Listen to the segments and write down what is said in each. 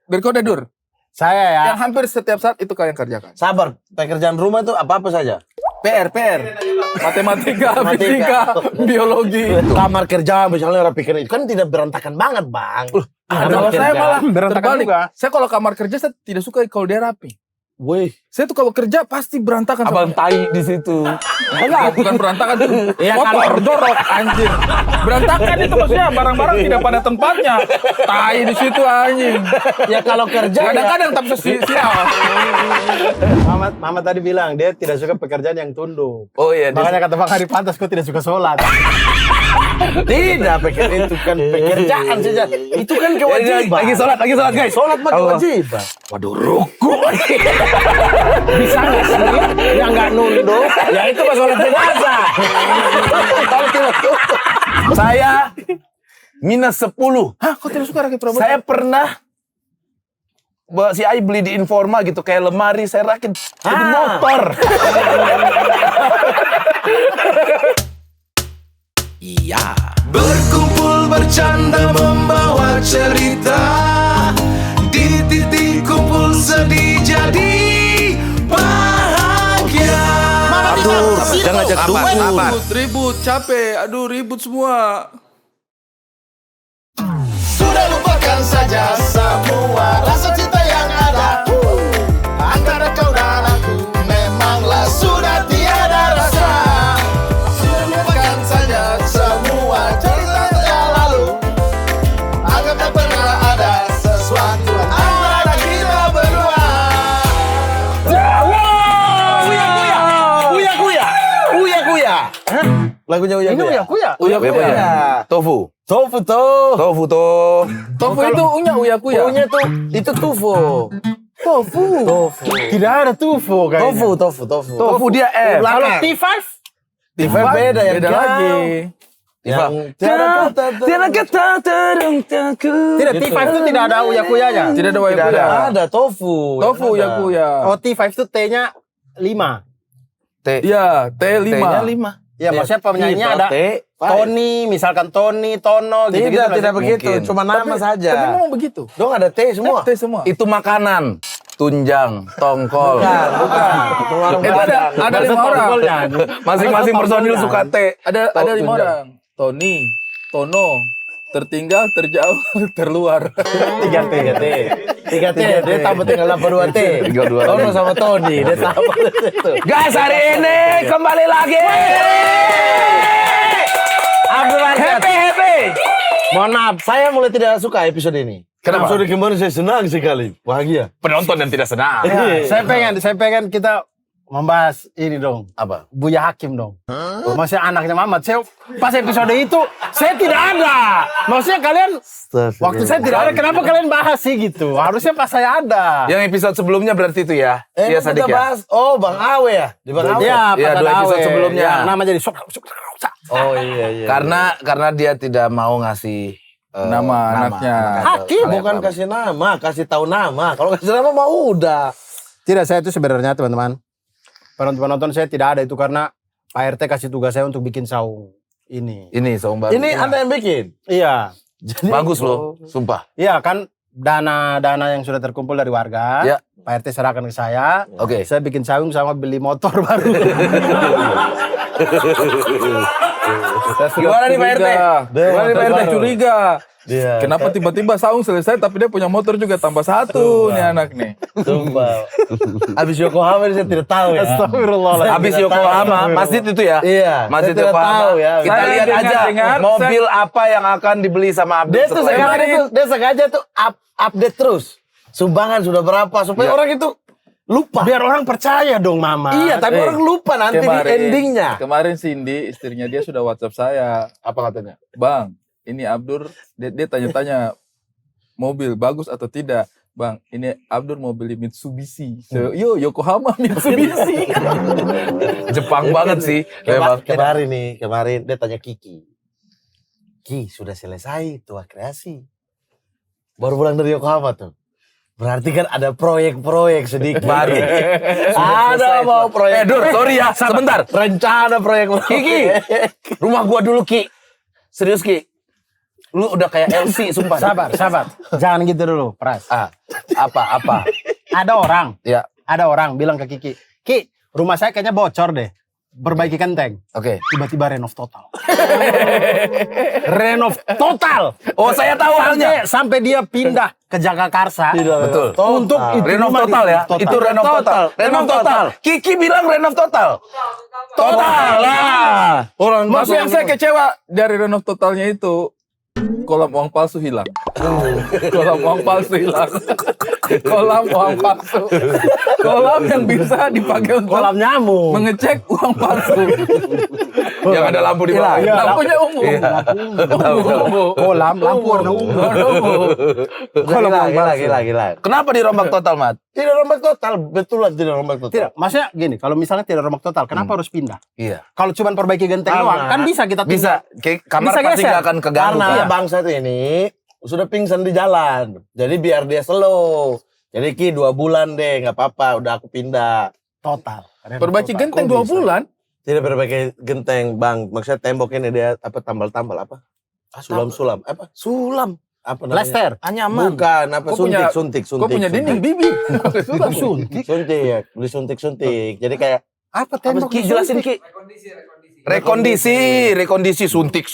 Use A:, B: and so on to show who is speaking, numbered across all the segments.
A: berkode Dur.
B: Saya ya.
A: Yang hampir setiap saat itu kalian kerjakan.
C: Sabar, pekerjaan rumah itu apa-apa saja.
A: PR. Matematika, fisika, biologi.
C: Kamar kerja misalnya orang pikir itu kan tidak berantakan banget, Bang.
A: Kalau saya malah
B: berantakan
A: terbalik.
B: juga.
A: Saya kalau kamar kerja saya tidak suka kalau dia rapi.
C: Wih,
A: Saya tuh kalau kerja pasti berantakan.
C: abang tai di situ.
A: Enggak, bukan berantakan tuh.
B: Iya,
A: Kotor, jorok, anjing. Berantakan itu maksudnya barang-barang tidak pada tempatnya. Tai di situ anjing.
C: Ya kalau kerja
A: Kadang-kadang tapi sial.
B: Mama tadi bilang dia tidak suka pekerjaan yang tunduk.
A: Oh iya,
B: Makanya kata Bang Hari pantas kok tidak suka sholat.
C: tidak pikir itu kan pekerjaan saja. Itu kan kewajiban.
A: lagi sholat guys.
C: Sholat mah kewajiban. Waduh, ruku.
B: Bisa nggak sih? Yang nggak nunduk.
C: Ya itu pas sholat jenazah. Kalau tidak saya minus 10.
A: Hah, kok tidak suka rakit perabotan?
D: Saya pernah si Ai beli di Informa gitu kayak lemari saya rakit jadi motor.
E: Iya. Berkumpul bercanda membawa cerita, di titik kumpul sedih jadi bahagia.
D: Aduh, jangan ngajak dukun.
A: Ribut, capek. Aduh, ribut semua.
E: Sudah lupakan saja semua rasa cinta yang ada antara kau dan aku, memanglah sudah tiada rasa. Sudah lupakan saja semua cerita yang lalu, anggap tak pernah ada sesuatu antara kita berdua.
C: Uya kuya. Lagunya Uya
B: Ini
C: kuya.
B: Uya Kuya.
D: Tofu.
C: Tofu tuh.
A: Tofu itu unya kuya.
C: Punya tuh itu tofu. Tofu.
B: Tidak ada tufo kayaknya.
C: Tofu.
D: Tofu dia F.
B: Kalau T5?
C: T5 beda yang
A: Beda lagi.
C: Yang tiada kata terungkapku.
B: Tidak, T5 itu tidak ada Uya Kuyanya.
A: Tidak ada uya
C: Tidak
A: kuya.
C: ada tofu.
A: Tofu uya kuya.
B: Oh, T5 itu T-nya 5.
A: Iya, T5.
C: T-nya 5.
B: Ya, maksudnya penyanyinya ada
C: T5.
B: Tony, misalkan Tony, Tono, gitu-gitu.
C: Tidak begitu,
D: Mungkin.
C: cuma nama
A: Tapi
C: saja.
A: memang begitu.
C: Dong ada T semua.
A: T semua.
D: Itu makanan. Tunjang, tongkol.
C: Bukan.
A: Itu ada 5 orang.
D: Masing-masing personil suka T.
A: Ada 5 orang. Tony, Tono, tertinggal, terjauh, terluar.
B: 3T.
C: 3T, dia tambah tinggal 82T.
D: 32.
C: Tono sama Tony, dia tambah itu.
D: Guys, hari ini kembali lagi.
C: Abdul Rashad.
D: Happy.
C: Mohon maaf, saya mulai tidak suka episode ini.
D: Kenapa?
C: Episode kemarin saya senang sekali, bahagia.
D: Penonton yang tidak senang.
B: Ya, saya pengen kita membahas ini dong.
C: Apa?
B: Buya Hakim dong. Maksudnya anaknya Mamat. Saya pas episode itu saya tidak ada. Maksudnya kalian waktu saya tidak ada, kenapa kalian bahas sih gitu? Harusnya pas saya ada.
D: Yang episode sebelumnya berarti itu ya. Iya,
C: Kita
D: Sadik ya.
C: bahas, oh Bang Awe ya? Di Bang Awe?
B: Iya,
D: Iya,
B: pas
D: 2
B: ada
D: episode
B: Awe.
D: sebelumnya.
B: Ya, nama jadi sok.
C: Oh iya.
D: Karena dia tidak mau ngasih
A: Nama anaknya.
C: Hakim bukan kasih nama, kasih tahu nama. Kalau kasih nama mah udah.
B: Tidak, saya itu sebenarnya teman-teman. Penonton saya tidak ada itu karena Pak RT kasih tugas saya untuk bikin saung ini.
D: Ini saung baru.
C: Ini Anda yang bikin?
B: Iya.
D: Bagus loh, sumpah.
B: Iya kan dana yang sudah terkumpul dari warga.
D: Ya.
B: Pak RT serahkan ke saya.
D: Oke.
B: Saya bikin saung sama beli motor baru.
D: Gimana nih Pak RT? Gimana nih Pak RT?
A: Curiga.
C: Dia.
A: Kenapa tiba-tiba saung selesai tapi dia punya motor juga tambah 1 nih anak nih.
C: Sumpah. Abis Yokohama saya tidak tahu ya.
B: Astagfirullahaladzim.
D: Habis Yokohama, masjid itu ya?
C: Iya.
D: Masjid
C: saya tidak
D: Yokohama.
C: tahu ya.
D: Kita
A: Saya
D: lihat aja
A: dengar,
D: mobil apa yang akan dibeli sama Abdul.
C: Dia tuh
D: setelah
C: sekarang
D: ini.
C: itu, dia sengaja tuh update terus. Sumbangan sudah berapa supaya
D: Iya.
C: orang itu lupa.
B: Biar orang percaya dong Mama.
C: Iya, tapi orang lupa nanti di endingnya.
A: Kemarin Cindy, istrinya dia sudah WhatsApp saya.
D: Apa katanya?
A: Bang, ini Abdur, dia tanya-tanya mobil bagus atau tidak. Bang, ini Abdur mau beli Mitsubishi. Yo, Yokohama Mitsubishi.
D: Jepang banget sih. Memang.
C: Kemarin dia tanya Kiki. Ki, sudah selesai tuh kreasi. Baru pulang dari Yokohama tuh. Berarti kan ada proyek-proyek sedikit.
D: Baru.
C: Ada mau proyek.
D: Dur, sorry ya, sebentar.
C: Rencana proyek.
D: Kiki, rumah gua dulu Ki. Serius Ki. Lu udah kayak LC, sumpah.
B: Sabar. Jangan gitu dulu, Pras.
D: Apa?
B: Ada
D: Ya.
B: orang bilang ke Kiki, Ki, rumah saya kayaknya bocor deh. Perbaiki genteng.
D: Oke.
B: Tiba-tiba renov total. Renov total.
D: Oh, saya tahu halnya.
B: Sampai dia pindah ke Jagakarsa.
D: Betul.
B: Untuk itu
D: Renov
B: rumah
D: total ya. Itu renov total. Renov total. Kiki bilang renov total. Total lah.
B: Orang
A: Maksud yang saya kecewa dari renov totalnya itu kolam uang palsu hilang. Kolam uang palsu hilang. Kolam uang palsu. Kolam yang bisa dipakai untuk
B: kolam nyamuk.
A: mengecek uang palsu.
D: Yang ada lampu di bawah.
B: Iya.
A: Lampunya ungu. Ungu.
B: Kolam lampu warna ungu.
C: Gila, gila.
D: Kenapa dirombak total, Mat?
C: Tidak rombak total, betulan tidak rombak total.
B: Tidak, maksudnya gini, kalau misalnya tidak rombak total, kenapa harus pindah?
D: Iya.
B: Kalau cuma perbaiki genteng doang, kan bisa kita tinggal.
D: Bisa. Kayak kamar
B: Bisa
D: pasti
B: geser.
D: nggak akan keganggu.
C: Karena
D: kan?
C: bangsa itu ini sudah pingsan di jalan. Jadi biar dia slow. Jadi Ki 2 bulan deh, nggak apa-apa. Udah aku pindah.
B: Total.
A: Perbaiki genteng 2 bulan.
C: Tidak perbaiki genteng, Bang. Maksudnya tembok ini dia apa tambal-tambal apa? Sulam-sulam. Apa? Sulam. Apa namanya?
B: Plester.
D: Anyaman.
C: Bukan, apa
A: Kok punya-
C: suntik.
A: Kok punya dinding bibi?
B: Suntik.
C: Suntik, beli suntik. Jadi kayak
B: Apa
D: Apa
B: tembok?
D: Ki jelasin Ki? Rekondisi suntik.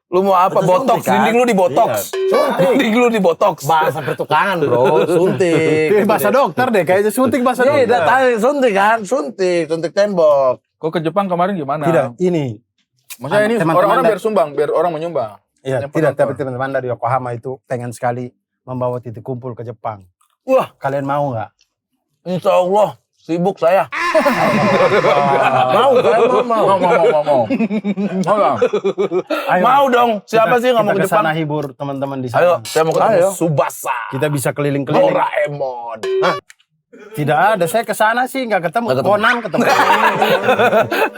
D: Lu mau apa?
C: Itu
D: Botox,
C: suntik, kan?
D: dinding lu di botox.
C: Iya. Suntik.
D: Dinding lu di botox.
C: bahasa pertukangan, Bro. Suntik.
B: Bahasa dokter deh, kayaknya suntik bahasa
C: Tidak,
B: dokter.
C: tahu suntik kan? Suntik tembok.
A: Kok ke Jepang kemarin gimana?
B: Tidak, ini.
A: Maksudnya ini
B: Teman-teman
A: orang-orang
B: dari-
A: biar sumbang, biar orang menyumbang.
B: Iya,
A: Yang
B: tidak,
A: penonton.
B: tapi teman-teman dari Yokohama itu pengen sekali membawa titik kumpul ke Jepang.
D: Wah,
B: Kalian mau nggak?
D: insya Allah sibuk saya.
C: Mau kan? Mau.
A: Mau. Bang.
B: Ayo,
D: Mau dong. Siapa sih yang nggak mau
B: kita
D: ke Jepang?
B: sana hibur teman-teman di
D: Ayo,
B: sana.
D: saya mau ketemu
C: Ayo.
D: Subasa.
B: Kita bisa keliling-keliling.
D: Doraemon.
B: Tidak ada, saya ke sana sih nggak ketemu.
D: Nggak ketemu.
B: Conan ketemu.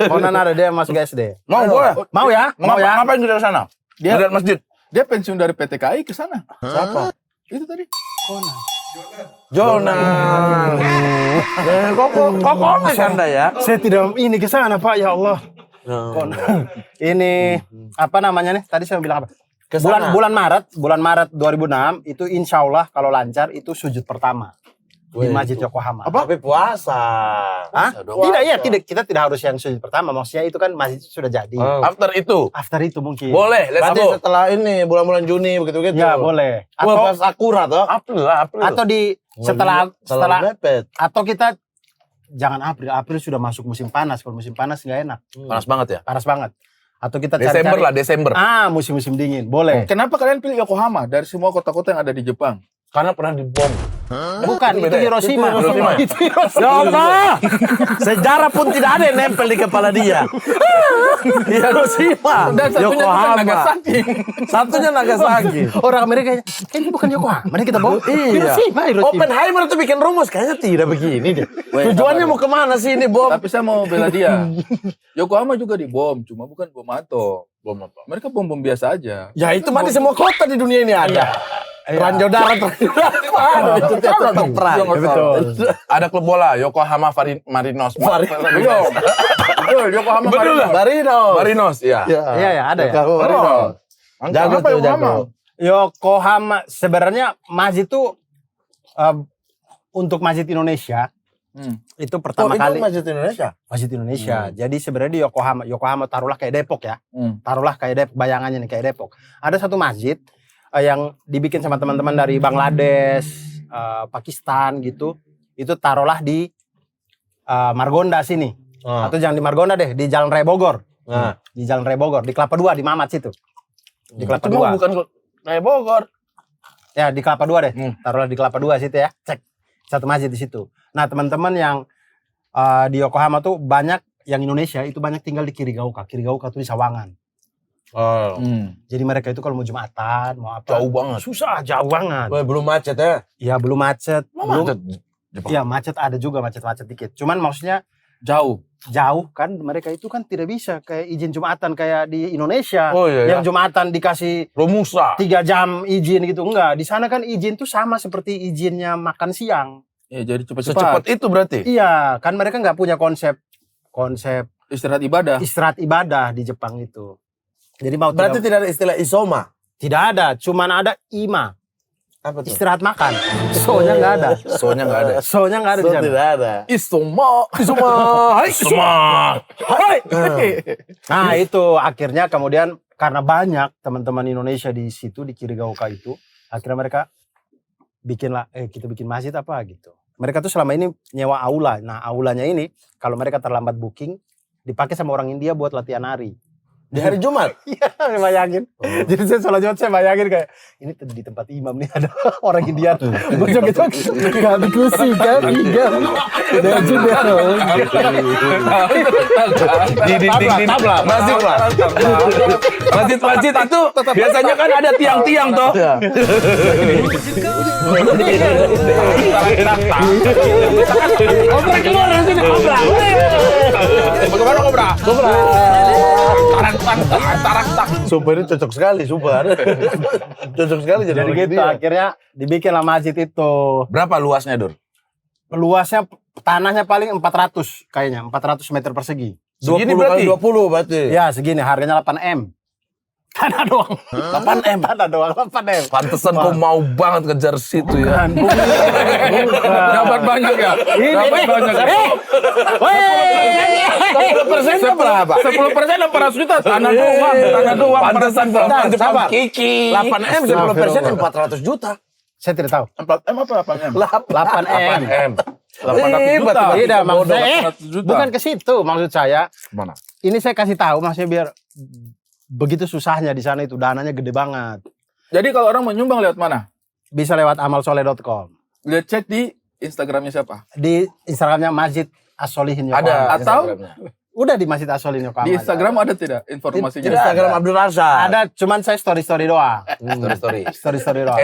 B: Conan ada, dia masuk SD.
D: Mau boleh?
B: Mau ya? Mau ya?
D: Ngapain kita ke sana?
A: Dia-
D: Lihat masjid.
A: Dia pensiun dari PT KAI ke sana.
D: Siapa?
A: Itu tadi.
C: Jonan. Kok komik Anda ya?
B: Saya tidak ini ke sana, Pak. Ya Allah. Conan. Ini apa namanya nih? Tadi saya bilang apa?
C: Kesana.
B: Bulan Maret 2006 itu insya Allah kalau lancar itu sujud pertama di
C: Wih,
B: Masjid
C: itu.
B: Yokohama.
C: Tapi puasa.
B: Hah? Tidak, ya, tidak harus yang sujud pertama. Maksudnya itu kan masjid sudah jadi.
D: After itu.
B: After itu mungkin.
D: Boleh, let's
C: Berarti
D: go.
C: setelah ini bulan-bulan Juni begitu-gitu.
B: Ya, boleh.
C: Wah,
B: Atau
C: pas akurat toh.
D: April lah, April.
B: atau di setelah
C: mepet.
B: atau kita jangan April sudah masuk musim panas. Kalau musim panas nggak enak.
D: Panas banget ya.
B: Panas banget. Atau kita
D: Desember
B: cari-cari
D: lah, Desember.
B: musim-musim dingin. Boleh.
A: Kenapa kalian pilih Yokohama dari semua kota-kota yang ada di Jepang?
D: Karena pernah dibom.
B: Bukan, itu Hiroshima.
D: Itu Hiroshima.
B: Itu Hiroshima.
C: Ya Allah, sejarah pun tidak ada yang nempel di kepala dia. Hiroshima,
A: Dan satunya bukan Nagasaki.
C: Satunya Nagasaki.
B: Orang Amerika ini bukan Yokohama. Mari kita bawa.
C: Iya.
B: Hiroshima.
C: Oppenheimer tuh bikin rumus kayaknya tidak begini deh. Tujuannya mau kemana sih ini bom?
A: Tapi saya mau bela dia. Yokohama juga dibom, cuma bukan bom atom. Bom apa? Mereka bom biasa aja.
C: Ya itu mah di semua kota di dunia ini ada. Ranjau darat, ada itu tiap tempat perang.
A: Iya,
B: Betul.
D: Ada klub bola, Yokohama Marinos.
A: Betul. Betul, Yokohama
D: Betul
A: Marinos.
D: nggak?
C: Marinos.
D: Marinos, ya.
B: Iya, ya, ada ya.
C: Marinos. Jago
A: Kenapa
C: tuh,
A: Yokohama?
C: jago.
B: Yokohama sebenarnya masjid itu untuk masjid Indonesia itu pertama
C: itu
B: kali
C: Masjid Indonesia.
B: masjid Indonesia. Jadi sebenarnya di Yokohama taruhlah kayak Depok ya. Taruhlah kayak Depok, bayangannya nih kayak Depok. Ada satu masjid yang dibikin sama teman-teman dari Bangladesh, Pakistan gitu. Itu taruhlah di Margonda sini. Atau jangan di Margonda deh, di Jalan Raya Bogor.
C: Nah.
B: Di Jalan Raya Bogor, di Kelapa 2 di Mamat situ. Di Kelapa
D: Cuma
B: 2.
D: bukan kayak Bogor.
B: Ya, di Kelapa 2 deh. Taruhlah di Kelapa 2 situ ya. Cek. Satu masjid di situ. Nah, teman-teman yang di Yokohama tuh banyak yang Indonesia itu banyak tinggal di Kirigauka. Kirigauka tuh di Sawangan.
C: Oh.
B: Jadi mereka itu kalau mau Jumatan, mau apa?
D: Jauh banget.
B: Susah, jauh banget.
C: Wah, belum macet ya.
B: Ya, belum macet. Belum.
D: Macet. Jepang.
B: Iya, macet ada juga, macet-macet dikit. Cuman maksudnya
A: Jauh.
B: kan mereka itu kan tidak bisa kayak izin Jumatan kayak di Indonesia.
D: Oh iya,
B: Yang Jumatan dikasih
D: Romusa.
B: 3 jam izin gitu. Enggak, di sana kan izin tuh sama seperti izinnya makan siang.
A: Ya, jadi
D: Secepat
A: cepat-cepat.
D: itu berarti.
B: Iya, kan mereka nggak punya konsep
A: Istirahat ibadah.
B: istirahat ibadah di Jepang itu. Jadi mau
C: Berarti tidak ada istilah isoma.
B: tidak ada, cuman ada ima.
C: Apa tuh?
B: Istirahat makan. So-nya nggak ada.
D: So-nya nggak ada.
B: So-nya nggak ada di
C: So,
B: sana.
C: tidak ada.
D: Hai.
B: Nah itu akhirnya kemudian karena banyak teman-teman Indonesia di situ di Kirigaoka itu, akhirnya mereka kita bikin masjid apa gitu. Mereka tuh selama ini nyewa aula. Nah aulanya ini kalau mereka terlambat booking dipakai sama orang India buat latihan nari.
C: Di hari Jumat.
B: Iya, bayangin. Jadi saya sholat Jumat saya bayangin kayak ini di tempat imam nih ada orang India. Bocok itu gantiku sih kan tiga. Dan juga
D: Di dinding masjid itu biasanya kan ada tiang-tiang toh.
B: obrak keluar dari sini, obrak.
D: Bagaimana kobra?
C: Sumpah ini cocok sekali, sumpah. Cocok sekali jadi
B: Jadi
C: orang
B: gitu
C: India.
B: akhirnya dibikinlah masjid itu.
D: Berapa luasnya, Dur?
B: Luasnya tanahnya paling 400 kayaknya, 400 meter persegi.
D: Segini
C: 20
D: berarti?
C: kali 20 berarti.
B: Ya segini, harganya 8M. Tanah doang.
D: 8M.
B: Tanah doang 8M.
D: Pantesan kau mau banget kejar situ ya.
B: Bukan.
A: Dapat banyak ya? Dapat banyak ya?
B: 10% berapa?
A: 10% 400 juta. Tanah doang.
D: Pantesan perempuan Jepang
C: sabar.
D: Kiki.
C: 8M 10% 400 juta.
B: Saya tidak tahu.
A: 4M apa 8M?
B: 8M.
A: 800 juta.
B: Tidak, maksud saya
A: 800 juta.
B: bukan ke situ maksud saya.
D: Mana?
B: Ini saya kasih tahu maksudnya biar begitu susahnya di sana itu dananya gede banget.
A: Jadi kalau orang menyumbang lewat mana?
B: Bisa lewat amalsoleh.com.
A: Lihat cek di Instagramnya siapa?
B: Di Instagramnya Masjid As-Solihin
D: Ada.
B: Yokohama.
A: Atau
B: Udah di Masjid As-Solihin Yokohama.
A: di Instagram ada tidak informasinya?
C: Di Instagram Abdul Razak.
B: Ada, cuman saya story-story doang.
D: Story.
B: Story-story doang.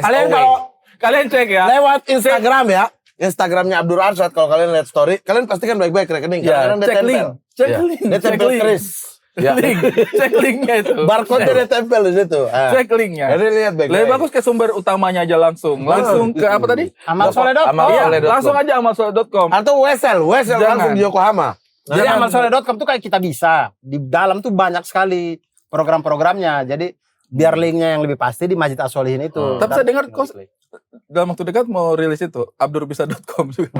A: Kalian cek ya.
C: Lewat Instagram ya. Instagramnya Abdul Razak kalau kalian lihat story, kalian pastikan baik-baik rekening.
A: Ya,
C: Kadang-kadang dia
A: cek
C: tempel.
A: link. Cek
D: Ya.
A: link.
C: Dia
A: Cek
C: tempel
A: link.
C: keris.
A: Link. Cek linknya itu.
C: Barcode dia tempel di situ.
A: Cek linknya.
C: Jadi lihat baik-baik.
A: Lebih bagus ke sumber utamanya aja langsung. Langsung ke apa tadi?
B: Amalsoleh.com.
D: Amalsoleh.com.
A: Langsung aja amalsoleh.com.
C: Atau Wesel
A: Jangan.
C: langsung di Yokohama.
B: Jadi amalsoleh.com tuh kayak kita bisa. Di dalam tuh banyak sekali program-programnya. Jadi biar linknya yang lebih pasti di Masjid As-Solihin itu.
A: Tapi saya dengar kok dalam waktu dekat mau rilis itu abdurbisa.com juga.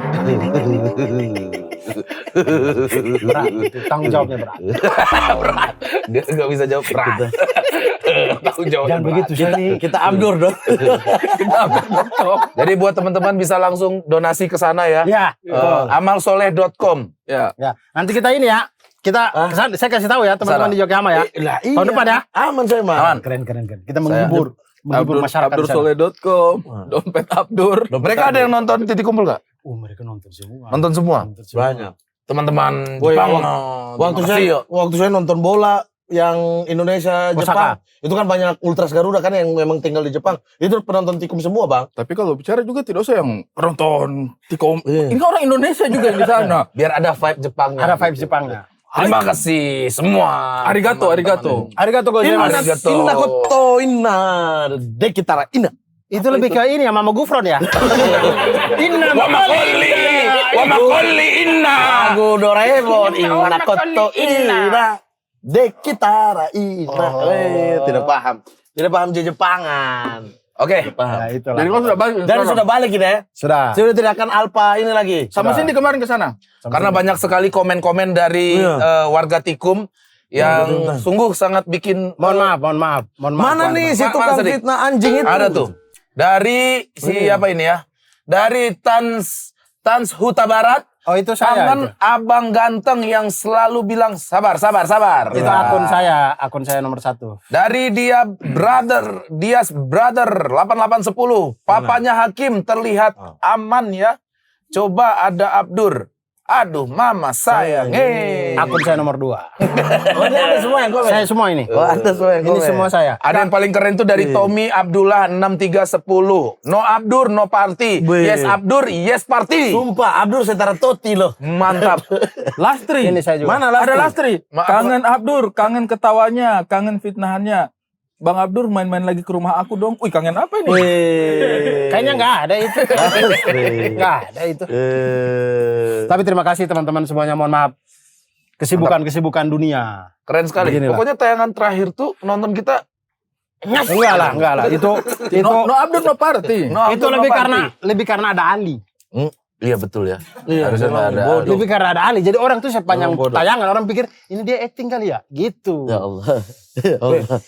B: berat, itu tanggung jawabnya berat.
D: Dia nggak bisa jawab berat. Tanggung jawab.
B: Jangan begitu sih.
C: Kita Abdur dong.
D: Jadi buat teman-teman bisa langsung donasi ke sana ya.
B: Ya, betul.
D: Amalsoleh.com.
A: Ya.
B: Ya, nanti kita ini ya. Kita kesana, saya kasih tahu ya teman-teman di Yokohama ya.
C: Lah iya.
B: Tahun depan ya.
C: Aman saya mah.
D: Aman.
B: Keren. Kita menghibur masyarakat di sana.
A: Abdursoleh.com, dompet Abdur.
D: Mereka ada yang nonton Titik Kumpul nggak?
B: Mereka nonton semua.
D: Nonton semua.
C: Banyak.
D: Teman-teman
C: Woy,
D: Jepang.
C: waktu saya nonton bola yang Indonesia Jepang, itu kan banyak ultras Garuda kan yang memang tinggal di Jepang. Itu penonton Tikum semua, Bang.
A: Tapi kalau bicara juga tidak usah yang penonton Tikom.
C: Iya.
A: Ini orang Indonesia juga yang di sana.
D: Biar ada vibe Jepangnya.
B: Ada vibes Jepangnya.
D: Terima kasih semua.
A: Arigato.
B: Arigato gozaimasu.
D: Arigato.
C: Inna koto inna dekitara inna.
B: Itu lebih ke ini ya Mama Gufron ya. Inna
D: Wamakolli inna.
C: Lagu Doraemon inna koto inna dekitara inna. Tidak paham. Tidak paham Jepangan.
D: Oke.
C: Paham.
B: Nah, itulah.
A: Jadi kalau sudah balik.
C: Dan sudah balik kita ya.
B: Sudah.
C: Sudah tidak akan alpa ini lagi.
A: Sama Cindy kemarin ke sana.
D: Karena banyak sekali komen-komen dari warga Tikum yang sungguh sangat bikin
B: Mohon maaf.
C: Mana nih si
D: Pak
C: tukang
D: Sedik.
C: fitnah anjing itu?
D: ada tuh. Dari si apa ini ya? Dari Tans Huta Barat.
B: Oh itu saya.
D: Kangen abang ganteng yang selalu bilang sabar.
B: Itu akun saya nomor 1.
D: Dari Dias Brother 8810. Papanya Hakim terlihat aman ya. Coba ada Abdur. Aduh mama sayang.
B: Akun saya nomor 2.
C: Oh, ini ada semua yang komen.
B: Saya semua ini.
C: Oh, ada semua yang
B: Ini
C: komen.
B: semua saya.
D: Ada yang paling keren tuh dari Tommy Abdullah 6310. No Abdur, no party.
C: Wih.
D: Yes Abdur, yes party.
C: Sumpah, Abdur setara Toti loh.
D: Mantap.
A: Lastri.
B: Ini saya juga.
C: Mana
A: Ada
C: Lastri?
A: Lastri. Kangen Abdur, kangen ketawanya, kangen fitnahannya. Bang Abdur main-main lagi ke rumah aku dong. Wih, kangen apa ini?
B: Kayaknya nggak ada itu. Nggak ada itu. Tapi terima kasih teman-teman semuanya. Mohon maaf. Kesibukan dunia.
D: Keren sekali.
B: Beginilah.
D: Pokoknya tayangan terakhir tuh nonton kita
B: Enggak lah. Itu
A: No update, no party.
B: itu lebih karena ada Ali.
D: Iya betul ya.
C: Iya,
D: Harusnya nggak ada.
B: Lebih karena ada Ali. Jadi orang tuh sepanjang
C: Bodoh.
B: tayangan orang pikir ini dia acting kali ya, gitu.
C: Ya Allah. Ya Allah.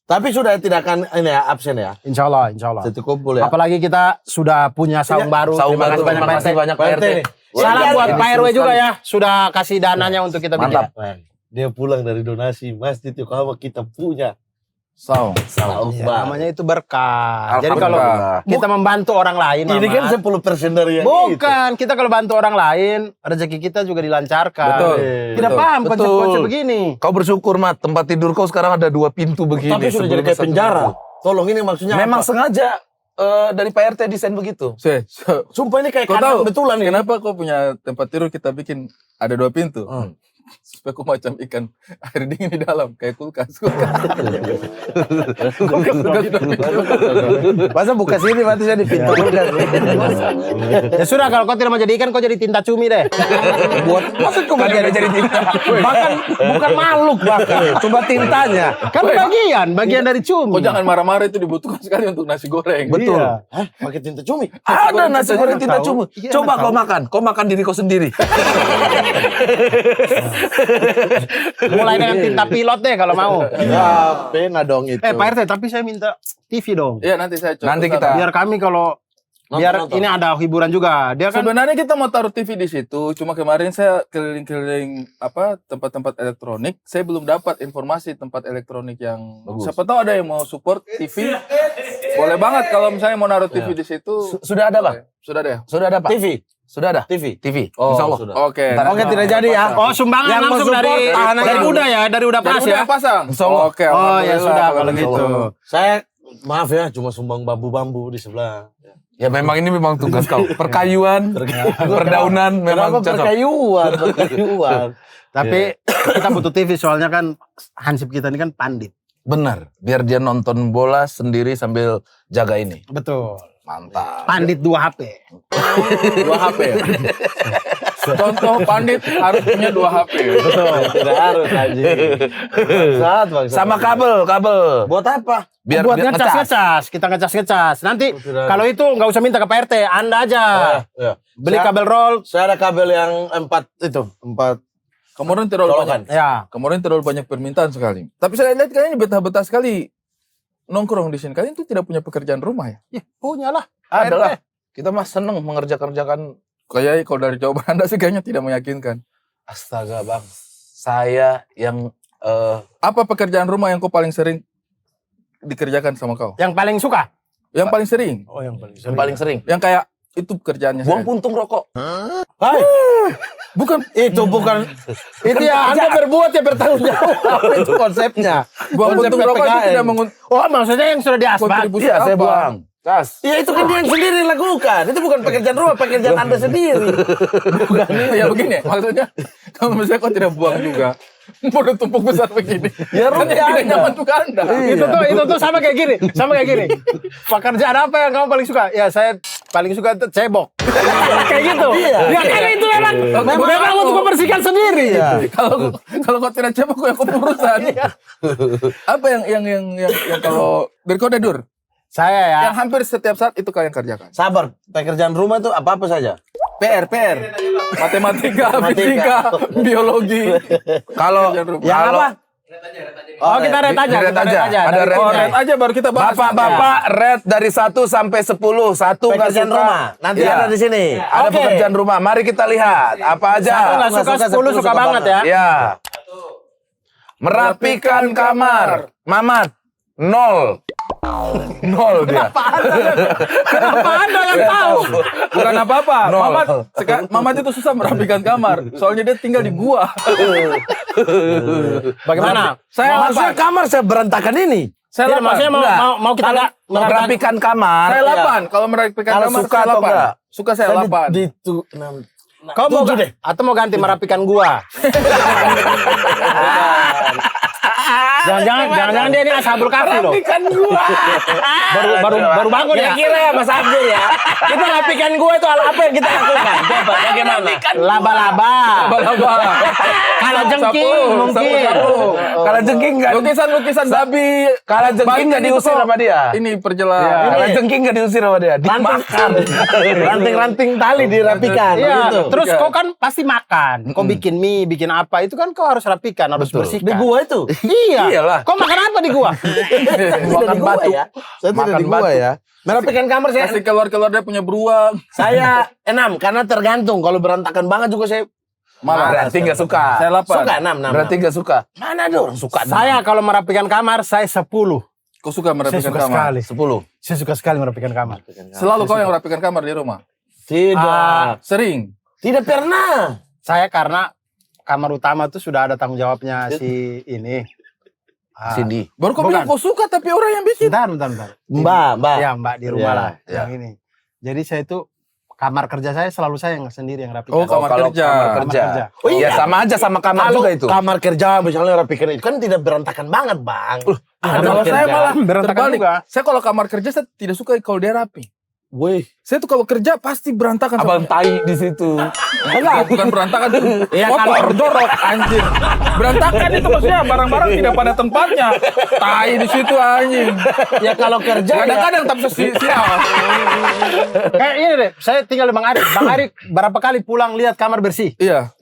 C: Tapi sudah tidak akan ini ya absen ya.
B: Insya Allah.
C: Satu kumpul ya.
B: Apalagi kita sudah punya saung baru.
D: Saung
B: Terima
D: baru,
B: kasih banyak
D: terima kasih
B: Pak RT.
D: banyak Pak RT.
B: Salam buat Pak RW juga
D: sekali.
B: ya, sudah kasih dananya untuk kita bikin.
D: Mantap.
C: Dia pulang dari donasi masjid Yokohama kita punya.
A: Saung.
B: Iya, namanya itu berkah. Jadi
A: Alhamdulillah.
B: kalau kita membantu orang lain,
C: Ini kan
B: Mamat,
C: 10% dari yang itu.
B: bukan kita kalau bantu orang lain, rezeki kita juga dilancarkan.
A: Betul.
B: Tidak
A: Betul.
B: paham
D: Betul.
B: konsep-konsep begini.
D: Kau bersyukur Mat, tempat tidur kau sekarang ada 2 pintu begini.
C: Tapi sudah jadi
D: sebelum
C: kayak
D: satu
C: penjara.
D: pintu.
C: Tolong ini maksudnya
D: Memang
C: apa?
D: sengaja dari Pak RT desain begitu.
C: Sumpah ini kayak
A: Kau
C: kandang
A: tahu
C: betulan ini.
A: kenapa kau punya tempat tidur kita bikin ada 2 pintu? Supaya kau macam ikan air dingin di dalam kayak kulkas.
C: Masa buka sini mati saya di pintu.
B: Ya sudah, kalau kau tidak mau jadi ikan, kau jadi tinta cumi deh.
C: Maksud kau
D: Ada jadi tinta.
B: Bahkan bukan makhluk bahkan.
C: Cuma tintanya.
B: Kan bagian dari cumi.
A: Kau jangan marah-marah, itu dibutuhkan sekali untuk nasi goreng.
D: Betul.
B: Iya.
C: Hah? Pakai tinta cumi?
D: Ada nasi goreng tinta
B: tahu.
D: cumi.
B: Iya,
D: Coba
B: tahu.
D: kau makan. Kau makan diri kau sendiri.
B: Mulai dengan tinta pilot deh kalau mau.
C: Ya, pena dong itu.
B: Pak RT, tapi saya minta TV dong.
A: Iya, nanti saya coba.
D: Nanti kita-
B: Biar kami kalau biar
C: Nonton.
B: ini ada hiburan juga. Dia kan
A: Sebenarnya kita mau taruh TV di situ, cuma kemarin saya keliling-keliling tempat-tempat elektronik, saya belum dapat informasi tempat elektronik yang siapa tahu ada yang mau support TV. Boleh banget kalau misalnya mau naruh TV di situ.
D: Sudah ada, Bang?
A: Sudah deh.
D: Sudah ada, Pak?
C: TV.
D: Sudah ada?
C: TV.
D: TV.
C: Oh,
D: Insya Allah.
C: sudah.
A: Oke.
C: Oke, tidak jadi ya.
B: oh sumbangan
C: Yang
B: langsung
C: mau
B: dari
C: support, tahan aja
B: dari
C: dulu.
B: Uda ya, dari Uda Pas
A: Udah
B: ya.
A: pasang.
D: Insya Allah.
A: Oke.
B: Oh ya
A: alhamdulillah
B: sudah kalau gitu.
C: Saya maaf ya, cuma sumbang bambu-bambu di sebelah.
D: Ya memang ini memang tugas kau. Perkayuan, perdaunan memang
C: Kenapa
D: cocok.
C: perkayuan?
B: Tapi kita butuh TV soalnya kan Hansip kita ini kan pandit.
D: Benar. Biar dia nonton bola sendiri sambil jaga ini.
B: Betul.
D: Mantap.
B: Pandit 2 HP.
A: 2 HP. Contoh pandit harus punya 2 HP.
C: Betul, tidak harus aja.
D: Sama kabel.
C: Buat apa?
D: Biar
B: Buat
D: biar
B: ngecas-ngecas, kita ngecas-ngecas. Nanti
C: tidak.
B: kalau itu nggak usah minta ke Pak RT, Anda aja.
C: Ya.
B: Beli
C: Saya-
B: kabel roll.
C: Saya ada kabel yang 4 itu, 4
A: Kemarin terlalu
C: colokan.
A: banyak.
B: Ya.
A: Kemarin terlalu banyak permintaan sekali. Tapi saya lihat kayaknya betah-betah sekali nongkrong di sini. Kalian tuh tidak punya pekerjaan rumah ya?
B: Ya, punya lah.
D: adalah. Kita mah seneng mengerjakan
A: Kayak kalau dari jawaban Anda sih kayaknya tidak meyakinkan.
D: astaga, Bang. Saya yang
A: Apa pekerjaan rumah yang kau paling sering dikerjakan sama kau?
B: Yang paling suka.
A: Yang paling sering?
B: Oh, yang paling
D: yang paling sering
A: Yang kayak itu pekerjaannya
D: buang
A: saya.
D: puntung rokok.
C: Hai,
A: Bukan
C: itu bukan itu ya Anda berbuat ya bertanggung jawab. Itu konsepnya.
A: buang
C: Konsep
A: puntung rokok itu
C: PPKN.
A: tidak
B: Oh, maksudnya yang sudah di asbak.
A: kontribusi
D: Iya, saya
A: apa?
D: buang. Gas.
C: Ya itu kan dia yang sendiri lakukan. Itu bukan pekerjaan rumah, pekerjaan Anda sendiri. Bukan
A: Ya begini, maksudnya kalau misalnya kau tidak buang juga, mau tumpuk besar begini.
C: Ya,
A: kan
C: rugi
A: yang tidak
C: Anda.
A: nyaman juga Anda.
B: Itu tuh sama kayak gini. Pekerjaan apa yang kamu paling suka? Ya, saya paling suka tuh cebok. Kayak gitu.
C: Iya.
B: Ya kan itu memang untuk membersihkan sendiri.
C: Iya.
A: Kalau kau tidak cebok, kau yang kepurusan. Apa yang kalau dari kau Dur?
B: Saya ya.
A: Yang hampir setiap saat itu kalian kerjakan.
C: Sabar, pekerjaan rumah itu apa-apa saja.
A: PR, matematika, fisika, biologi.
D: Kalau
C: Yang apa?
B: Oh, kita red aja.
D: red aja. Ada red.
A: Oh, red aja baru kita bahas.
D: Bapak-bapak red dari 1 sampai 10. 1 nggak
C: Pekerjaan
D: suka.
C: rumah. Nanti
D: Iya.
C: ada di sini.
D: Ada
B: Oke.
D: pekerjaan rumah. Mari kita lihat apa
B: Satu
D: aja.
B: nggak suka, 10 suka banget ya.
D: Ya. Merapikan kamar. Mamat 0. 0 dia.
B: Kenapa Anda yang tahu?
A: Bukan apa-apa.
D: Nol.
A: Mamat itu susah merapikan kamar. Soalnya dia tinggal di gua.
B: Bagaimana?
A: Saya
C: Maksudnya kamar saya berantakan ini.
A: Saya
B: Tidak, maksudnya
A: Enggak.
B: mau kita lihat
D: Merapikan kamar.
A: Saya 8. Kalau merapikan
C: Kalau
A: kamar
C: suka
A: saya
C: atau
A: 8.
C: enggak?
A: Suka saya 8.
C: Di itu
B: Kau mau
C: Tujuh deh.
B: atau mau ganti merapikan gua? Jangan-jangan dia ini ashabul kahfi loh.
D: Rapikan gua.
B: Baru bangun ya.
C: Kira ya Mas Abdul ya. Kita rapikan gua itu hal apa yang kita lakukan? Coba bagaimana?
B: Laba-laba. Kalau jengking mungkin.
D: Kalau jengking enggak.
A: Lukisan babi.
D: Kalau jengking enggak diusir sama dia.
A: Ini perjelas.
D: Kalau jengking enggak diusir sama dia. Dimakan.
C: Ranting-ranting tali dirapikan.
B: Iya,
C: Gitu.
B: terus kau kan pasti makan. Kau bikin mie, bikin apa, itu kan kau harus rapikan, harus bersihkan.
C: Di gua itu.
B: Iya.
D: Iyalah.
B: Kau makan apa di gua?
C: Makan batu ya. Saya tidak di gua ya. Merapikan kamar saya.
A: Kasih keluar dia punya beruang.
C: Saya 6 karena tergantung. Kalau berantakan banget juga saya
A: Malah
D: Berarti enggak suka.
A: Saya 8.
C: suka 6.
D: Berarti enggak suka. Mana ada orang suka?
B: Saya kalau merapikan kamar, saya 10.
A: Kau suka
B: Saya
A: merapikan
B: suka
A: kamar?
B: sekali.
D: 10.
B: Saya suka sekali merapikan kamar.
A: Selalu kau yang merapikan kamar di rumah?
C: Tidak.
A: Sering?
C: Tidak pernah.
B: Saya karena kamar utama tuh sudah ada tanggung jawabnya si ini.
D: Cindy.
A: Baru kau
B: Bukan.
A: bilang kau suka tapi orang yang bikin.
B: Bentar.
C: Mbak.
B: Ya, Mbak di rumah
C: Ya,
B: lah, yang ini. Jadi saya itu kamar kerja saya selalu saya yang sendiri yang rapikan.
A: Oh, kamar
D: Kalau
A: kerja.
D: Kamar
B: Kamar
D: kerja.
B: kerja.
C: Oh, iya.
D: Ya sama aja sama kamar
C: Kalau
D: juga itu.
C: kamar kerja misalnya rapikan itu kan tidak berantakan banget, Bang.
A: Kalau saya malah
B: berantakan
A: terbalik.
B: juga.
A: Saya kalau kamar kerja saya tidak suka kalau dia rapi.
C: Wih.
A: Saya tuh kalau kerja pasti berantakan.
D: Abang tai di situ.
A: Enggak, bukan berantakan tuh.
C: Ya,
A: Kotor, jorok, anjing. Berantakan itu maksudnya barang-barang tidak pada tempatnya. Tai di situ anjing.
C: Ya kalau kerja ya.
A: Kadang-kadang tak bisa sial.
B: Kayak ini deh, saya tinggal di Bang Arik. Bang Arik berapa kali pulang lihat kamar bersih.
A: Iya.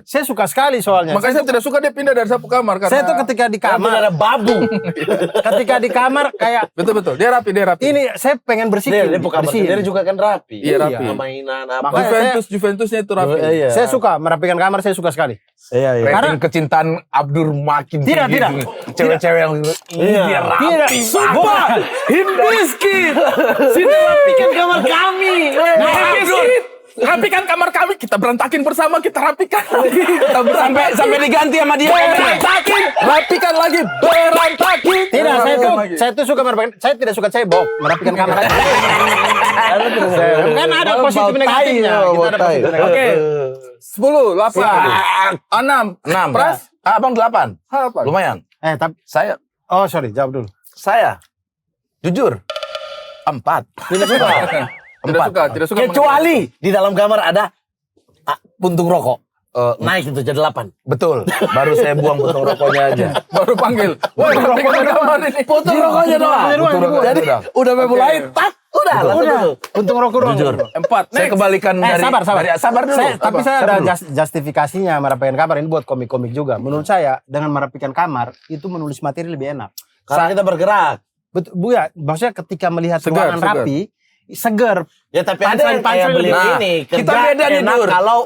B: Saya suka sekali soalnya.
A: Makanya saya tidak suka dia pindah dari satu kamar karena
B: Saya tuh ketika di
C: Tidak
B: kamar,
C: ada babu.
B: ketika di kamar kayak
A: betul. Dia rapi.
B: ini saya pengen bersihin.
C: Dia bukan
B: bersihin.
C: dia juga kan rapi.
A: Iya, rapi.
C: Mainan apa.
B: Makanya
A: Juventusnya itu rapi.
C: Iya.
B: Saya suka merapikan kamar, saya suka sekali.
C: Iya.
D: Rating kecintaan Abdur makin
B: Tidak,
D: tinggi.
B: tidak.
D: Cewek-cewek yang
C: Iya.
D: dia rapi.
B: Tidak.
D: Sumpah. Himbiskit.
B: Sini rapikan kamar kami.
A: Rapikan kamar kami, kita berantakin bersama, kita rapikan lagi.
D: Sampai diganti sama dia.
A: Berantakin, rapikan lagi, berantakin.
B: Tidak, saya tuh suka merapikan. Saya tidak suka cebok, merapikan kamar aja. Kan ada positif negatifnya. Kita ada positif negatif.
A: Oke. 10, 8, 6. Pras?
D: Abang 8.
A: Apa?
D: Lumayan.
B: Tapi
D: Saya
B: sorry, jawab dulu.
D: jujur 4.
A: Tidak suka.
C: Kecuali di dalam kamar ada puntung rokok. Naik itu jadi 8.
D: Betul. Baru saya buang puntung rokoknya aja.
A: Baru panggil. Woi, rapikan kamar ini.
C: Puntung rokoknya doang. Jadi udah mulai tak udah langsung.
B: Untung rokok doang.
D: Jujur.
A: 4.
D: Saya kebalikan dari sabar dulu.
B: Tapi saya
D: Sabar
B: ada
D: dulu.
B: justifikasinya merapikan kamar ini buat komik-komik juga. Menurut saya dengan merapikan kamar itu menulis materi lebih enak.
C: Karena kita bergerak.
B: Betul, Bu ya, maksudnya ketika melihat
A: Segar,
B: ruangan
A: segar.
B: rapi, seger.
C: Ya tapi ada yang kayak beli
D: Nah,
C: ini.
D: kita beda nih,
C: enak
D: Dur.
C: kalau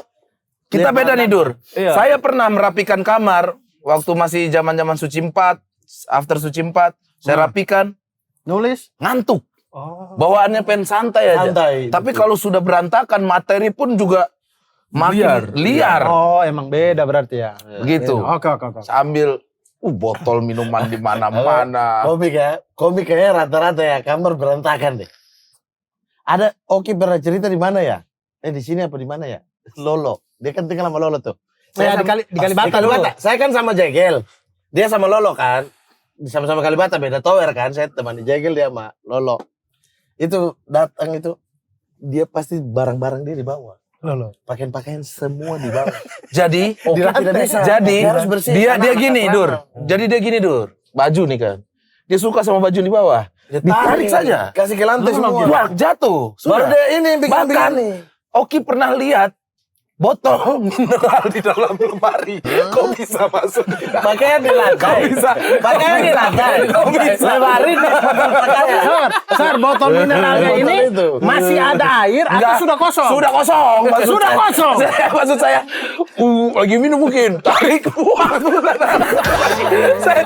D: Kita beda nih, Dur.
A: Iya.
D: Saya pernah merapikan kamar waktu masih zaman-zaman suci 4, after suci 4, saya rapikan,
B: Nulis.
D: ngantuk.
B: Oh.
D: Bawaannya pengen santai aja.
C: Santai,
D: Tapi
C: betul.
D: kalau sudah berantakan, materi pun juga makin liar.
B: Oh, emang beda berarti ya.
D: Begitu.
B: Oke.
D: Sambil botol minuman di mana-mana.
C: komik kayaknya rata-rata ya kamar berantakan deh. Ada Oki pernah cerita di mana ya? Di sini apa di mana ya? Lolo. Dia kan tinggal sama Lolo tuh.
B: Saya di Kalibata dulu.
C: Saya kan sama Jegel. Dia sama Lolo kan. Sama-sama Kalibata beda tower kan. Saya teman di Jegel dia sama Lolo. Itu datang itu dia pasti barang-barang dia dibawa.
B: Lolo.
C: Pakaian-pakaian semua dibawa.
D: Jadi,
C: Tidak bisa.
D: jadi
C: Dia harus bersih.
D: dia
C: Karena
D: gini,
C: anak
D: Dur.
C: lama.
D: Jadi dia gini, Dur. Baju nih kan. Dia suka sama baju di bawah. Ditarik saja.
C: Kasih ke lantai semua.
D: Wah, jatuh.
C: Baru
D: Sudah.
C: dia ini yang bikin
D: Bahkan
C: begini.
D: Oki pernah lihat botol mineral di dalam lemari. Kok bisa masuk di dalam?
C: Makanya di lantai. Makanya di lantai. Lebarin
B: Sar, botol mineralnya
C: Botol
B: ini
C: itu.
B: masih ada air atau
D: Enggak.
B: sudah kosong?
D: Sudah kosong.
B: Sudah kosong.
D: Maksud saya, lagi minum mungkin. Tarik. Wah, saya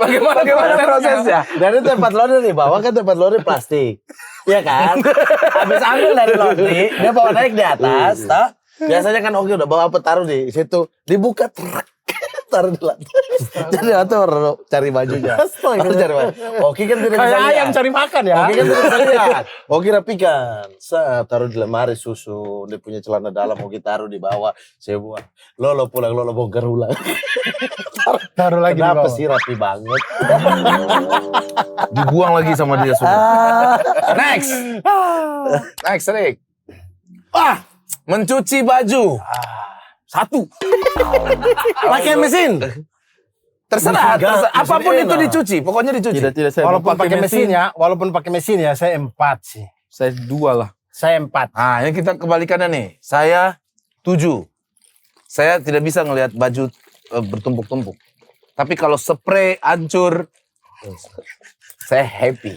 D: bagaimana prosesnya?
C: Dari tempat laundry di bawah kan tempat laundry plastik. Iya kan? Habis ambil dari laundry, dia bawa naik di atas, toh. Biasanya kan Oki udah bawa apa taruh di situ, dibuka truk. taruh di lantai. Jadi atur cari bajunya. Harus cari baju. Oki kan tidak bisa
B: Kayak
C: lihat.
B: ayam cari makan ya.
C: Oki kan tidak bisa lihat. Oki rapikan. Taruh di lemari susu. Dia punya celana dalam. Oki taruh di bawah. Saya buat. Lolo pulang, Lolo bongkar ulang.
B: Taruh lagi di
C: Kenapa
B: bawah.
C: sih rapi banget?
D: Dibuang lagi sama dia sudah. Next. Next, Rick. Mencuci baju. Satu.
C: Pakai mesin.
D: Terserah,
C: Mesin
D: apapun
C: enak.
D: itu dicuci, pokoknya dicuci.
A: Tidak saya
B: Walaupun
A: mau
B: pakai mesin ya, saya 4 sih.
A: Saya 2 lah.
B: Saya 4.
D: Nah, ini kita kebalikannya nih. Saya 7. Saya tidak bisa ngelihat baju bertumpuk-tumpuk. Tapi kalau spray hancur, saya happy.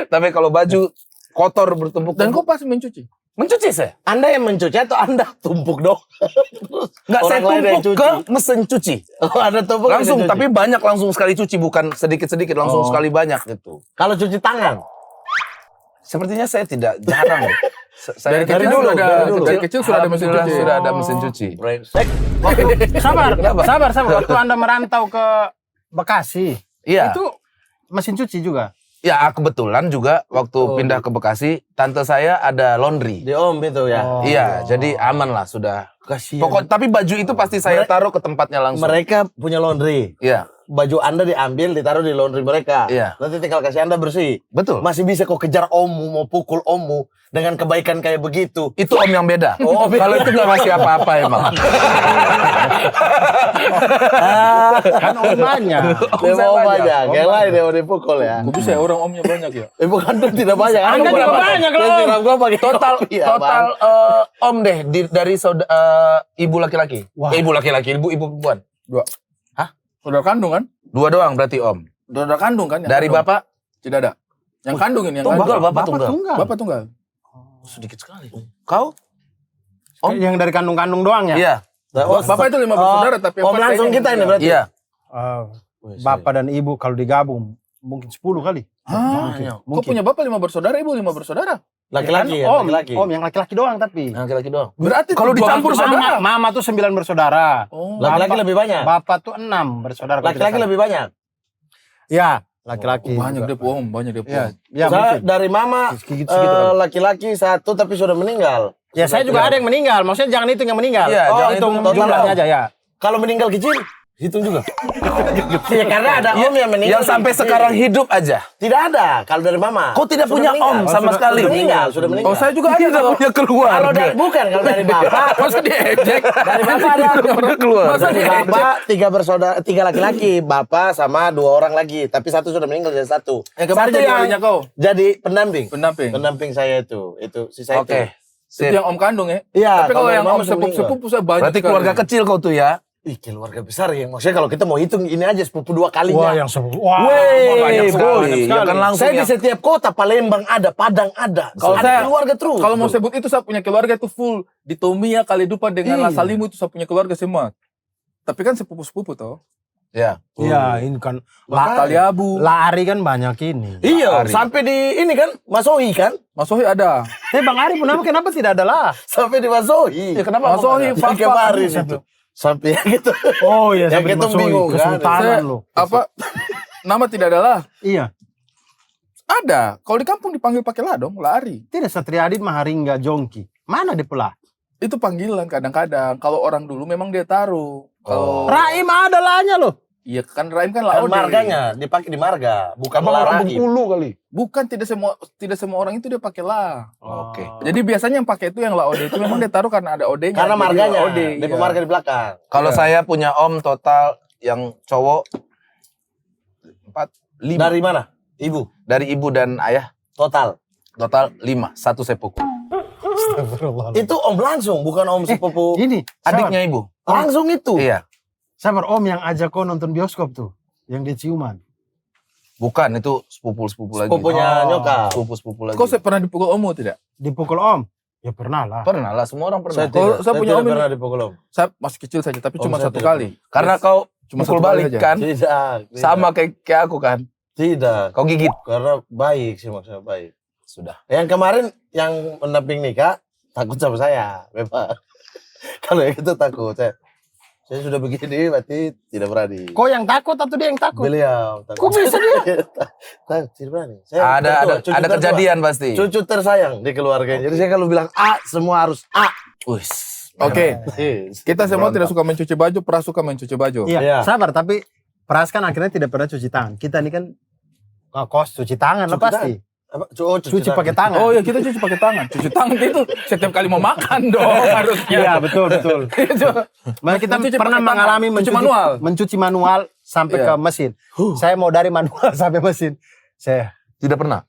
D: Tapi kalau baju kotor
A: Dan
D: bertumpuk-tumpuk,
A: kau pasti mencuci.
D: mencuci saya.
C: Anda yang mencuci atau Anda tumpuk dong?
D: Enggak, saya
C: Orang lain yang
D: tumpuk ke mesin cuci.
C: Oh, Anda tumpuk
D: Langsung,
C: yang cuci.
D: tapi banyak langsung sekali cuci, bukan sedikit-sedikit, langsung sekali banyak gitu.
C: Kalau cuci tangan.
D: Sepertinya saya tidak jarang. Saya
A: Dari kecil sudah ada- dari kecil sudah ada mesin
D: Alhamdulillah
A: cuci.
D: Sudah ada mesin cuci.
C: Brengsek.
B: Sabar. Waktu Anda merantau ke Bekasi,
D: Iya.
B: itu mesin cuci juga.
D: Ya, kebetulan juga waktu pindah ke Bekasi, tante saya ada laundry.
C: Di Om itu ya.
D: Iya, jadi aman lah sudah.
C: Kasihan.
D: Tapi baju itu pasti saya taruh ke tempatnya langsung.
C: Mereka punya laundry.
D: Iya,
C: Baju Anda diambil, ditaruh di laundry mereka.
D: Iya.
C: Nanti tinggal kasih Anda bersih.
D: betul.
C: Masih bisa kok kejar ommu, mau pukul ommu dengan kebaikan kayak begitu.
D: Itu om yang beda.
C: Oh, om yang
D: Kalau itu nggak ngasih apa-apa emang.
B: Kan om banyak.
C: Dia
D: saya
C: mau
D: banyak.
C: banyak, yang lain dia mau dipukul ya.
A: Kok bisa ya orang omnya banyak ya?
C: Bukan tuh tidak banyak.
B: Anda juga banyak loh, Om.
C: Om. Gua pakai
D: Total
C: Iya,
D: total
C: Bang.
D: om deh dari ibu laki-laki.
B: Wah.
D: Ibu laki-laki, ibu perempuan.
A: 2.
D: Hah?
A: Saudara kandung kan?
D: 2 doang berarti om.
A: Saudara kandung kan? Yang
D: Dari
A: kandung.
D: bapak
A: Tidak ada. Yang kandung ini yang
D: tunggal,
A: kandung.
D: bapak tunggal.
A: Bapak tunggal.
D: Sedikit sekali. Kau?
B: Om yang dari kandung-kandung doang ya?
D: Iya.
C: Oh,
A: Bapak itu 5 bersaudara tapi yang
C: Om
A: empat
C: langsung
A: kayaknya
C: kita ini
A: meninggal.
C: berarti.
D: Iya.
B: Bapak dan ibu kalau digabung mungkin 10 kali.
A: Hah? Kok punya bapak 5 bersaudara, ibu 5 bersaudara?
C: Laki-laki ya,
B: Om,
C: laki-laki.
B: om yang laki-laki doang tapi.
D: Laki-laki doang.
A: Berarti
D: Kalau
A: tuh
D: dicampur
A: dua
D: saudara.
B: Mama tuh 9 bersaudara.
A: Oh.
C: Laki-laki
B: Bapak-
C: lebih banyak.
B: Bapak tuh 6 bersaudara. kalau
C: Laki-laki
B: tidak
C: lebih banyak.
B: salah. Ya, laki-laki.
A: Banyak
B: juga.
A: deh om, banyak deh
B: Ya,
A: om.
B: ya
C: Saya
B: mungkin.
C: dari mama
B: Segitu kan.
C: laki-laki 1 tapi sudah meninggal.
B: Ya saya juga ada yang meninggal. Maksudnya jangan hitung yang meninggal.
D: Iya,
B: Oh,
D: jangan
B: hitung
C: hitung total.
B: jumlahnya aja ya.
C: Kalau meninggal kecil, hitung juga. Ya karena ada om yang meninggal.
D: Yang sampai
C: kecil.
D: sekarang hidup aja.
C: Tidak ada kalau dari mama.
D: Kau tidak
C: Sudah
D: punya
C: meninggal.
D: om sama sekali.
C: Sudah meninggal, sudah meninggal.
A: Oh saya juga ada
D: Tidak
A: kalau
D: punya keluarga.
C: Kalau dari bukan kalau dari bapak.
A: masa diejek.
C: Dari bapak ada
D: keluarga.
A: Masa
C: dari
A: diejek.
C: bapak 3 bersaudara, 3 laki-laki, bapak sama 2 orang lagi, tapi 1 sudah meninggal jadi 1.
A: Yang kemarin jadi walinya kau.
C: Jadi pendamping.
A: Pendamping.
C: Pendamping saya itu si saya
D: Oke.
C: itu.
A: Itu yang om kandung ya?
C: Iya,
A: Tapi kalau yang
C: mama
A: om
C: sudah meninggal.
A: sepupu saya banyak
D: Berarti
A: sekali.
D: keluarga kecil kau tuh ya.
C: Ih, keluarga besar ya. Maksudnya kalau kita mau hitung ini aja sepupu 2 kalinya.
B: Wah, yang sepupu. Wah,
C: Wey,
B: banyak sekali.
C: boy.
D: Ya kan langsung
C: Saya di
D: yang-
C: setiap kota, Palembang ada, Padang ada.
A: Kalau
C: Ada
A: saya
C: keluarga terus.
A: Kalau mau sebut itu saya punya keluarga itu full di Tomia, Kalidupa dengan
C: Iya.
A: Lasalimu itu saya punya keluarga semua. Tapi kan sepupu-sepupu toh.
D: Ya.
B: Iya, ini kan
A: Taliabu,
B: lari kan banyak ini.
C: Iya,
D: Ari.
C: sampai di ini kan, Masohi kan?
A: Mas Sohi ada.
B: Bang Ari kenapa tidak ada lah?
C: Sampai di Masohi.
D: Ya, kenapa
A: Mas Sohi,
C: Yang
A: Fafa.
C: kemarin itu. Sampai yang gitu.
B: Oh iya,
C: Yang
B: sampai
C: kita
B: dimasuki
C: bingung kan.
B: Kesultanan
A: Saya,
B: lo.
A: apa nama tidak ada lah.
B: Iya.
A: Ada. Kalau di kampung dipanggil pakai lah dong, lari.
B: Tidak Satriadi Maharingga Jongki. Mana dia pula?
A: Itu panggilan kadang-kadang. Kalau orang dulu memang dia taruh. Kalau
B: Raim ada lahnya loh.
A: iya kan Raim kan
C: Kan
A: laode.
C: marganya dipakai di marga, bukan
D: Abang orang
C: Rahim.
D: Bengkulu kali.
A: Bukan tidak semua orang itu dia pakai lah.
D: Oke.
A: Jadi biasanya yang pakai itu yang laode itu memang dia taruh karena ada ode-nya.
C: Karena
A: Jadi
C: marganya,
A: laode,
C: di
A: iya.
C: marga di belakang.
D: Kalau
A: Iya.
D: saya punya om total yang cowok 5.
C: Dari mana? Ibu.
D: Dari ibu dan ayah
C: Total.
D: total 5, 1 sepupu.
C: Itu om langsung, bukan om sepupu.
B: Ini
D: Adiknya ibu.
C: Langsung itu.
D: Iya.
B: Sabar om yang ajak kau nonton bioskop tuh, yang dia ciuman.
D: Bukan, itu sepupu-sepupu lagi.
C: Sepupunya nyokap.
D: Sepupu-sepupu lagi.
A: Kau pernah dipukul ommu tidak?
B: Dipukul om? Ya pernah lah.
D: Pernah lah, semua orang pernah.
C: Saya
A: Kalau
C: tidak,
A: saya punya
C: tidak
A: om ini-
C: pernah dipukul om.
A: Saya masih kecil saja, tapi
C: Om
A: cuma
C: saya
A: 1
C: tidak
A: kali.
D: Karena kau
A: Cuma
D: pukul
A: 1 kali
D: balik
A: saja.
D: kan.
C: Tidak.
D: Sama kayak aku kan.
C: Tidak.
D: Kau gigit.
C: Karena baik sih maksudnya baik.
D: Sudah.
C: Yang kemarin yang pendamping nikah takut sama saya, memang. Kalau yang itu takut saya. Saya sudah begini, berarti tidak berani.
B: Kok yang takut atau dia yang takut?
C: Beliau.
B: Kok bisa dia?
C: Tidak berani. Saya
D: Ada
C: cucu tertua.
D: kejadian pasti.
C: Cucu tersayang di keluarganya. Jadi saya kalau bilang A, semua harus A.
D: Wis.
A: Oke,
C: Yes.
A: kita semua tidak suka mencuci baju, Pras suka mencuci baju.
B: Iya,
C: Iya.
B: sabar. Tapi Pras kan akhirnya tidak pernah cuci tangan. Kita ini kan kos cuci tangan lah
C: Cuci
B: pasti.
C: Apa?
B: Cuci pakai tangan.
A: Oh ya kita cuci pakai tangan. Cuci tangan itu setiap kali mau makan dong harusnya.
B: Iya, betul. Makanya kita
A: Mencuci
B: pernah
A: pakai tangan.
B: mengalami
A: Cuci manual.
B: mencuci manual sampai
A: Iya.
B: ke mesin. Saya mau dari manual sampai mesin. Saya
D: Tidak pernah.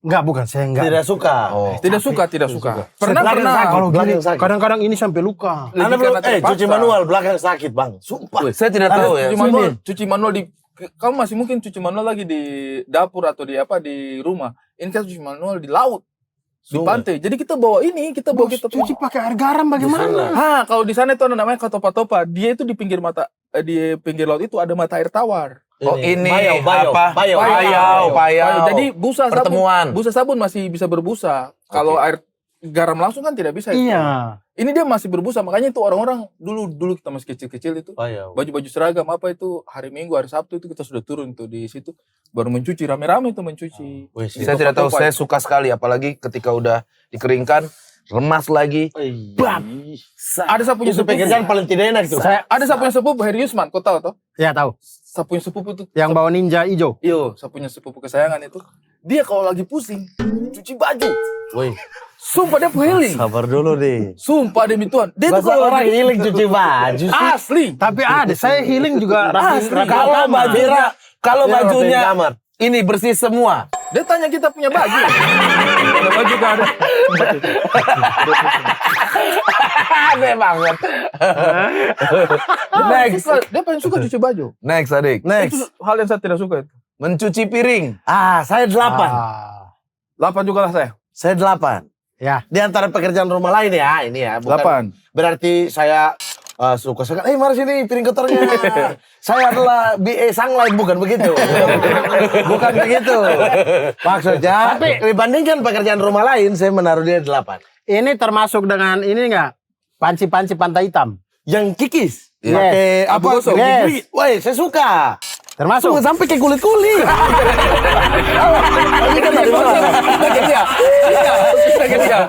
B: bukan saya enggak.
C: Tidak suka.
D: Oh.
A: Tidak suka.
C: Belakang
A: Pernah.
C: sakit,
B: Kalau
C: belakang
B: gini,
C: sakit.
B: kadang-kadang ini sampai luka.
C: Anda
A: Lebih
C: belum,
A: karena terpaksa.
C: cuci manual belakang sakit bang. Sumpah.
D: Saya tidak tahu ya.
A: Cuci manual di kamu masih mungkin cuci manual lagi di dapur atau di rumah. Ini kan cuci manual di laut, di
C: Sungai.
A: pantai. Jadi kita bawa kita
B: Cuci pakai air garam bagaimana?
A: kalau di sana itu ada namanya katopa-topa. Dia itu di pinggir di pinggir laut itu ada mata air tawar.
D: Oh ini
C: Bayau.
D: payau.
A: Jadi busa
D: Pertemuan.
A: sabun masih bisa berbusa. Kalau air garam langsung kan tidak bisa. itu.
B: Iya.
A: Ini dia masih berbusa, makanya itu orang-orang dulu kita masih kecil-kecil itu baju-baju seragam apa itu hari Minggu, hari Sabtu itu kita sudah turun tuh di situ baru mencuci rame-rame itu mencuci.
D: Saya tidak tahu, saya suka sekali apalagi ketika udah dikeringkan, remas lagi.
C: Bam.
A: Ada sapunya
C: Itu
A: sepupu.
C: pekerjaan paling tidak enak tuh.
A: Ada sapunya sepupu Heri Yusman, kau tahu toh?
B: Ya tahu.
A: Sapunya sepupu itu.
B: Yang bawa ninja hijau.
A: Iyo, sapunya sepupu kesayangan itu. Dia kalau lagi pusing cuci baju.
C: Woi,
A: Sumpah dia healing.
C: sabar dulu deh.
A: Sumpah demi Tuhan. Dia tuh
C: Masa
A: kalau
C: orang
A: lagi
C: healing cuci baju sih?
A: asli.
B: Tapi ada, saya healing juga
D: Kalau bajunya, kalau
C: Dia
D: bajunya
C: rapiin kamar.
D: ini bersih semua.
A: Dia tanya kita punya baju. Ada baju gak ada.
D: Aneh banget.
A: Next. Dia paling suka cuci baju.
D: Next adik.
A: Itu hal yang saya tidak suka itu.
D: Mencuci piring.
C: Saya 8.
A: 8 juga lah saya.
C: Saya 8.
B: Ya.
C: Di antara pekerjaan rumah lain ya, ini ya. Bukan
A: 8.
C: berarti saya suka sekali. Mari sini piring kotornya. Saya adalah BA Sunlight, bukan begitu. Bukan begitu. Maksudnya, dibandingkan pekerjaan rumah lain, saya menaruh dia 8.
B: Ini termasuk dengan ini enggak? Panci-panci pantai hitam.
C: Yang kikis.
B: Yes.
C: Pakai apa?
A: Abu gosok.
B: Yes.
C: Woi, saya suka.
B: Termasuk.
C: Sampai ke kulit-kulit. Tapi kan tadi
A: Sakit dia. Sakit dia.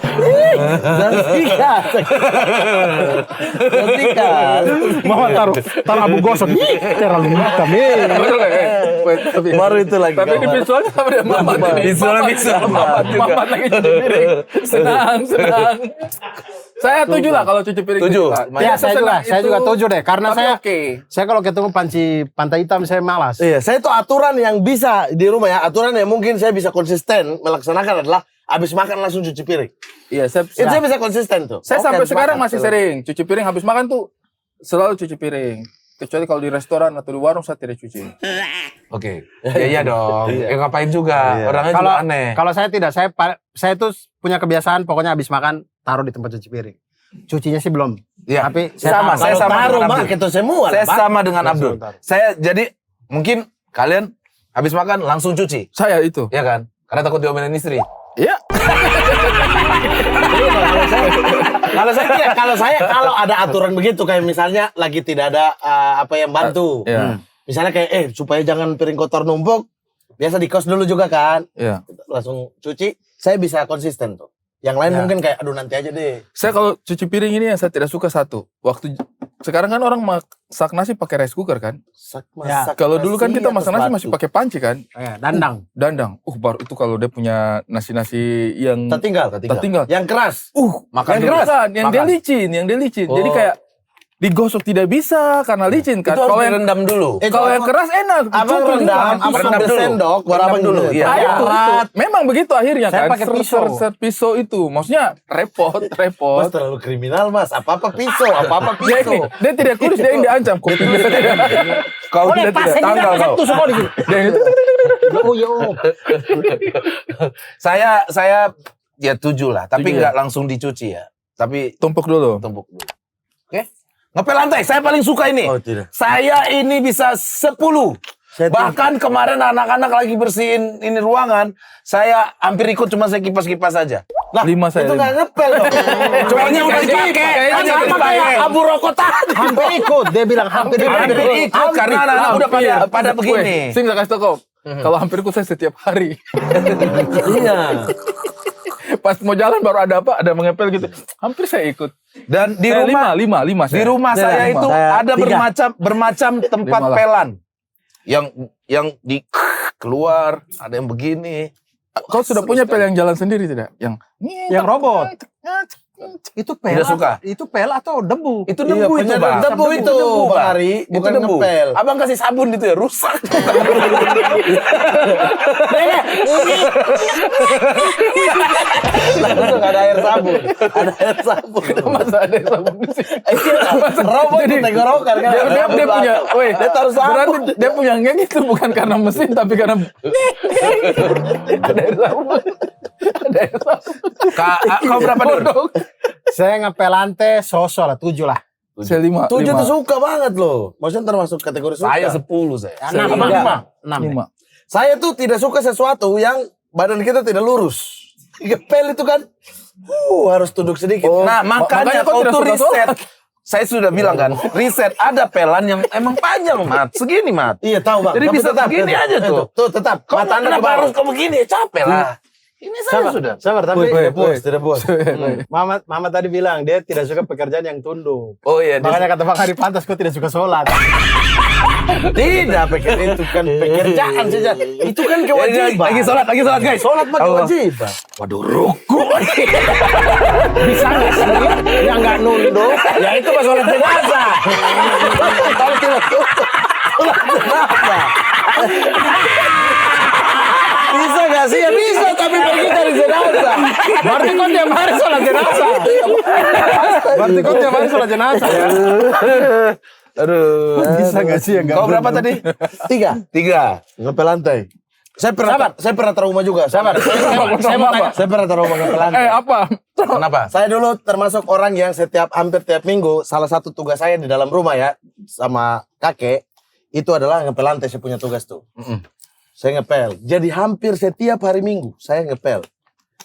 B: Mama taruh abu gosok. Ih, terlalu hitam.
C: Baru itu lagi.
A: Tapi di visualnya sama dia Mamat. Mamat lagi cuci piring. Senang. Saya setuju lah kalau cuci piring.
D: 7.
B: Ya, saya juga setuju deh. Karena
A: Tapi
B: saya kalau ketemu panci pantai hitam saya malas.
C: Iya, saya itu aturan yang bisa di rumah ya. Aturan yang mungkin saya bisa konsisten melaksanakan adalah habis makan langsung cuci piring.
A: Iya,
C: Itu saya bisa konsisten tuh.
A: saya
C: Oke,
A: sampai
C: habis
A: sekarang
C: makan.
A: masih sering cuci piring habis makan tuh selalu cuci piring. Kecuali kalau di restoran atau di warung saya tidak cuci.
D: Oke. Iya dong. Ya ngapain juga.
C: Iya.
D: Orangnya
B: Kalau
D: juga aneh.
B: kalau saya tidak, saya tuh punya kebiasaan pokoknya habis makan taruh di tempat cuci piring. Cucinya sih belum.
D: Iya.
B: Tapi
D: Sama,
B: taruh.
D: saya sama
C: Taruh
D: dengan
C: mah
D: Abdul.
C: kita semua
D: Saya
C: lah, Pak.
D: sama dengan Abdul.
B: Sebentar.
D: Saya jadi mungkin kalian habis makan langsung cuci,
A: Saya itu.
D: ya kan? Karena takut diomelin istri.
A: Iya.
C: Kalau saya kalau ada aturan begitu kayak misalnya lagi tidak ada apa yang bantu.
A: Iya.
C: Misalnya kayak supaya jangan piring kotor numpuk. Biasa di kos dulu juga kan.
A: Iya.
C: Langsung cuci. Saya bisa konsisten tuh. Yang lain mungkin kayak aduh nanti aja deh.
A: Saya kalau cuci piring ini yang saya tidak suka satu. Sekarang kan orang masak nasi pakai rice cooker kan.
C: Masak
A: Kalau dulu kan kita
C: atas
A: masak nasi
C: batu.
A: masih pakai panci kan.
B: Ya, dandang.
A: Dandang. Baru itu kalau dia punya nasi-nasi yang
C: tertinggal.
A: yang
C: keras.
D: Makan
A: yang
D: dulu.
A: keras, yang dia
D: Makan.
A: licin, Jadi
C: Oh.
A: kayak digosok tidak bisa karena licin kan.
D: Itu harus
A: Kalau yang
D: direndam dulu.
A: kalau yang keras enak,
C: Abang
A: cukur
C: rendam,
A: juga.
C: abang
D: Rendam
C: ambil
D: dulu.
C: sendok, baru
D: Rendam
C: abang
D: dulu,
C: dulu.
D: iya.
A: Itu. Memang begitu akhirnya
B: Saya
A: kan.
B: pakai pisau.
A: Pisau itu. Maksudnya repot.
C: Mas terlalu kriminal mas, apa-apa pisau, apa-apa
A: Dia ini,
C: pisau.
A: dia tidak kurus, dia yang diancam. Kau tidak.
D: Kau tidak tanggal kau.
A: Dia ini
B: Yo.
D: Saya ya 7 lah, tapi
A: 7 ya?
D: nggak langsung dicuci ya. Tapi
A: tumpuk dulu.
D: tumpuk dulu. Oke? Ngepel lantai, saya paling suka ini.
C: Oh tidak.
D: Saya ini bisa 10. Bahkan kemarin anak-anak lagi bersihin ini ruangan, saya hampir ikut cuma saya kipas-kipas saja.
C: Lah,
A: 5 saya.
C: itu nggak ngepel dong.
D: Soalnya udah dipakai.
A: Kayaknya
D: Sama
A: dipakai.
D: kayak abu rokok tadi.
B: Hampir ikut, dia bilang hampir
D: ikut karena anak-anak udah pada begini.
A: Saya bisa kasih tau kok. Kalau hampir ikut saya setiap hari.
C: Iya.
A: Pas mau jalan baru ada apa? Ada mengepel gitu. Hampir saya ikut.
D: Dan di
A: Saya
D: rumah
A: lima
D: di rumah saya
A: Lima.
D: itu
C: Saya
D: ada
C: 3.
D: bermacam tempat
A: 5 lah.
D: pelan. Yang di keluar, ada yang begini.
A: Kau sudah punya pel yang jalan sendiri tidak? Yang
B: robot. Itu pel.
D: Tidak suka.
B: Itu pel atau debu?
D: Itu
C: Iya,
D: debu itu, Bang.
C: debu itu, Bang Ari,
D: Itu
C: bukan
D: debu.
C: ngepel.
D: Abang kasih sabun itu ya, rusak.
C: Langsung ada air sabun. Ada air sabun.
A: masa ada yang sabun di sini.
C: Robot itu tenggorokan kan.
A: Dia punya, weh,
C: Dia taruh sabun.
A: berarti dia punya ngeng itu bukan karena mesin tapi karena ada air sabun. Ada air sabun.
D: Kau berapa dulu?
B: Saya ngepel lantai sosok lah, 7 lah.
A: Saya 5.
C: 7 tuh suka banget loh. Maksudnya termasuk kategori suka.
D: Saya 10 saya.
B: Enam,
C: Saya
B: enam.
A: 5.
C: Saya tuh tidak suka sesuatu yang badan kita tidak lurus. Ngepel itu kan harus tunduk sedikit.
D: Nah, makanya
A: makanya kau
D: kau
A: tidak
D: tuh
A: suka
D: riset.
A: sholat.
D: Saya sudah bilang kan, riset ada pelan yang emang panjang, Mat. Segini, Mat.
C: Iya tahu Bang.
D: Jadi
C: Tapi
D: bisa begini aja tuh.
C: Tuh tetap.
D: Kau
C: Mata Anda ke
D: kenapa
C: bawah.
D: harus kau begini? Capek lah. Ini saya sudah.
B: Sabar, tapi
C: Tidak puas.
B: Mama tadi bilang dia tidak suka pekerjaan yang tunduk.
D: Oh iya,
B: Makanya kata Bang Hari pantas kok tidak suka sholat.
C: Tidak, itu kan pekerjaan saja. Itu kan kewajiban.
D: lagi sholat guys.
C: Sholat mah
D: Allah.
C: kewajiban.
D: Waduh, ruku.
B: Bisa nggak sih? Yang nggak nunduk,
C: Ya itu mah sholat jenazah. Kalau tidak sholat jenazah. Bisa gak sih? Ya bisa, tapi pergi dari jenazah.
B: berarti kok tiap hari sholat jenazah. Berarti kok tiap hari sholat jenazah ya?
D: Aduh.
B: Bisa nggak sih yang nggak
D: Kau berapa
B: nunduk?
D: tadi?
C: 3.
D: 3.
C: Ngepel lantai. Saya pernah trauma juga.
B: Sabar, saya mau tanya.
C: Saya pernah trauma ngepel lantai.
A: Apa?
D: Kenapa?
C: Saya dulu termasuk orang yang hampir tiap minggu, salah satu tugas saya di dalam rumah ya, sama kakek, itu adalah ngepel lantai. Saya punya tugas tuh. Saya ngepel. Jadi hampir setiap hari minggu saya ngepel.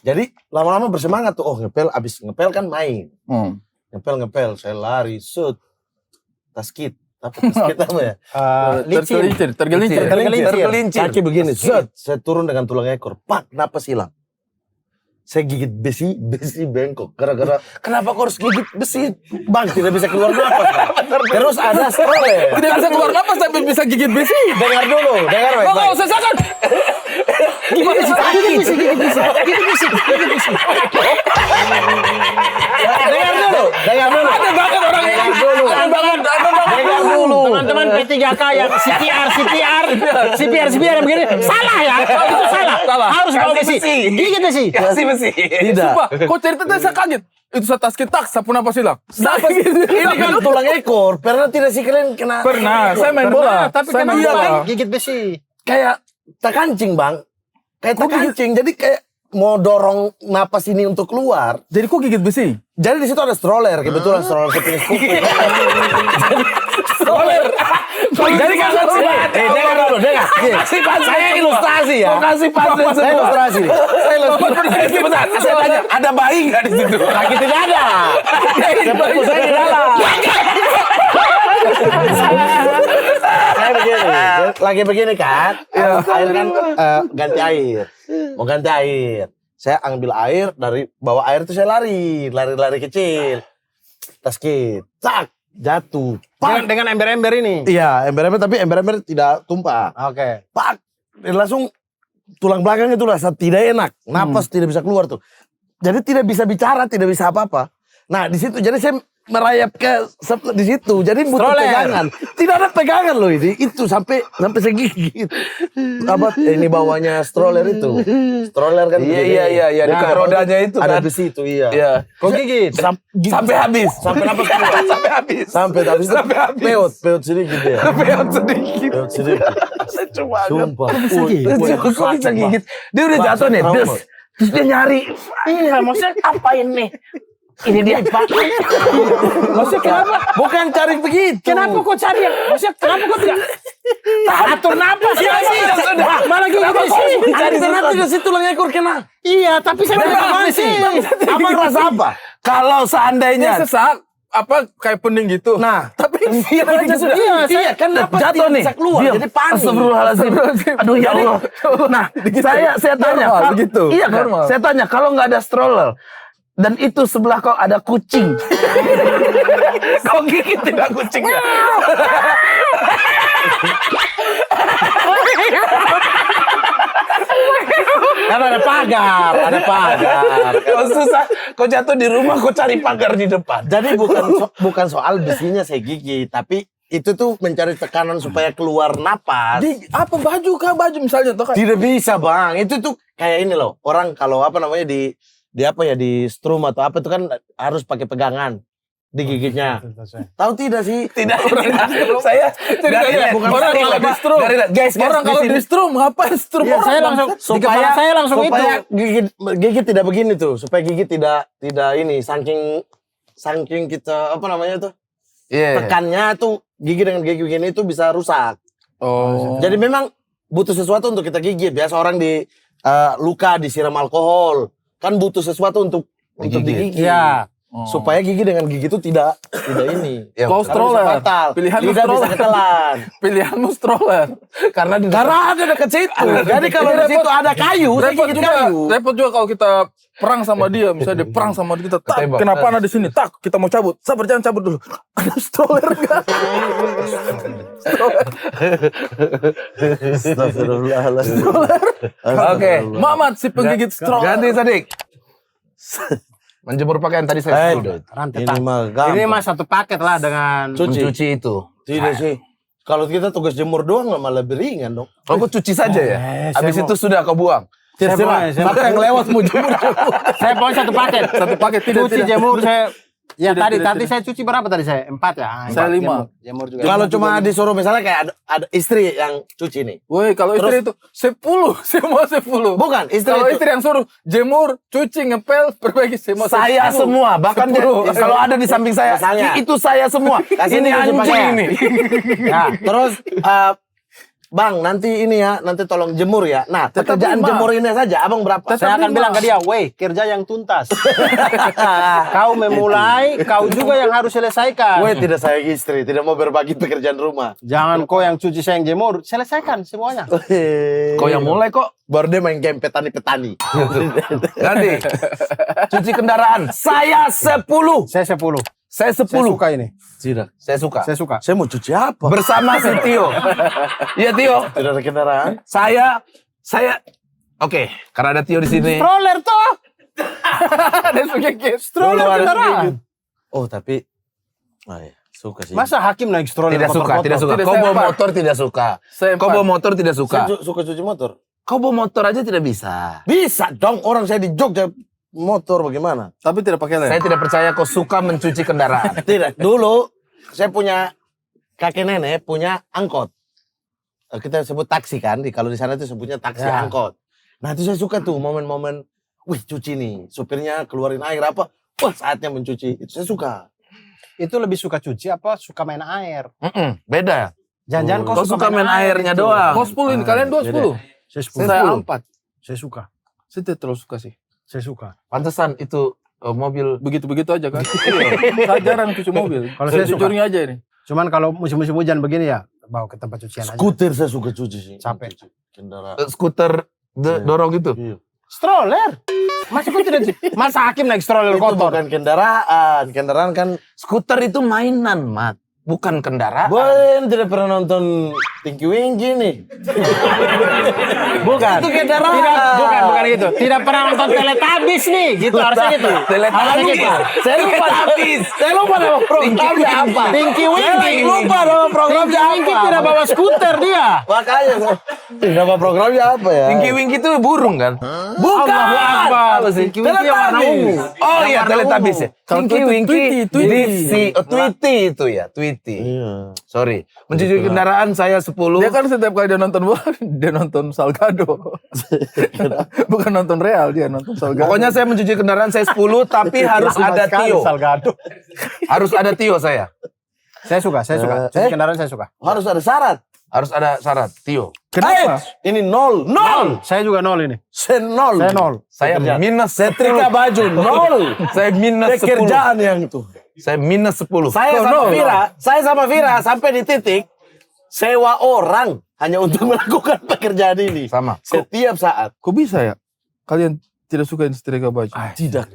C: Jadi lama-lama bersemangat tuh. Oh ngepel, abis ngepel kan main. Ngepel, saya lari, shoot. Taskit. Apa taskit apa ya?
B: Licin.
A: Tergelincir.
D: Tergelincir.
C: Kaki begini, set. Saya turun dengan tulang ekor. Pak, napas hilang. Saya gigit besi bengkok. Gara-gara, kenapa kau harus gigit besi? Bang, tidak bisa keluar napas. Bang. Terus ada stroller.
A: Tidak bisa keluar napas tapi bisa gigit besi.
C: Dengar dulu, dengar
A: Kok
C: baik-baik.
A: nggak usah sakit?
B: Gigit besi.
C: Dengar dulu.
A: Ada banget orang ini.
C: Dengar dulu.
A: Ada banget.
C: Dengar dulu.
B: Teman-teman P3K yang CPR yang begini salah ya. Itu salah. Harus bawa besi. Gigit besi.
D: Kasih besi.
C: Tidak.
A: Sumpah, kok ceritanya saya kaget. Itu saya tas tak, sapu napas hilang.
C: Napas, ini kan tulang ekor. Pernah tidak sih kalian kena?
A: Pernah, saya main bola.
B: Tapi
A: Saya main
B: kenapa
A: bola.
B: gigit besi?
C: Kayak tak kancing bang. Kayak tak kancing. Jadi kayak mau dorong napas ini untuk keluar.
A: Jadi kok gigit besi?
C: Jadi di situ ada stroller. Kebetulan stroller saya punya sepupu.
A: Stroller.
C: Jadi kan dengar dulu, dengar. Saya ilustrasi ya.
D: Kasih pasir.
C: Saya ilustrasi.
D: Bentar, saya tanya, ada bayi nggak di situ?
C: Lagi tidak ada. Sepupu saya di dalam. Saya begini, lagi begini kan. Air kan ganti air. Mau ganti air. Saya ambil air dari bawah air itu saya lari kecil. Taskit, cak, jatuh.
B: Dengan ember-ember ini.
C: Iya, ember-ember tapi ember-ember tidak tumpah.
B: Oke.
C: Pak, langsung tulang belakang itu rasa tidak enak, napas tidak bisa keluar tuh. Jadi tidak bisa bicara, tidak bisa apa-apa. Nah di situ jadi saya merayap ke di situ, jadi butuh
B: Stroller.
C: pegangan. Tidak ada pegangan loh ini, itu sampai saya gigit. Apa ini bawahnya stroller itu? Stroller kan?
D: Iya. Dekat rodanya itu
C: ada
D: kan.
C: besi itu, iya.
D: Iya.
B: Kok gigit?
D: Sampai habis.
C: Sampai napas keluar.
D: Sampai habis.
C: Sampai peot sedikit ya.
D: Peot sedikit.
C: Peot sedikit.
D: Lucu banget.
C: Sumpah.
D: Kok bisa gigit? Dia udah jatuh nih. Terus dia nyari. Iya, maksudnya apa ini? Ini dia.
B: Maksudnya kenapa?
C: Bukan cari begitu.
B: Kenapa kok cari yang? Maksudnya kenapa kok tidak?
C: Atur napas ya sih. Mana gigi di sini? Nanti di situ tulang ekor kena. Iya, tapi saya udah mancing. Abang rasa apa?
D: Kalau seandainya
A: sesak apa kayak pening gitu.
C: Nah,
A: tapi
D: diam aja sudah.
C: iya kan napas
D: Jatuh nih.
C: bisa keluar.
D: Diam.
C: Jadi panik.
D: Astagfirullahaladzim. Aduh ya Allah. Nah, saya tanya.
A: Normal, begitu.
D: Iya kan?
A: Normal.
D: Saya tanya kalau nggak ada stroller dan itu sebelah kau ada kucing. Kau gigit tidak kucingnya?
C: Kan ada pagar.
D: Kau susah, kau jatuh di rumah, kau cari pagar di depan.
C: Jadi bukan soal besinya saya gigit, tapi itu tuh mencari tekanan supaya keluar napas.
A: Apa baju kah baju misalnya toh kan?
C: Tidak bisa bang, itu tuh kayak ini loh. Orang kalau apa namanya di apa ya di strum atau apa itu kan harus pakai pegangan digigitnya. Tahu tidak sih?
D: Tidak. Saya
A: Tidak,
D: bukan
A: orang kalau di strum.
D: Guys,
A: Orang kalau di strum ngapain strum?
B: Iya,
A: orang
B: saya
A: bang?
B: langsung
C: supaya
B: saya langsung
C: supaya
B: itu.
C: gigit tidak begini tuh, supaya gigit tidak ini saking kita apa namanya tuh tekannya tuh gigi dengan gigi begini itu bisa rusak.
A: Oh.
C: Jadi memang butuh sesuatu untuk kita gigit. Biasa orang di luka disiram alkohol, kan butuh sesuatu untuk digigit.
B: Iya.
C: Supaya gigi dengan gigi itu tidak ini.
A: Kau
C: Karena
A: stroller.
C: bisa fatal.
A: Pilihanmu
C: Lidah bisa
A: stroller.
C: ketelan.
A: Pilihanmu stroller.
C: Karena ada dekat situ. Jadi kalau di situ ada kayu, saya
A: Repot
C: gigit
A: juga,
C: kayu.
A: repot juga kalau kita perang sama dia, misalnya dia perang sama kita, tak,
D: Ketembak.
A: kenapa ada di sini? Tak, kita mau cabut. Sabar, jangan cabut dulu. Ada stroller enggak?
C: Astagfirullahaladzim.
D: Oke.
A: Mamat si penggigit stroller.
D: Ganti Sadik. Menjemur pakaian tadi saya sudah.
B: Rantai
C: Ini mah gampang.
B: Ini mah satu paket lah dengan
D: Mencuci itu.
C: Tidak sih. Kalau kita tugas jemur doang malah lebih ringan dong.
D: Oh, kau cuci saja ya? Habis itu sudah kau buang.
C: Terserah. Siapa yang lewat mau jemur.
B: saya bawa satu paket.
A: Satu paket tidak,
B: Cuci
A: tidak.
B: jemur saya. Ya
A: Tidak, tidak,
B: tadi saya cuci berapa tadi saya? 4 ya.
A: Saya 5.
B: Jemur juga.
C: Kalau cuma disuruh misalnya kayak ada istri yang cuci nih.
A: Woi, kalau istri itu 10, semua 10.
C: Bukan, istri
A: Kalau
C: itu.
A: istri yang suruh jemur, cuci, ngepel, perbaiki semua.
D: Saya
A: 10.
D: semua, bahkan
A: 10.
D: kalau ada di samping saya,
C: Misalnya.
D: itu saya semua.
C: Kasih
D: Ini
C: cuci
D: anjing
C: pakaian.
D: ini.
C: Nah, terus Bang, nanti ini ya, nanti tolong jemur ya. Nah,
A: Tetap
C: pekerjaan
A: 5.
C: jemur ini saja, abang berapa?
B: Saya akan bilang ke dia, weh, kerja yang tuntas. Kau memulai, kau juga yang harus selesaikan.
C: Weh, tidak saya istri, tidak mau berbagi pekerjaan rumah.
B: Jangan kau yang cuci, saya yang jemur. Selesaikan semuanya.
D: Kau yang mulai kok.
C: Baru dia main game petani-petani.
D: Ganti. Cuci kendaraan. Saya 10.
B: Saya 10.
D: Saya 10.
B: Saya suka ini.
C: Tidak.
D: Saya suka.
B: Saya suka.
C: Saya mau cuci apa?
D: Bersama si Tio. Iya Tio.
C: Tidak ada kendaraan.
D: Saya Oke, karena ada Tio di sini.
B: Stroller toh.
A: Ada penggigit.
B: Stroller kendaraan.
C: Oh, tapi iya, suka sih.
B: Masa hakim naik stroller
D: Tidak suka,
B: kotor-kotor?
D: tidak suka.
A: Tidak,
D: Kau
A: saya
D: bawa
A: empat.
D: motor tidak suka.
A: Saya
D: Kau
A: 4.
D: bawa motor tidak
C: Saya
D: suka.
C: suka cuci motor.
D: Kau bawa motor aja tidak bisa.
C: Bisa dong, orang saya di Jogja motor bagaimana?
A: Tapi tidak pakai lem.
D: Saya tidak percaya kau suka mencuci kendaraan.
C: Tidak, dulu saya punya kakek nenek punya angkot. Kita sebut taksi kan, kalau di sana itu sebutnya taksi
B: Ya.
C: angkot. Nah itu saya suka tuh momen-momen, wih cuci nih, supirnya keluarin air apa, wah saatnya mencuci, itu saya suka.
B: Itu lebih suka cuci apa suka main air?
D: Beda.
B: Jangan-jangan
D: Kau suka main airnya
B: itu.
D: doang.
A: Kau 10 ini, kalian 2 10.
B: Saya 10.
A: Saya 4.
B: Saya suka.
A: Saya tidak terlalu suka sih.
B: Saya suka.
D: Pantesan itu mobil.
A: Begitu-begitu aja kan. Saya jarang cuci mobil.
B: Kalau saya suka.
A: Jujurnya aja ini.
B: Cuman kalau musim-musim hujan begini ya, bawa ke tempat cucian aja.
C: Skuter saya suka cuci sih.
B: Capek.
C: Cuci kendaraan.
D: Skuter dorong gitu.
C: Iya.
B: Stroller. Masa kau tidak masa hakim naik stroller
C: Itu
B: kotor?
C: bukan kendaraan, kendaraan kan.
D: Skuter itu mainan, Mat. Bukan kendaraan.
C: Boy, tidak pernah nonton Tinky Winky nih.
B: Bukan.
C: Itu kendaraan.
B: Bukan itu. Tidak pernah nonton Teletubbies nih, gitu harusnya gitu. Harusnya gitu.
C: Saya lupa habis. Saya lupa nama programnya apa.
B: Tinky Winky.
C: Saya lupa nama programnya
B: Tinky Winky
C: apa.
B: tidak bawa skuter dia.
C: Makanya, nama programnya apa ya?
D: Tinky Winky itu burung kan?
B: Bukan.
D: Apa sih?
B: Tinky Winky yang warna ungu.
D: Oh iya, Teletubbies ya.
A: Kalau
D: Tinky Winky.
A: Tweety.
D: Tweety itu ya, Tweety.
C: Iya.
D: Sorry. Mencuci kendaraan saya 10.
A: Dia kan setiap kali dia nonton bola, dia nonton Salgado. Bukan nonton Real, dia nonton Salgado.
D: Pokoknya saya mencuci kendaraan saya 10, tapi harus ada Tio.
B: Salgado.
D: Harus ada Tio saya.
B: Saya suka. Cuci kendaraan saya suka.
C: Harus ada syarat.
D: Harus ada syarat, Tio.
A: Kenapa?
C: Ini nol.
B: Saya juga 0 ini.
C: Saya nol.
B: Saya 0.
D: Saya
C: Pekerjaan.
D: minus
C: Setrika baju nol.
D: Saya minus 10.
C: Pekerjaan yang itu.
D: Saya minus 10.
C: Saya sama Vira sampai di titik sewa orang hanya untuk melakukan pekerjaan ini.
D: Sama.
C: Setiap saat.
A: Kok bisa ya? Kalian tidak suka setrika baju?
C: Tidak.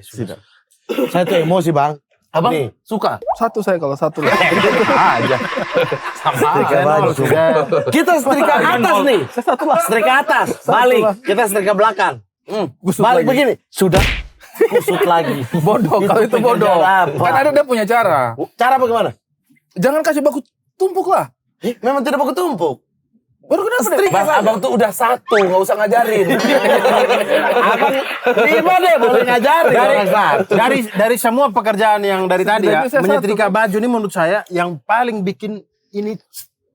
C: Saya tuh emosi, Bang.
D: Abang
C: Nih.
D: suka?
A: Satu saya kalau satu lah.
D: Aja. Sama
C: Setrika
D: aja.
C: baju. Kita setrika atas nih. Setrika atas. Balik. Kita setrika belakang.
A: Kusut
C: Balik
A: lagi.
C: begini. Sudah. Kusut lagi.
A: Bodoh, kalau itu bodoh.
C: pekerjaan apa?
A: Kan ada dia punya cara.
C: Cara bagaimana?
A: Jangan kasih baku tumpuk lah.
C: Memang tidak baku tumpuk.
A: Baru kenapa deh?
C: Setrika saja.
D: Abang tuh udah satu, nggak usah ngajarin.
C: Abang lima deh boleh ngajarin orang satu.
B: Dari semua pekerjaan yang dari tadi ya,
A: Dari saya
B: menyetrika baju ini menurut saya yang paling bikin ini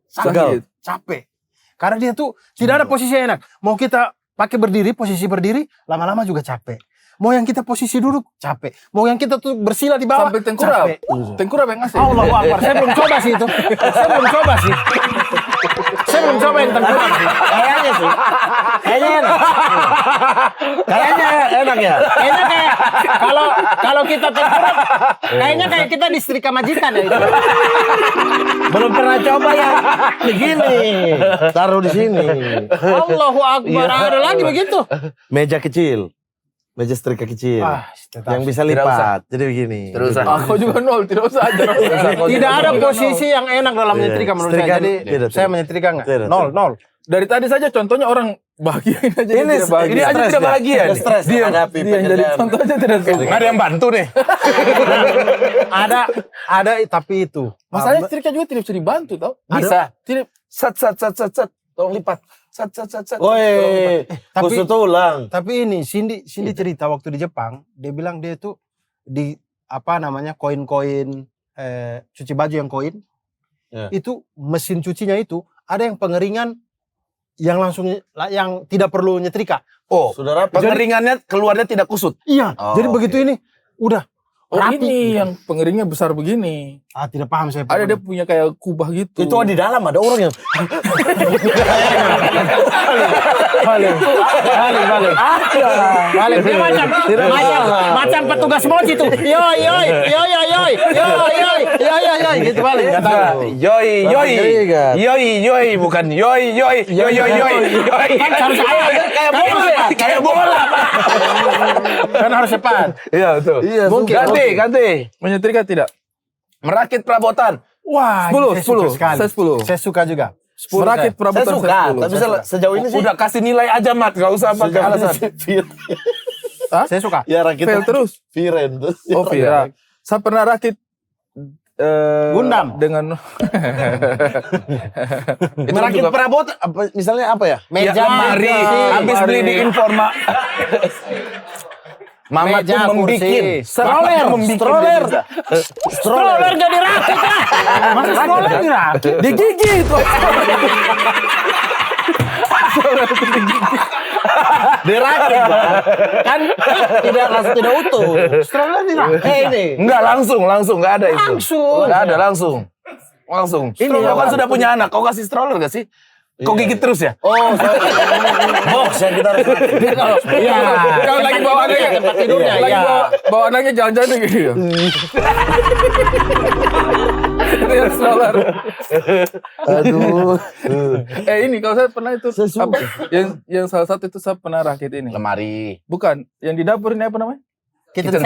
A: Sakit.
B: capek. Karena dia tuh tidak ada posisi yang enak. Mau kita pakai berdiri, posisi berdiri, lama-lama juga capek. Mau yang kita posisi duduk, capek. Mau yang kita tuh bersila di bawah,
A: Sampai tengkurap.
B: capek.
A: Tengkurap yang ngasih.
B: Allahu Akbar, saya belum coba sih itu. Saya belum coba sih. Saya belum coba yang tengkurap sih.
C: Kayaknya sih. Kayaknya enak. Kayaknya enak ya.
B: Kayaknya kayak kalau kita tengkurap, kayaknya kayak kita di setrika majikan ya. Itu.
C: Belum pernah coba ya. Begini. Taruh di sini.
B: Allahu Akbar, ada lagi begitu.
C: Meja kecil. Meja setrika kecil. Yang bisa
D: Tidak
C: lipat. Jadi begini.
D: Terus
A: Aku juga 0, tidak usah aja.
B: Tidak ada posisi yang enak dalam menyetrika menurut
C: Setrika
B: saya. Jadi
C: tidak.
B: saya menyetrika enggak?
C: Tidak.
B: 0.
A: Dari tadi saja contohnya orang bahagiain aja dia tidak bahagia.
D: ini aja tidak bahagia nih.
C: Stres menghadapi
A: Dia yang jadi
C: pekerjaan.
A: contoh aja tidak suka.
D: Nggak ada yang bantu nih.
B: Ada tapi itu.
A: Masalahnya setrika juga tidak bisa dibantu tau.
D: Bisa.
A: Tidak.
D: Sat. Tolong lipat. Sat.
C: Woi,
B: Tapi-
C: kusut ulang.
B: Tapi ini Cindy cerita waktu di Jepang, dia bilang dia tuh di apa namanya koin-koin cuci baju yang koin.
C: Ya.
B: Itu mesin cucinya itu ada yang pengeringan yang langsung yang tidak perlu nyetrika.
D: Oh,
C: Sudah rapi.
D: pengeringannya keluarnya tidak kusut.
B: Iya,
D: Oh,
B: jadi begitu ini udah
A: Oh
B: rapi.
A: ini yang pengeringnya besar begini.
B: Tidak paham saya.
A: Ada dia punya kayak kubah gitu.
C: Itu di dalam ada orang yang
B: balik. Dia macam petugas mochi tuh. Yoi gitu balik. Nggak tahu.
D: Yoi, bukan yoi.
B: Kan harus
C: kayak bola.
B: kan harus cepat.
D: Iya betul.
C: Iya,
D: Ganti.
A: Menyetrika tidak?
D: Merakit perabotan.
B: Wah,
A: 10.
B: saya suka sekali.
A: Saya 10.
B: Saya suka juga.
A: Merakit
C: Saya
A: perabotan
C: suka,
A: saya 10.
C: tapi sejauh ini sih
D: Udah kasih nilai aja, Mat. Gak usah pakai
C: sejauh ini
D: alasan.
C: sih Fir.
B: Saya suka.
C: Ya rakit
A: Fail terus.
C: Viren tuh.
A: Oh Vira. Saya pernah rakit
B: Gundam.
A: dengan
C: Merakit perabotan misalnya apa ya?
B: Meja,
D: Lemari. Habis beli di Informa. Mama
B: Meja,
D: tuh membikin.
C: Stroller.
B: stroller gak dirakit lah. Masa stroller dirakit?
A: digigit.
C: Dirakit, Bang. Kan tidak utuh.
B: Stroller dirakit.
C: Ini.
D: Enggak, langsung. Enggak ada itu.
B: Langsung.
D: Enggak ada, langsung. Ini kau kan sudah punya anak. Kau kasih stroller gak sih? Kau gigit terus ya?
C: Oh, box yang kita harus rakit.
B: Iya.
A: Kalau lagi bawa anaknya,
B: Tempat tidurnya,
A: lagi
B: iya.
A: bawa anaknya jalan-jalan gitu. Lihat stroller.
C: Aduh.
A: Ini kalau saya pernah itu
C: Sesuai.
A: apa? Yang salah satu itu saya pernah rakit ini.
D: Lemari.
A: Bukan, yang di dapur ini apa namanya?
D: Kitchen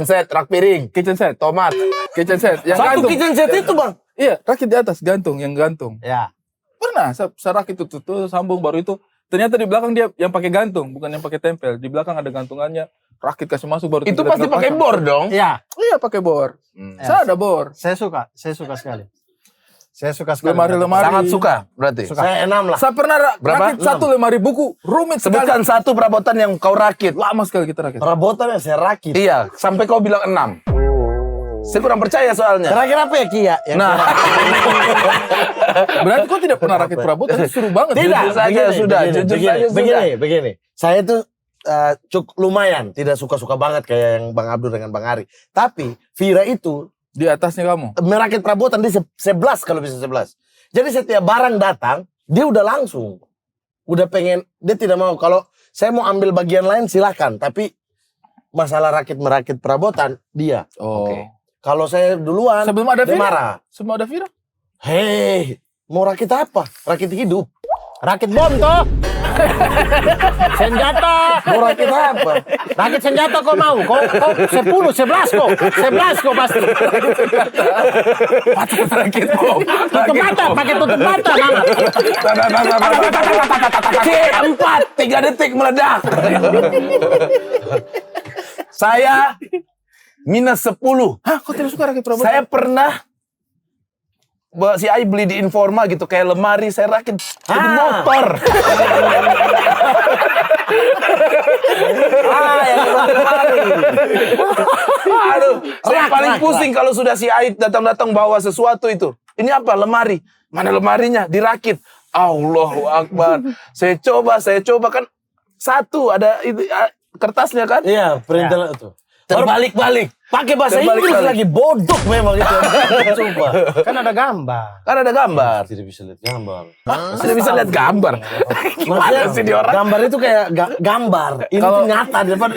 D: set, rak piring,
A: Kitchen set,
D: tomat.
A: kitchen set. Yang
C: Satu
A: gantung.
C: kitchen set itu, Bang.
A: Iya, rakit di atas, gantung, yang gantung.
B: Ya.
A: Pernah, saya rakit itu sambung baru itu. Ternyata di belakang dia yang pakai gantung, bukan yang pakai tempel. Di belakang ada gantungannya, rakit kasih masuk baru.
D: Itu
A: tidak
D: pasti
A: tinggal
D: pakai
A: pasang.
D: bor dong.
B: Iya.
A: Iya, pakai bor. Saya ada bor.
B: Saya suka sekali. Saya suka sekali.
A: Lemari-lemari.
D: Sangat suka berarti.
C: Saya 6 lah.
A: Saya pernah
D: Berapa?
A: rakit 1 lemari buku, rumit sekali.
D: Sebutkan satu perabotan yang kau rakit.
A: Lama sekali kita rakit.
C: Perabotan yang saya rakit.
D: Iya, sampai kau bilang 6. Saya kurang percaya soalnya.
C: Kira-kira apa ya Kia? Yang
D: Nah,
A: Berarti kau tidak pernah rakit perabotan, seru banget.
C: Tidak,
D: Jujur saja
C: begini,
D: sudah,
C: begini,
D: jujur
C: begini,
D: saja sudah.
C: begini. Saya tuh cukup lumayan, tidak suka-suka banget kayak yang Bang Abdul dengan Bang Ari. Tapi Vira itu
A: Di atasnya kamu.
C: merakit perabotan di 11 kalau bisa 11. Jadi setiap barang datang, dia udah langsung. Udah pengen, dia tidak mau. Kalau saya mau ambil bagian lain silakan. Tapi masalah rakit-merakit perabotan, dia.
A: Oh.
D: Oke.
C: Kalau saya duluan,
A: Sebelum ada
C: dia
A: Vira?
C: marah.
A: Sebelum ada Vira?
C: Hei, mau rakit apa? Rakit hidup.
B: Rakit bom toh. Senjata.
C: Mau rakit apa?
B: Rakit senjata kau mau? Kau 10, 11 kau. 11 kau pasti.
A: Rakit bom.
B: Tutup mata, pakai tutup mata, Mama.
D: C4, 3 detik meledak. Saya minus 10.
A: Hah, kau tidak suka rakit perabotan?
D: Saya pernah si Ai beli di Informa gitu kayak lemari saya rakit jadi motor. Aduh, saya paling pusing kalau sudah si Ai datang-datang bawa sesuatu itu. Ini apa? Lemari. Mana lemarinya? Dirakit. Allahu Akbar. Saya coba kan satu ada itu kertasnya kan?
C: Iya, perintilan itu. Terbalik-balik. Pakai bahasa Inggris lagi. Bodoh memang itu. Sumpah.
B: Kan ada gambar.
D: Kan ada gambar.
C: Tidak bisa lihat gambar.
D: Tidak bisa lihat gambar.
C: Maksudnya
D: sih dia orang?
C: gambar itu kayak gambar. Ini tuh nyata daripada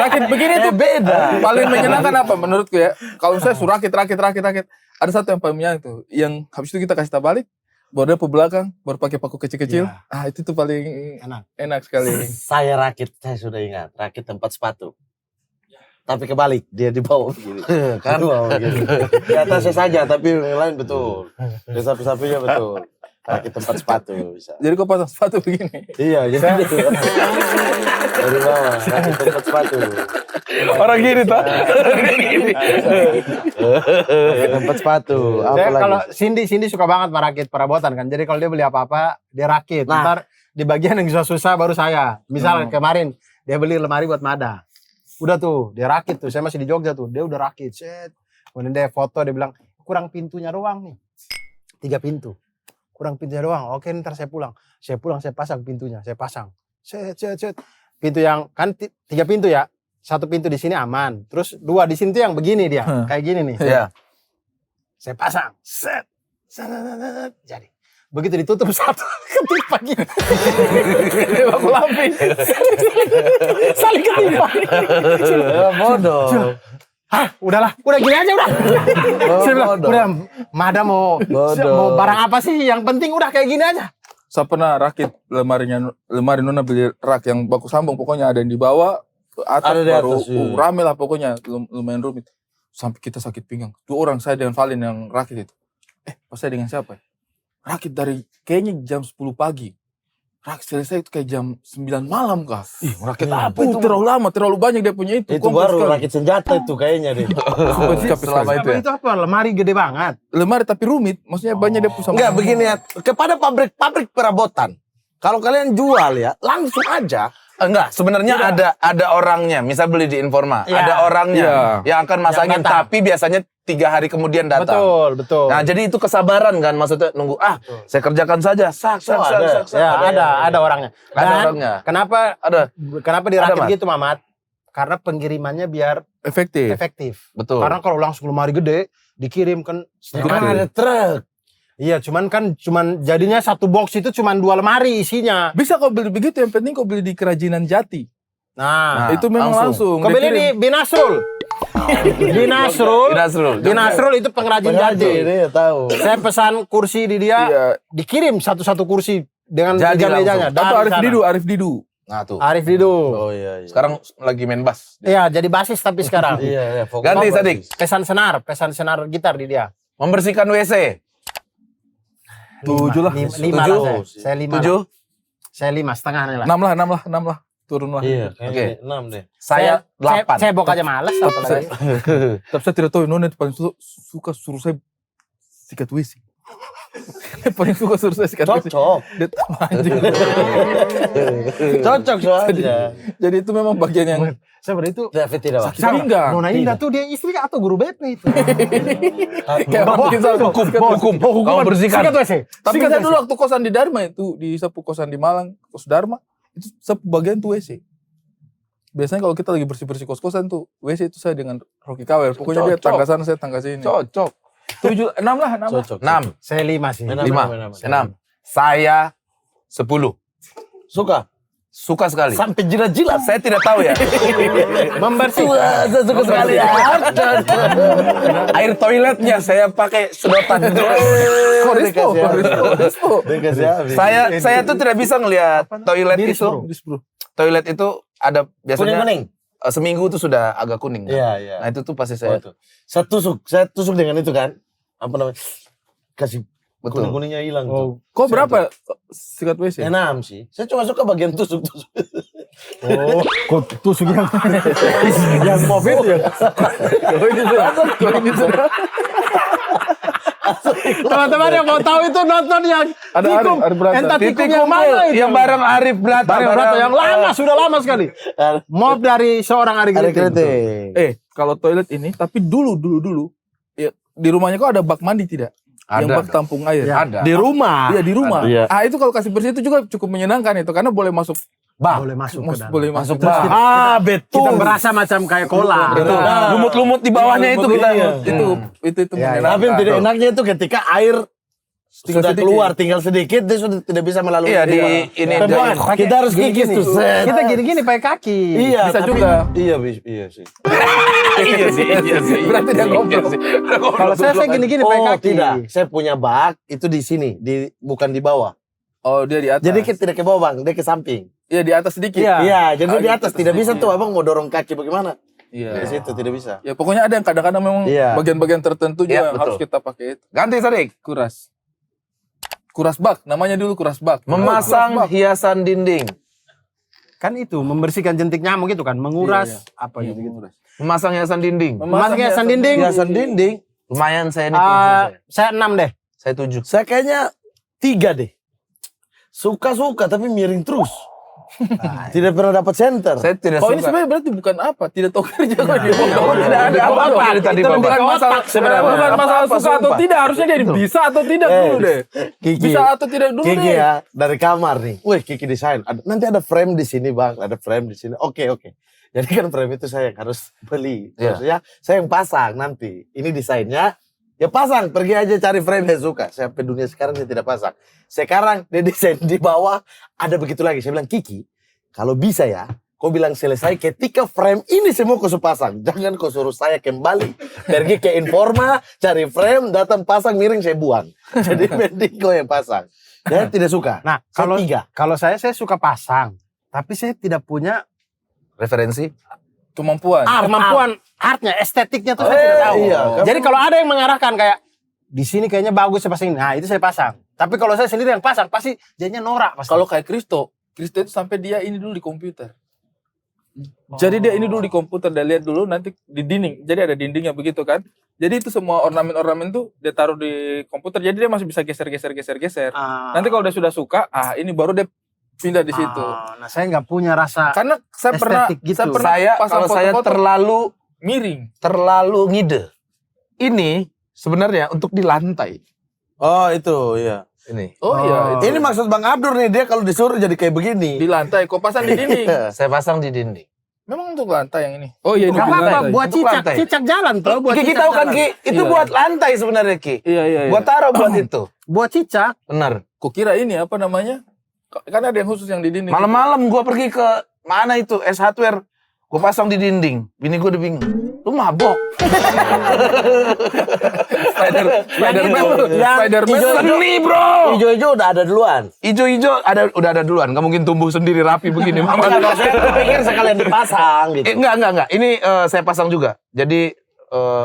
A: Rakit begini tuh
C: beda.
A: paling menyenangkan apa menurutku ya? Kalau saya suruh rakit. Ada satu yang paling menyenangkan tuh. Yang habis itu kita kasih tabalik, baru dia ke belakang, baru pakai paku kecil-kecil.
B: Iya.
A: Itu tuh paling enak sekali.
C: Saya rakit, saya sudah ingat. Rakit tempat sepatu. Tapi kebalik, dia di bawah begini. Kan? Di bawah begini. Di atasnya saja, tapi yang lain betul. Di sapi-sapinya betul. Rakit tempat sepatu bisa.
A: Jadi kau pasang sepatu begini.
C: Iya, jadi itu. Dari bawah, rakit tempat sepatu.
D: Orang gini tuh.
C: Rakit tempat sepatu.
B: Saya
C: Apa
B: kalau
C: lagi?
B: Cindy suka banget merakit perabotan kan. Jadi kalau dia beli apa-apa, dia rakit.
C: Nah.
B: Ntar di bagian yang susah-susah baru saya. Misal kemarin dia beli lemari buat Mada. Udah tuh, dia rakit tuh. Saya masih di Jogja tuh. Dia udah rakit. Set. Kemudian dia foto, dia bilang, kurang pintunya doang nih. 3 pintu. Kurang pintunya doang. Oke, ntar saya pulang. Saya pasang pintunya. Saya pasang. Set. Pintu yang, kan 3 pintu ya. 1 pintu di sini aman. Terus 2 di sini tuh yang begini dia. Kayak gini nih.
D: Iya.
B: Saya pasang. Set. Jadi. Begitu ditutup 1, ketimpa gini.
A: Aku lapis.
B: Saling ketimpa.
C: Bodoh.
B: Hah, udahlah. Udah gini aja udah. Saya bilang,
C: bodoh.
B: udah Mada mau barang apa sih? Yang penting udah kayak gini aja.
A: Saya pernah rakit lemari Nona beli rak yang baku sambung, pokoknya ada yang di bawah, ke atas
C: Ada di
A: baru
C: atas, iya.
A: rame lah pokoknya, lumayan rumit. Sampai kita sakit pinggang. 2 orang, saya dengan Valin yang rakit itu. Pas saya dengan siapa ya? Rakit dari kayaknya jam 10 pagi. Rakit selesai itu kayak jam 9 malam kah?
D: Rakit apa itu?
A: Terlalu lama, terlalu banyak dia punya itu.
C: Itu
A: kompleks
C: baru
A: sekali.
C: rakit senjata itu kayaknya deh.
A: Sumpah itu capek
D: Selama
A: sekali.
D: itu ya?
B: Itu apa? Lemari gede banget.
A: Lemari tapi rumit, maksudnya banyak dia pusat.
C: Enggak begini ya, kepada pabrik perabotan. Kalau kalian jual ya, langsung aja.
D: Enggak, sebenarnya ada orangnya. Misal beli di Informa,
B: Iya.
D: ada orangnya yang akan masangin,
B: datang.
D: tapi biasanya 3 hari kemudian datang.
B: Betul.
D: Nah, jadi itu kesabaran kan, maksudnya nunggu saya kerjakan saja. Sak.
B: Ya, ada orangnya.
D: Ada
B: Dan
D: orangnya.
B: Kenapa dirakit
D: Mat.
B: gitu, Mamat? Karena pengirimannya biar
A: Efektif.
B: efektif.
D: Betul.
B: Karena kalau langsung lemari gede dikirim kan
C: Kan ada truk.
B: Iya, cuman jadinya 1 box itu cuman 2 lemari isinya.
A: Bisa kau beli begitu, yang penting kau beli di kerajinan Jati.
B: Nah,
A: Itu memang langsung.
B: kau beli di Binasrul. Binasrul itu pengrajin
C: Pengrajin,
B: Jati.
C: ini tahu.
B: Saya pesan kursi di dia,
A: Iya.
B: dikirim satu-satu kursi dengan
D: Jadi
B: meja-mejanya.
A: Atau
B: dari sana.
A: Arif Didu.
D: Nah, tuh.
B: Arif Didu.
C: Oh iya.
D: Sekarang lagi main bass.
B: Iya, jadi basis tapi sekarang.
C: Iya,
D: Ganti, Sadik.
B: Pesan senar gitar di dia.
D: Membersihkan WC.
A: 7 lah.
B: 5 lah saya. Saya 5.
D: 7.
B: Saya 5 setengah nih lah.
A: 6 lah. Turun lah.
C: Iya,
D: Oke.
C: kayaknya 6 deh.
D: Saya 8.
B: Saya bok aja males apalagi.
A: Tapi saya tidak tahu, Nona itu paling suka suruh saya sikat WC. Dia paling suka suruh saya sikat WC.
C: Cocok.
A: Dia anjing.
C: Cocok soalnya.
A: Jadi itu memang bagian yang
B: Sebenarnya itu
C: Tapi tidak Pak.
A: sakit pinggang.
B: Nona Indah tuh dia istri atau guru BP itu.
A: Kayak bikin saya
D: Hukum. Kamu bersihkan.
B: Sikat WC.
A: Tapi
B: Sikat
A: saya
B: WC.
A: dulu waktu kosan di Dharma itu, di sapu kosan di Malang, kos Dharma, itu sapu bagian tuh WC. Biasanya kalau kita lagi bersih-bersih kos-kosan tuh, WC itu saya dengan Rocky Kawer. Pokoknya dia
D: Cocok.
A: tangga sana, saya tangga sini.
D: Cocok.
A: 7, 6 lah, 6 lah.
C: Cocok.
D: 6,
B: Saya 5 sih.
D: 6. Saya 10.
C: Suka?
D: Suka sekali.
C: Sampai jilat-jilat.
D: Saya tidak tahu ya.
C: Wah, saya suka sekali ya.
D: Air toiletnya saya pakai sedotan.
A: Korispo.
C: Dikasih habis.
D: Saya tuh tidak bisa ngelihat toilet
B: Miris,
D: itu.
B: bro.
D: Toilet itu ada biasanya
C: Kuning-kuning?
D: seminggu tuh sudah agak kuning. Kan?
C: Iya, iya.
D: Nah itu tuh pasti
C: Oh,
D: saya.
C: itu. Saya tusuk dengan itu kan. Apa namanya? Kasih
D: Betul.
C: kuning-kuningnya hilang tuh.
A: Kok berapa sikat WC?
C: 6 sih. Saya cuma suka bagian tusuk-tusuk.
B: Oh, kok tusuk yang yang mob itu ya. Teman-teman yang mau tahu itu nonton yang
A: Ada
B: tikung.
A: Arif Brata.
B: Entah
D: Titik
B: tikung yang
D: kumpul
B: mana itu.
D: yang bareng Arif Brata.
B: Bareng Brata yang lama, sudah lama sekali. Mob dari seorang Ari
C: Ada
B: Kriting.
C: kritik.
A: Kalau toilet ini, tapi dulu, ya, di rumahnya kok ada bak mandi tidak? Yang
D: Ada
A: bak tampung air.
B: Ya.
D: Ada.
C: Di rumah.
A: Iya di rumah.
C: Iya.
A: Itu kalau kasih bersih itu juga cukup menyenangkan itu karena boleh masuk
B: Boleh masuk ke dalam.
A: boleh masuk
B: Terus kita-
C: Ah, betul.
B: Kita berasa macam kayak cola.
D: Betul.
C: Nah.
D: Lumut-lumut di bawahnya itu kita.
C: Iya.
A: itu
B: Ya,
A: menyenangkan.
C: Tapi yang tidak enaknya itu ketika air
A: Tinggal
C: sudah
A: sedikit.
C: keluar, tinggal sedikit, dia sudah tidak bisa melalui.
D: Iya, di ini
C: Pembuangan.
B: Pakai
C: Kita harus kikis
B: gini-gini.
C: tuh. Set.
B: Kita gini-gini pakai kaki.
C: Iya,
A: Bisa
C: tapi-
A: juga.
C: Iya, iya sih.
D: iya sih.
A: Berarti dia goblok.
B: Kalau saya gini-gini pakai
C: Oh,
B: kaki.
C: tidak. Saya punya bak itu di sini, bukan di bawah.
A: Oh dia di atas.
C: Jadi kita tidak ke bawah, Bang, dia ke samping.
A: Iya di atas sedikit.
B: Iya.
C: Iya, jadi
A: Oh,
C: di
A: gitu,
C: atas tidak bisa
A: sedikit.
C: tuh, Abang mau dorong kaki bagaimana?
A: Iya.
C: Di situ tidak bisa.
A: Ya pokoknya ada yang kadang-kadang memang
C: Iya.
A: bagian-bagian tertentu
D: Iya,
A: juga
D: betul.
A: harus kita pakai itu.
D: Ganti Sadik.
A: Kuras bak, namanya dulu kuras bak.
D: Memasang
A: Kuras bak.
D: hiasan dinding.
B: Kan itu membersihkan jentik nyamuk itu kan, menguras
A: Iya,
B: apa
A: Iya,
B: gitu.
A: menguras.
D: Memasang hiasan dinding.
B: Memasang hiasan dinding.
C: Hiasan dinding.
D: Lumayan saya nih. tujuh
B: Saya 6 deh.
D: saya 7.
C: Saya kayaknya 3 deh. Suka-suka tapi miring terus. Tidak pernah dapat center.
D: Saya tidak
A: Oh ini
D: suka.
A: sebenarnya berarti bukan apa, tidak tahu kerja kan dia.
D: Tidak ada apa-apa dari tadi
B: Itu
D: Bapak.
B: lebih
A: Bukan
B: ke
A: masalah
B: otak sebenarnya.
A: bukan masalah
D: Apa-apa,
A: suka atau
D: sumpah.
A: tidak, harusnya dia bisa atau tidak dulu deh.
C: Kiki.
A: Bisa atau tidak dulu
C: Kiki
A: deh.
C: ya, dari kamar nih. Wih, Kiki desain. Nanti ada frame di sini, Bang. Ada frame di sini. Oke. Jadi kan frame itu saya yang harus beli.
D: Iya.
C: Maksudnya saya yang pasang nanti. Ini desainnya. Ya pasang, pergi aja cari frame yang suka. Sampai dunia sekarang saya tidak pasang. Sekarang dia desain di bawah, ada begitu lagi. Saya bilang, Kiki, kalau bisa ya, kau bilang selesai ketika frame ini semua kau suruh pasang. Jangan kau suruh saya kembali. Pergi ke Informa, cari frame, datang pasang, miring, saya buang. Jadi mending kau yang pasang. Saya tidak suka.
B: Nah,
C: Saya
B: kalau
C: 3.
B: saya suka pasang, tapi saya tidak punya
D: Referensi.
A: Kemampuan.
B: kemampuan artnya, estetiknya tuh saya tidak tahu.
C: iya.
B: Jadi kalau ada yang mengarahkan kayak di sini kayaknya bagus saya pasang ini, nah itu saya pasang. Tapi kalau saya sendiri yang pasang pasti jadinya norak pasti.
A: Kalau kayak Kristo itu sampai dia ini dulu di komputer. Jadi dia ini dulu di komputer, dia lihat dulu nanti di dinding. Jadi ada dindingnya begitu kan. Jadi itu semua ornamen-ornamen tuh dia taruh di komputer. Jadi dia masih bisa geser. Nanti kalau dia sudah suka, ini baru dia pindah di situ.
B: Nah saya nggak punya rasa.
A: Karena saya pernah,
B: Estetik gitu.
A: saya pernah pasang
D: Kalau saya
A: foto-foto miring.
D: terlalu ngide. Ini sebenarnya untuk di lantai.
C: Oh itu, iya.
D: Ini.
A: Oh iya, itu
C: Ini maksud Bang Abdur nih, dia kalau disuruh jadi kayak begini.
A: di lantai. Kok pasang di dinding?
D: Saya pasang di dinding.
A: Memang untuk lantai yang ini. Oh iya ini
B: Gak
A: untuk
B: apa-apa,
A: lantai.
B: buat
D: Untuk
B: cicak,
D: lantai.
B: cicak jalan tuh. Buat
D: Ki,
B: cicak
D: tahu kan
B: jalan.
D: Ki? Itu
A: Iya.
D: buat lantai sebenarnya Ki.
A: Iya.
D: Buat taruh buat itu.
B: Buat cicak.
D: Benar.
A: Kukira ini apa namanya? Kan ada yang khusus yang di dinding.
D: Malam-malam gua pergi ke mana itu S Hardware. Gua pasang di dinding. Bini gua udah bingung. Lu mabok.
A: Spiderman tuh.
C: yang
A: Spiderman
C: hijau-
A: tuh.
D: Seni bro.
C: Ijo-ijo udah ada duluan.
D: Ijo-ijo udah ada duluan. Gak mungkin tumbuh sendiri rapi begini. Mama.
C: Enggak, saya pikir sekalian dipasang gitu.
D: Enggak. Ini saya pasang juga. Jadi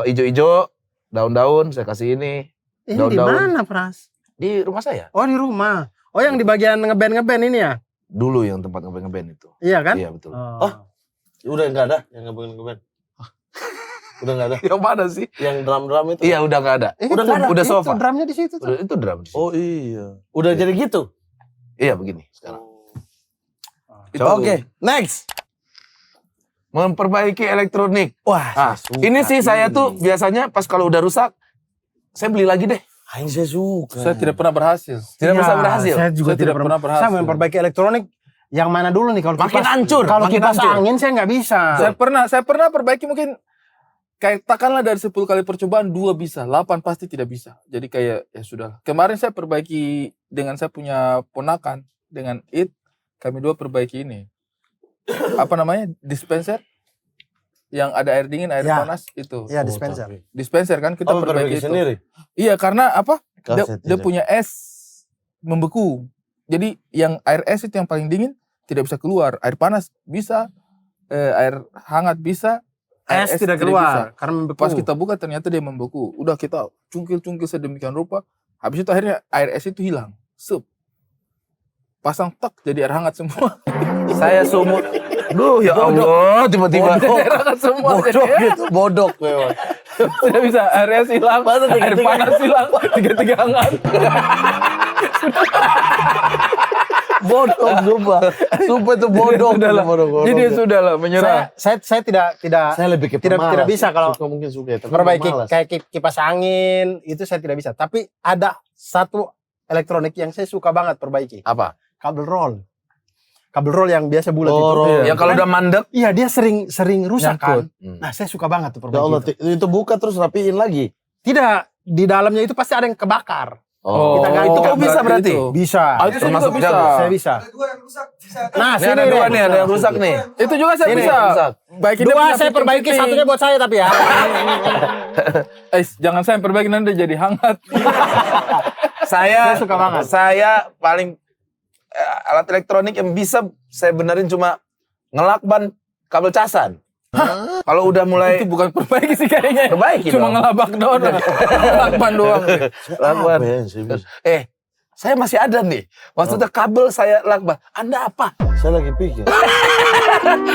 D: ijo-ijo, daun-daun saya kasih ini.
B: Ini di
D: Daun-daun.
B: mana, Pras?
D: Di rumah saya.
B: Oh di rumah. Oh yang di bagian ngeband ini ya?
D: Dulu yang tempat ngeband itu.
B: Iya kan?
D: Iya betul.
B: Oh.
C: Udah enggak ada yang ngeband. Udah enggak ada.
D: Yang mana sih?
C: Yang drum-drum itu.
D: Iya udah gak ada.
C: Udah nggak ada.
D: Udah
B: Itu
D: sofa.
B: drumnya di situ tuh.
D: Itu drum.
C: Oh iya. Udah jadi gitu.
D: Iya begini sekarang.
A: Itu.
C: Oke, next.
D: Memperbaiki elektronik.
C: Wah,
D: Ah, ini sih saya tuh biasanya pas kalau udah rusak, saya beli lagi deh.
C: Aing saya suka.
A: Saya tidak pernah berhasil.
D: Tidak
B: Iya,
D: bisa berhasil.
B: Saya juga
A: Saya
B: tidak
A: tidak pernah berhasil.
B: Saya memperbaiki elektronik yang mana dulu nih kalau
D: Makin hancur,
B: Kalau
D: makin
B: kipas
D: hancur.
B: angin saya nggak bisa.
A: Saya pernah perbaiki mungkin katakanlah dari 10 kali percobaan 2 bisa, 8 pasti tidak bisa. Jadi kayak ya sudah. Kemarin saya perbaiki dengan saya punya ponakan dengan kami 2 perbaiki ini. Apa namanya? Dispenser yang ada air dingin, air
B: Ya.
A: panas itu.
B: Iya, dispenser.
A: Dispenser kan kita
C: Oh,
A: perbaiki itu.
C: sendiri.
A: Iya, karena apa? Dia
C: Tidak.
A: punya es membeku. Jadi yang air es itu yang paling dingin tidak bisa keluar. Air panas bisa, air hangat bisa. Air
B: Es tidak keluar
A: bisa.
B: karena membeku.
A: Pas kita buka ternyata dia membeku. Udah kita cungkil-cungkil sedemikian rupa. Habis itu akhirnya air es itu hilang. Sup. Pasang tek jadi air hangat semua.
D: Saya sumur. Duh ya Allah, tiba-tiba
A: Jadi air hangat semua.
C: Bodok
A: Jadi,
C: gitu, bodok memang.
A: tidak bisa. Air es hilang, air panas hilang, tiga-tiga hangat.
C: Bodok, sumpah. Sumpah itu bodok.
A: Sudah lah.
C: Bodok.
A: Jadi sudah lah menyerah.
B: Saya tidak
C: Saya lebih ke
B: tidak
C: pemalas.
B: bisa kalau
C: Suka mungkin suka ya, tapi
B: perbaiki
C: pemalas.
B: kayak kipas angin itu saya tidak bisa. Tapi ada satu elektronik yang saya suka banget perbaiki.
D: apa?
B: Kabel roll. Kabel roll yang biasa bulat
C: Oh,
B: itu.
C: roll.
D: Ya kalau udah mandek,
B: Iya, dia sering rusak
A: Nyangkut.
B: kan. Nah, saya suka banget tuh
C: Ya Allah,
B: perbaiki. Itu.
C: itu buka terus rapiin lagi.
B: Tidak, di dalamnya itu pasti ada yang kebakar.
A: Oh,
B: Kita nggak-
D: itu kok bisa berarti?
A: itu.
B: Bisa.
A: Itu saya
D: Termasuk
A: juga bisa.
D: jago.
B: Saya bisa. Nah,
D: ini
B: sini
D: ada dua
B: deh.
D: nih, ada yang rusak nih.
A: Itu juga saya
B: Ini,
A: bisa.
D: rusak.
A: Baik dia
B: Dua
A: punya
B: saya perbaiki,
A: puting-puting.
B: satunya buat saya tapi ya.
A: Jangan saya yang perbaiki nanti jadi hangat.
D: Saya
B: suka banget.
D: Saya paling alat elektronik yang bisa saya benerin cuma ngelakban kabel casan. Kalau udah mulai
A: Itu bukan perbaiki sih kayaknya.
D: perbaiki
A: Cuma
D: dong.
A: ngelabak doang. Lakban doang.
D: Lakban.
C: Apa ya, saya bisa.
D: Saya masih ada nih. Maksudnya kabel saya lakban. Anda apa?
C: Saya lagi pikir.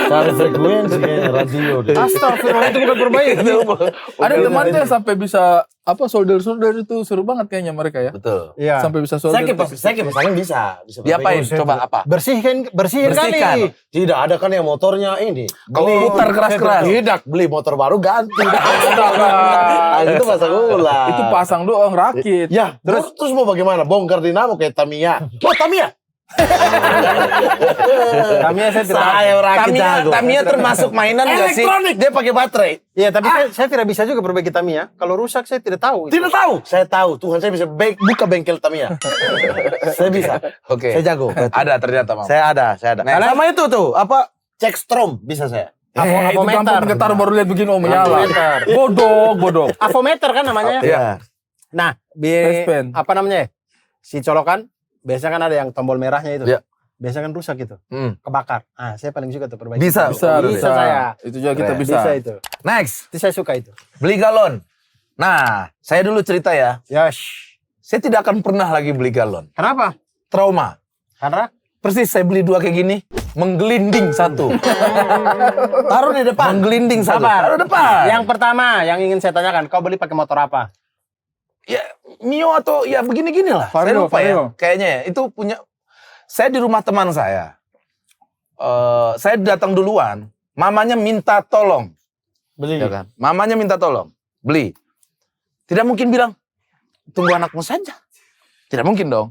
C: Cari frekuensi kayaknya radio deh.
B: Astagfirullah, itu bukan perbaiki.
A: Ada teman yang sampai bisa solder itu seru banget kayaknya mereka ya.
D: Betul.
B: Iya.
A: Sampai bisa solder.
C: Saya kipas angin bisa.
D: Diapain?
C: perbaiki.
D: Coba apa?
B: Bersihin
D: Bersihkan.
B: kali.
C: Tidak, ada kan yang motornya ini.
D: Kalau putar keras-keras.
C: Tidak, beli motor baru ganti. Ah, itu pasang ulang.
A: Itu pasang doang rakit.
C: Ya, terus mau bagaimana? Bongkar dinamo kayak Tamiya. Oh, Tamiya.
B: Kami saya tidak.
C: Saya rakit jago.
D: Tamiya termasuk mainan nggak sih?
C: Elektronik, dia pakai baterai.
B: Iya, tapi saya tidak bisa juga perbaiki Tamiya. Kalau rusak saya tidak tahu.
C: Tidak tahu. Saya tahu. Tuhan saya bisa buka bengkel Tamiya. Saya bisa.
D: Oke.
C: Saya jago.
D: Ada ternyata, Mam.
C: Saya ada.
D: Nah,
C: Sama itu tuh, apa? Cek strom bisa saya.
A: Itu
B: Avometer.
A: gampang getar baru lihat begini menyala.
B: Avometer.
A: Bodok.
B: Avometer kan namanya.
D: Iya.
B: Nah,
A: Tespen.
B: apa namanya? Si colokan biasanya kan ada yang tombol merahnya itu.
D: Iya.
B: Biasanya kan rusak gitu.
D: Hmm.
B: Kebakar. Ah, saya paling suka tuh perbaiki.
D: Bisa.
B: Bisa saya.
A: Itu juga kita
D: Keren.
A: bisa.
B: Bisa itu.
D: Next,
B: Itu saya suka itu.
D: beli galon. Nah, saya dulu cerita ya.
B: Yash.
D: Saya tidak akan pernah lagi beli galon.
B: Kenapa?
D: Trauma.
B: Karena
D: Persis saya beli 2 kayak gini, menggelinding 1.
C: Taruh di depan.
D: Menggelinding 1.
B: Sabar.
D: Taruh depan.
B: yang pertama yang ingin saya tanyakan, kau beli pakai motor apa?
D: Ya, Mio atau ya begini-gini lah. Saya
A: Vario,
D: lupa ya.
A: Vario.
D: Kayaknya ya. Itu punya. Saya di rumah teman saya. Saya datang duluan. Mamanya minta tolong.
C: Beli.
D: Ya kan? Mamanya minta tolong. Beli. Tidak mungkin bilang, tunggu anakmu saja. Tidak mungkin dong.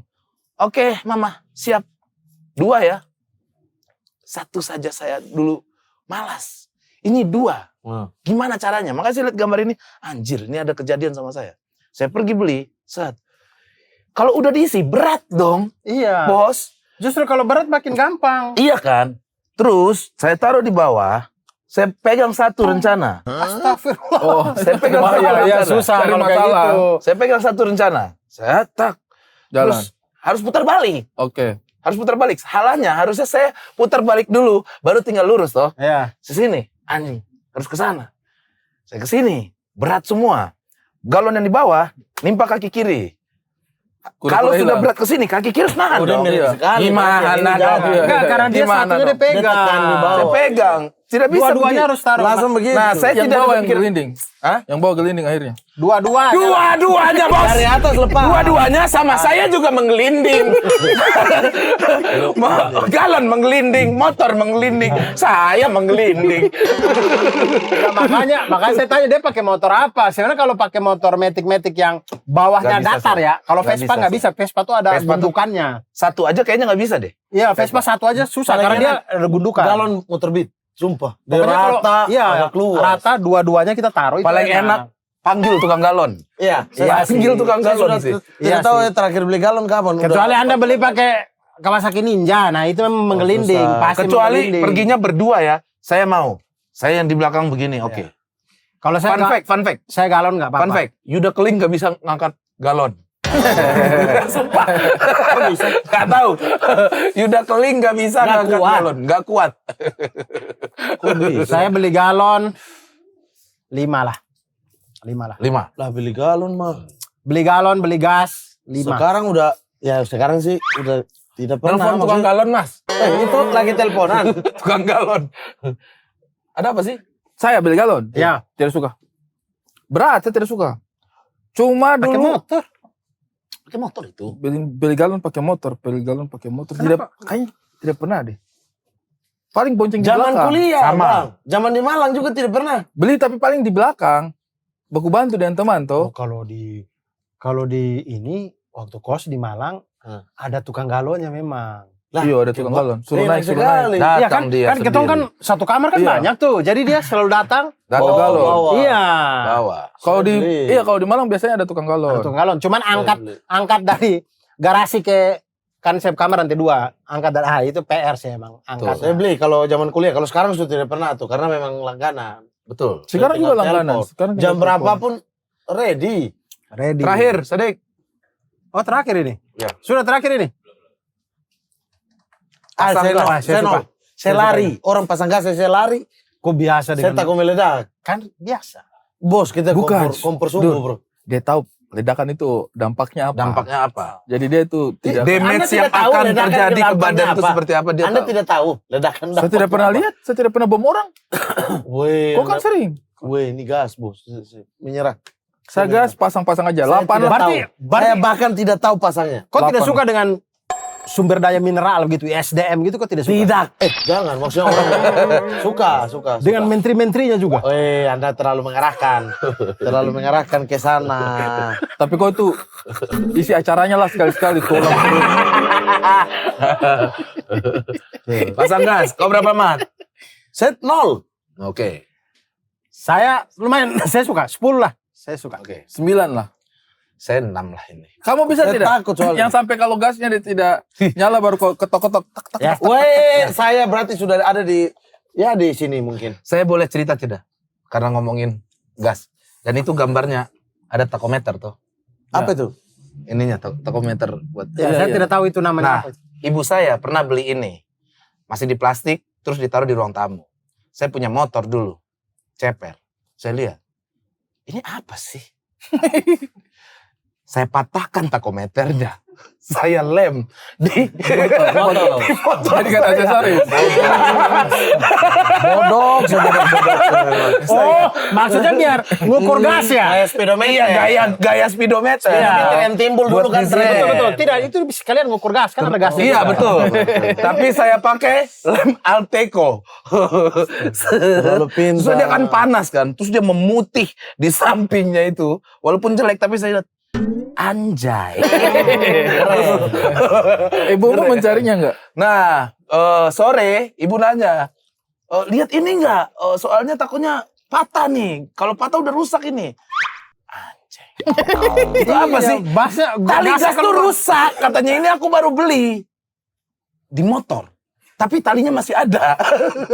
D: Oke, Mama, siap. 2 ya. 1 saja saya dulu malas. Ini 2. Gimana caranya? Makanya saya lihat gambar ini. Anjir, ini ada kejadian sama saya. Saya pergi beli. Set. Kalau udah diisi, berat dong,
B: Iya.
D: bos.
B: Justru kalau berat makin gampang.
D: Iya kan? Terus, saya taruh di bawah. Saya pegang 1 rencana.
B: Astagfirullah.
A: Oh,
D: Saya pegang
B: Wah,
D: 1
B: ya, ya
D: rencana.
B: susah
A: Cari
B: kalau kayak
A: masalah.
B: gitu.
D: Saya pegang 1 rencana. Saya tak.
A: jalan.
D: Terus harus putar balik.
A: Oke.
D: Harus putar balik. Halanya harusnya saya putar balik dulu, baru tinggal lurus toh.
B: Ya.
D: Sini, anjing, harus ke sana. Saya ke sini, berat semua. Galon yang di bawah nimpa kaki kiri. Kalau
A: Kura-kura
D: sudah
A: hilang.
D: berat ke sini, kaki kiri harus nahan
C: Udah
D: dong.
C: mirip
A: Iya.
C: sekali.
D: Gimana
C: Ini
D: dong?
C: jangan.
B: Enggak, karena dia
D: Gimana
B: satunya
D: dong?
B: dia pegang.
C: Dia tekan di bawah.
D: Saya pegang, tidak bisa
B: Dua-duanya
D: begini.
B: harus taruh.
C: Langsung begitu.
D: Nah, saya
A: Yang
D: tidak
A: bawah yang
D: berpikir.
A: gelinding.
D: Hah?
A: Yang bawah gelinding akhirnya.
B: Dua-duanya.
D: Dua-duanya, bos.
C: Dari atas lepas.
D: Dua-duanya sama saya juga menggelinding. Galon menggelinding, motor menggelinding, saya menggelinding.
B: Nah, makanya saya tanya dia pakai motor apa. Sebenarnya kalau pakai motor metik-metik yang bawahnya
D: Nggak bisa,
B: datar
D: Sir.
B: ya. Kalau
D: Nggak
B: Vespa
D: bisa,
B: nggak
D: Sir.
B: bisa. Vespa tuh ada
D: Vespa tuh-
B: gundukannya.
D: 1 aja kayaknya nggak bisa deh.
B: Iya, Vespa satu aja susah karena dia ada gundukan.
C: Galon motor beat. Sumpah. Dia
B: Pokoknya kalau-
C: rata,
B: iya,
C: agak keluar.
B: rata dua-duanya kita taruh itu
D: Paling enak panggil tukang galon.
C: Iya.
D: Panggil tukang
C: Saya
D: galon
C: sudah
D: sih.
B: Iya
C: tidak tahu
B: sih.
C: ya terakhir beli galon kapan.
B: Kecuali
C: Udah-
B: Anda beli pakai Kawasaki Ninja, nah itu memang menggelinding,
C: susah.
B: pasti
D: Kecuali
B: menggelinding.
D: perginya berdua ya. Saya mau. Saya yang di belakang begini, oke.
B: Kalau saya
D: Fun fact.
B: saya galon nggak apa-apa.
D: Fun fact. Yuda Keling gak bisa ngangkat galon. Sumpah. Gak tahu. Yuda Keling gak bisa
C: Nggak
D: ngangkat
C: kuat.
D: galon. Gak kuat.
B: Saya beli galon 5 lah. 5 lah.
D: 5.
C: Lah beli galon mah.
B: Beli galon, beli gas 5.
C: Sekarang udah, ya sekarang sih udah tidak pernah.
D: Telepon tukang
C: maksudnya-
D: galon, Mas.
C: Itu lagi teleponan.
D: Tukang galon. Ada apa sih?
A: Saya beli galon.
B: Ya.
A: Tidak suka. Berat, saya tidak suka. Cuma
B: Pakai
A: dulu
B: motor.
D: Pakai motor itu.
A: beli galon pakai motor, beli galon pakai motor. Tidak, kayaknya tidak pernah deh. Paling bonceng di
C: Zaman
A: belakang.
C: kuliah,
D: Sama.
C: Bang. Zaman di Malang juga tidak pernah.
A: Beli tapi paling di belakang. Baku bantu dengan teman
B: Oh,
A: toh.
B: kalau di ini waktu kos di Malang ada tukang galonnya memang.
C: Lah,
A: Iya ada tukang galon. Suruh
C: enak
A: naik, suruh
C: sekali.
A: naik.
B: Iya
D: Datang
B: kan,
D: dia
B: kan ketong kan
D: sendiri.
B: satu kamar kan
A: Iya.
B: banyak tuh. Jadi dia selalu datang.
D: Datang
A: Bawa galon.
C: bawa.
B: Iya.
D: Bawa.
A: Kalau di
C: Beli.
A: iya kalau di Malang biasanya ada tukang
B: Ada
A: galon.
B: tukang galon. Cuman angkat
C: beli.
B: dari garasi ke kan saya kamar lantai 2. Angkat dari itu PR sih emang. Angkat.
C: Saya beli kalau zaman kuliah. Kalau sekarang sudah tidak pernah tuh. Karena memang langganan.
D: Betul.
A: Sekarang
C: Tinggal
A: juga langganan.
C: telepon.
A: Sekarang
C: Jam
A: tinggal
C: berapapun ready.
B: Ready.
D: Terakhir, Sadik.
B: Oh terakhir ini?
D: Ya.
B: Sudah terakhir ini?
C: Saya
B: gas.
C: no,
B: Saya
C: saya no.
B: suka.
C: Saya
B: Saya
C: lari. Orang pasang gas saya lari.
B: Kok biasa
C: Saya
B: dengan...
C: takut meledak.
B: Kan biasa.
C: Bos kita
A: Bukan.
C: kompor subuh
A: Dur.
C: bro.
A: Dia tahu ledakan itu dampaknya apa.
D: Dampaknya apa?
A: Jadi dia itu tidak.
C: Anda
D: Damage
C: tidak
D: yang
C: tahu
D: akan
C: ledakan
D: terjadi ke
C: dampaknya
D: badan itu
C: apa?
D: seperti apa dia
C: Anda
D: tahu.
C: tidak tahu ledakan.
A: Saya tidak pernah lihat. Saya tidak pernah bom orang.
C: Weh,
A: Kok kan sering.
C: weh ini gas bos. Menyerah.
A: Saya gas pasang-pasang aja.
C: Saya
A: 8
C: tidak
A: lah.
C: tahu. Saya bahkan tidak tahu pasangnya.
B: Kok tidak
A: 8.
B: suka dengan sumber daya mineral gitu, SDM gitu kok tidak suka?
C: Tidak. Jangan. Maksudnya orang suka.
B: Dengan menteri-menterinya juga.
C: Weh, Anda terlalu mengarahkan. Terlalu mengarahkan ke sana.
A: Tapi kok itu isi acaranya lah sekali-sekali. Tolong.
D: Pasang gas. Kau berapa, Mat?
C: Set 0.
D: Oke.
B: Saya lumayan, saya suka 10 lah. Saya suka.
D: Oke.
A: 9 lah.
D: Saya 6 lah ini.
A: Kamu bisa
C: Saya
A: tidak?
C: takut soalnya.
A: Yang sampai kalau gasnya dia tidak nyala baru kau ketok-ketok. Tak, tak,
B: Ya.
A: tak.
C: Weh, saya berarti sudah ada di di sini mungkin.
D: Saya boleh cerita tidak? Karena ngomongin gas. Dan itu gambarnya ada takometer tuh.
C: Apa itu?
D: Ininya takometer buat.
B: Ya,
A: Iya,
B: saya
A: iya.
B: tidak tahu itu namanya
D: Nah,
B: apa.
D: ibu saya pernah beli ini. Masih di plastik, terus ditaruh di ruang tamu. Saya punya motor dulu. Ceper. Saya lihat. Ini apa sih? Saya patahkan takometernya. Saya lem di
C: Motor.
A: Jadikan aksesoris.
C: Bodoh,
B: Oh, maksudnya biar ngukur gas ya?
C: Kayak speedometer.
D: gaya speedometer.
C: Speedometer yang timbul dulu kan
D: Buat
C: tren.
B: Betul, betul. Tidak, itu sekalian ngukur gas. Kan ada gasnya.
D: Iya
B: juga.
D: betul. Tapi saya pakai lem Alteco.
C: Terlalu pintar.
D: Terus dia kan panas kan, terus dia memutih di sampingnya itu. Walaupun jelek tapi saya lihat anjay.
A: Ibumu mencarinya enggak?
D: Nah, sore ibu nanya, lihat ini enggak? Soalnya takutnya patah nih. Kalau patah udah rusak ini. Anjay. Itu apa
B: Iya,
D: sih?
B: Basnya,
D: Tali
B: gasnya
D: gas tuh rusak. Katanya ini aku baru beli. Di motor. Tapi talinya masih ada.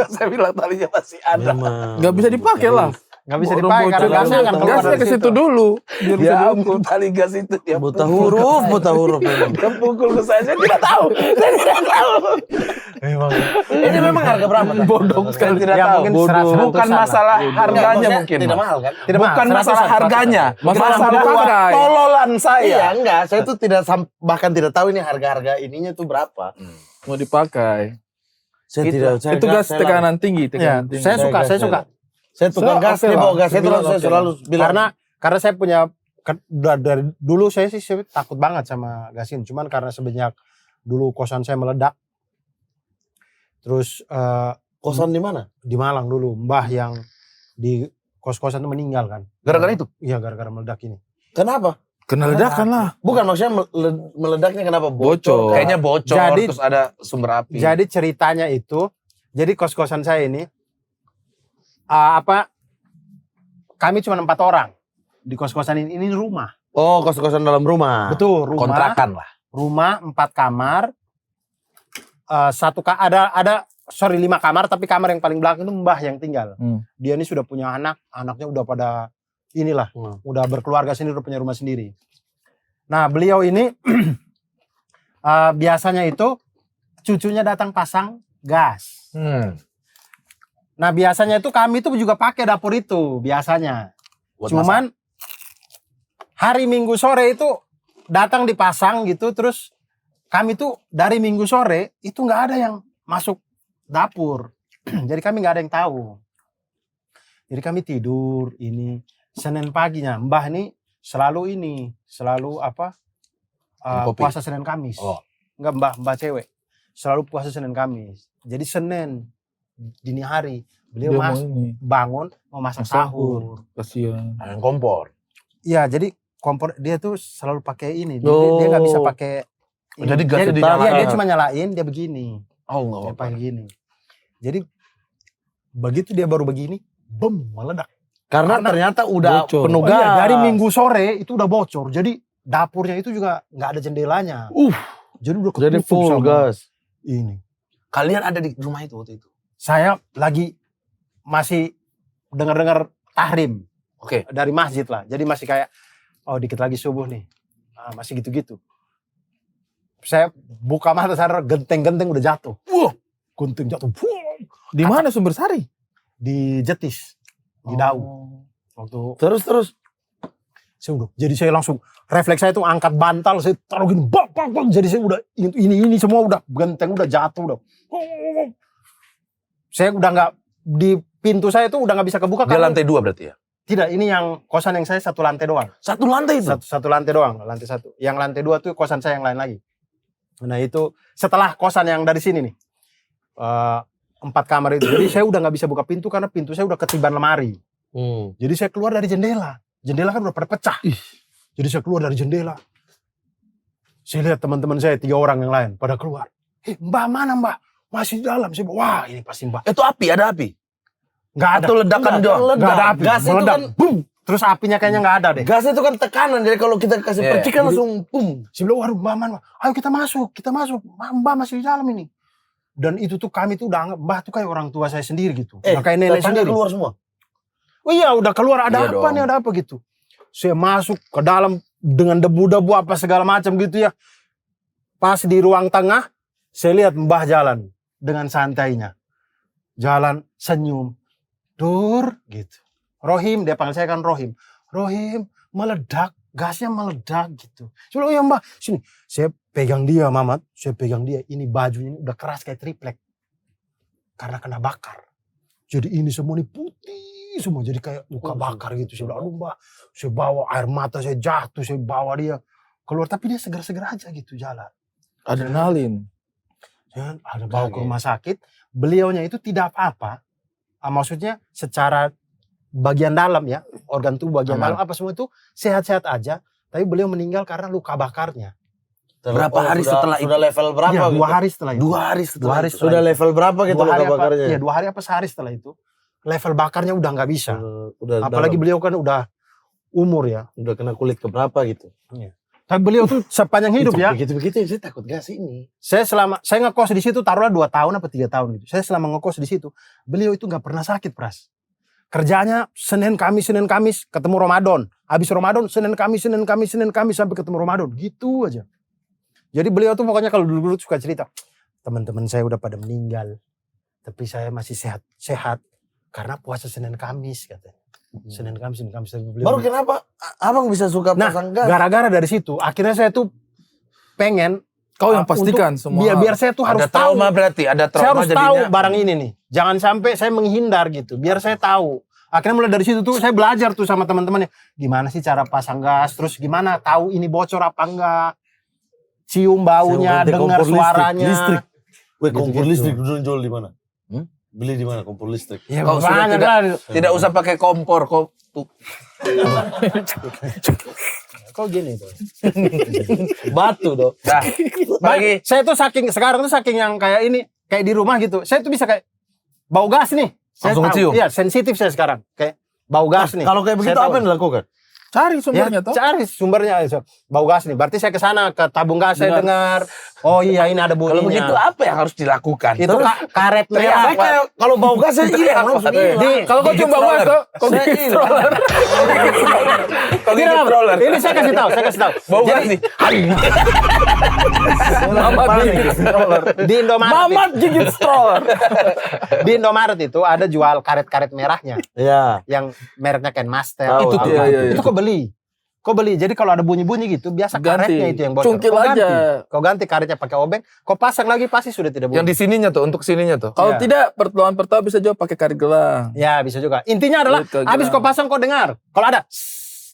D: Saya bilang talinya masih ada.
A: Enggak bisa dipakai lah.
B: Nggak bisa dipakai karena gasnya akan keluar
A: Gasnya
B: dari
A: ke situ
B: situ.
A: dulu. Biar bisa
D: Ya
A: diukur.
D: ampun, tali gas itu dia
C: Buta huruf memang.
D: Dia pukul ke saya tidak tahu. Saya tidak tahu.
C: Ini memang harga berapa? Kan?
A: Bodoh
D: Saya
A: sekali.
D: tidak
B: Ya,
D: tahu.
B: mungkin
D: Bukan
B: 100-an lah.
D: masalah harganya
C: Maksudnya
D: mungkin.
C: tidak
D: Mas.
C: mahal kan?
B: Tidak mahal,
D: Bukan
B: 100-an,
D: masalah harganya.
A: Masalah
D: Masalah
A: dipakai.
D: tololan
C: Iya,
D: saya.
C: enggak. Saya tuh tidak bahkan tidak tahu ini harga-harga ininya tuh berapa.
A: Mau dipakai.
C: Saya
A: Itu gas tekanan tinggi,
B: Ya,
A: tekanan tinggi.
B: saya suka, saya suka.
C: Saya tukang
A: Saya
C: gas,
A: oke
C: dia
A: lah.
C: bawa gas. Saya
A: Sembilan
C: saya
A: oke
C: selalu bilang.
B: Karena saya punya dari dulu saya sih takut banget sama gas ini. Cuman karena sebanyak dulu kosan saya meledak. Terus
C: Kosan di mana?
B: di Malang dulu mbah yang di kos-kosan itu meninggal kan.
D: Gara-gara itu.
B: Iya gara-gara meledak ini.
C: Kenapa?
A: Kena ledakan lah.
C: Bukan maksudnya meledaknya kenapa
A: Bocor.
D: Kayaknya bocor,
B: Jadi-
D: terus ada sumber api.
B: Jadi ceritanya itu, jadi kos-kosan saya ini kami cuma 4 orang di kos-kosan ini rumah.
C: Oh, kos-kosan dalam rumah.
B: Betul, rumah.
D: Kontrakan lah.
B: Rumah 4 kamar. 5 kamar, tapi kamar yang paling belakang itu mbah yang tinggal. Dia ini sudah punya anak, anaknya udah pada inilah, udah berkeluarga sendiri, udah punya rumah sendiri. Nah, beliau ini biasanya itu cucunya datang pasang gas. Nah, biasanya itu kami itu juga pakai dapur itu biasanya. Cuman hari Minggu sore itu datang dipasang gitu, terus kami tuh dari Minggu sore itu nggak ada yang masuk dapur. Jadi kami nggak ada yang tahu. Jadi kami tidur ini Senin paginya, Mbah ini selalu puasa Senin Kamis. Enggak, Mbah cewek. Selalu puasa Senin Kamis. Jadi Senin dini hari beliau bangun mau masak sahur.
A: Kasihan.
C: Ada yang kompor.
B: Iya, jadi kompor dia tuh selalu pakai ini. Dia nggak bisa pakai.
D: Jadi gasnya
B: dia cuma nyalain, dia begini.
D: Oh, enggak
B: Dia
D: apa-apa.
B: pakai gini. Jadi begitu dia baru begini, meledak.
C: Karena ternyata udah
A: bocor.
C: penuh
B: Oh iya,
C: gas.
B: dari Minggu sore itu udah bocor. Jadi dapurnya itu juga nggak ada jendelanya. Jadi udah
C: Jadi
B: ketutup
C: full
B: sama
C: gas.
B: ini.
D: Kalian ada di rumah itu waktu itu?
B: Saya lagi masih dengar-dengar tahrim
D: Oke.
B: dari masjid lah. Jadi masih kayak dikit lagi subuh nih. Masih gitu-gitu. Saya buka mata sadar genteng-genteng udah jatuh. Gunting jatuh.
A: Di mana Sumber Sari?
B: Di Jetis. Di Dau. Waktu
C: Terus.
B: jadi saya langsung refleks saya itu angkat bantal, saya taruh gini, bang. Jadi saya udah ini semua udah genteng udah jatuh udah. Saya udah nggak di pintu saya itu udah nggak bisa kebuka.
D: Dia
B: karena
D: lantai 2 berarti ya?
B: tidak, ini yang kosan yang saya 1 lantai doang.
D: Satu lantai itu?
B: Satu lantai doang, lantai 1. Yang lantai 2 tuh kosan saya yang lain lagi. Nah itu setelah kosan yang dari sini nih, 4 kamar itu. Jadi saya udah nggak bisa buka pintu karena pintu saya udah ketiban lemari. Jadi saya keluar dari jendela. Jendela kan udah pada pecah. Jadi saya keluar dari jendela. Saya lihat teman-teman saya 3 orang yang lain pada keluar. Mbah mana Mbah? Masih di dalam. Saya bilang, wah ini pasti Mbah.
D: Itu api, ada api?
B: Nggak ada.
D: Atau ledakan doang?
B: Nggak ada api.
C: Gas itu
B: Meledak.
C: kan-
B: Boom. Terus apinya kayaknya nggak ada deh.
C: Gas itu kan tekanan. Jadi kalau kita kasih
D: Iya.
C: percikan langsung boom.
B: Saya bilang, waduh Mbah mana? Ayo kita masuk. Mbah masih di dalam ini. Dan itu tuh kami tuh udah anggap Mbah tuh kayak orang tua saya sendiri gitu. Udah kayak nenek
C: tetangga
B: sendiri.
C: keluar semua.
B: Oh iya udah keluar, ada
D: Iya
B: apa
D: dong.
B: nih, ada apa gitu. Saya masuk ke dalam dengan debu-debu apa segala macam gitu ya. Pas di ruang tengah, saya lihat Mbah jalan dengan santainya. Jalan senyum. Dur gitu. Rohim, dia panggil saya kan Rohim. Rohim, meledak, gasnya meledak gitu. Saya bilang, oh iya Mbah, sini. Saya pegang dia Mamat, saya pegang dia. Ini bajunya udah keras kayak triplek. Karena kena bakar. Jadi ini semua ini putih semua, jadi kayak luka bakar gitu. Saya bilang, aduh Mbah, saya bawa air mata, saya jatuh, saya bawa dia keluar. Tapi dia seger-seger aja gitu jalan.
A: Adrenalin.
B: Ya, ada bawa ke rumah sakit. Beliaunya itu tidak apa-apa. Maksudnya secara bagian dalam ya, organ tubuh bagian dalam apa semua itu sehat-sehat aja. Tapi beliau meninggal karena luka bakarnya.
D: Berapa hari setelah
C: Sudah level berapa?
B: Iya, 2
C: gitu?
B: hari setelah itu.
D: 2 hari setelah
B: 2 hari
D: itu.
C: Sudah level berapa gitu
B: 2 hari
C: luka bakarnya?
B: Iya, 2 hari apa sehari setelah itu. Level bakarnya udah nggak bisa.
C: Udah
B: Apalagi
C: dalam.
B: beliau kan udah umur ya.
C: Udah kena kulit keberapa gitu.
B: Tapi beliau tuh sepanjang hidup ya.
C: Begitu-begitu saya takut gas ini.
B: Saya ngekos di situ taruhlah 2 tahun apa 3 tahun gitu. Saya selama ngekos di situ, beliau itu nggak pernah sakit, Pras. Kerjanya Senin Kamis ketemu Ramadan. Habis Ramadan Senin Kamis sampai ketemu Ramadan. Gitu aja. Jadi beliau tuh pokoknya kalau dulu suka cerita, teman-teman saya udah pada meninggal. Tapi saya masih sehat karena puasa Senin Kamis katanya. Senin Kamis. Beliau
C: Baru kenapa abang bisa suka pasang gas?
B: gara-gara dari situ akhirnya saya tuh pengen
A: Kau yang pastikan semua.
B: biar saya tuh harus
D: Ada trauma
B: tahu.
D: berarti, ada trauma
B: Saya harus
D: jadinya.
B: tahu barang ini nih. Jangan sampai saya menghindar gitu. Biar saya tahu. Akhirnya mulai dari situ tuh saya belajar tuh sama teman-temannya. Gimana sih cara pasang gas. Terus gimana tahu ini bocor apa enggak. Cium baunya,
C: Saya
B: dengar
C: kompor
B: suaranya.
C: listrik. Weh, kompor
B: Gitu-gitu.
C: listrik dulu jual di mana? Beli di mana kompor listrik?
B: Ya,
D: Kau sudah
B: banyak lah.
D: tidak usah pakai kompor, kau tuh.
B: Kok gini tuh.
C: Batu dong.
D: Dah, bagi
B: Saya tuh sekarang tuh saking yang kayak ini. Kayak di rumah gitu. Saya tuh bisa kayak bau gas nih. Saya
D: Langsung
B: tahu.
D: kecium?
B: Iya, sensitif saya sekarang. Kayak bau gas nih.
C: Kalau kayak begitu
B: Saya
C: apa
B: tahu.
C: yang dilakukan?
A: Cari sumbernya toh.
B: Cari sumbernya. Bau gas nih. Berarti saya ke sana ke tabung gas saya dengar. Oh iya ini ada bunyinya.
D: Kalau begitu apa yang harus dilakukan?
B: Itu karet merah.
C: Saya kayak kalau bau gas saya hilang langsung hilang.
A: Kalau kau cuma bawa toh, kau
C: Saya
A: gigit
C: hilang.
A: stroller.
D: Kalau
B: Tidak,
D: gigit roller.
B: ini saya kasih tahu, saya kasih tahu.
D: Bau gas nih.
A: Mamat gigit stroller.
B: Di Indomaret.
A: Mamat gigit stroller.
B: Di Indomaret itu ada jual karet-karet merahnya
C: Iya.
B: yang mereknya Kenmaster.
C: Tahu,
B: Itu
C: tahu.
B: tuh.
A: Iya, iya.
B: Itu kau beli. Kau beli. Jadi kalau ada bunyi-bunyi gitu, biasa
A: Ganti.
B: karetnya itu yang bocor.
A: Cungkil
B: Kau ganti.
A: aja.
B: Kau ganti karetnya pakai obeng, kau pasang lagi pasti sudah tidak bunyi.
D: Yang di sininya tuh, untuk sininya tuh.
A: Kalau
B: Iya.
A: tidak pertolongan pertama bisa juga pakai karet gelang.
B: Ya bisa juga. Intinya adalah
A: Ke
B: habis
A: gelang.
B: kau pasang kau dengar. Kalau ada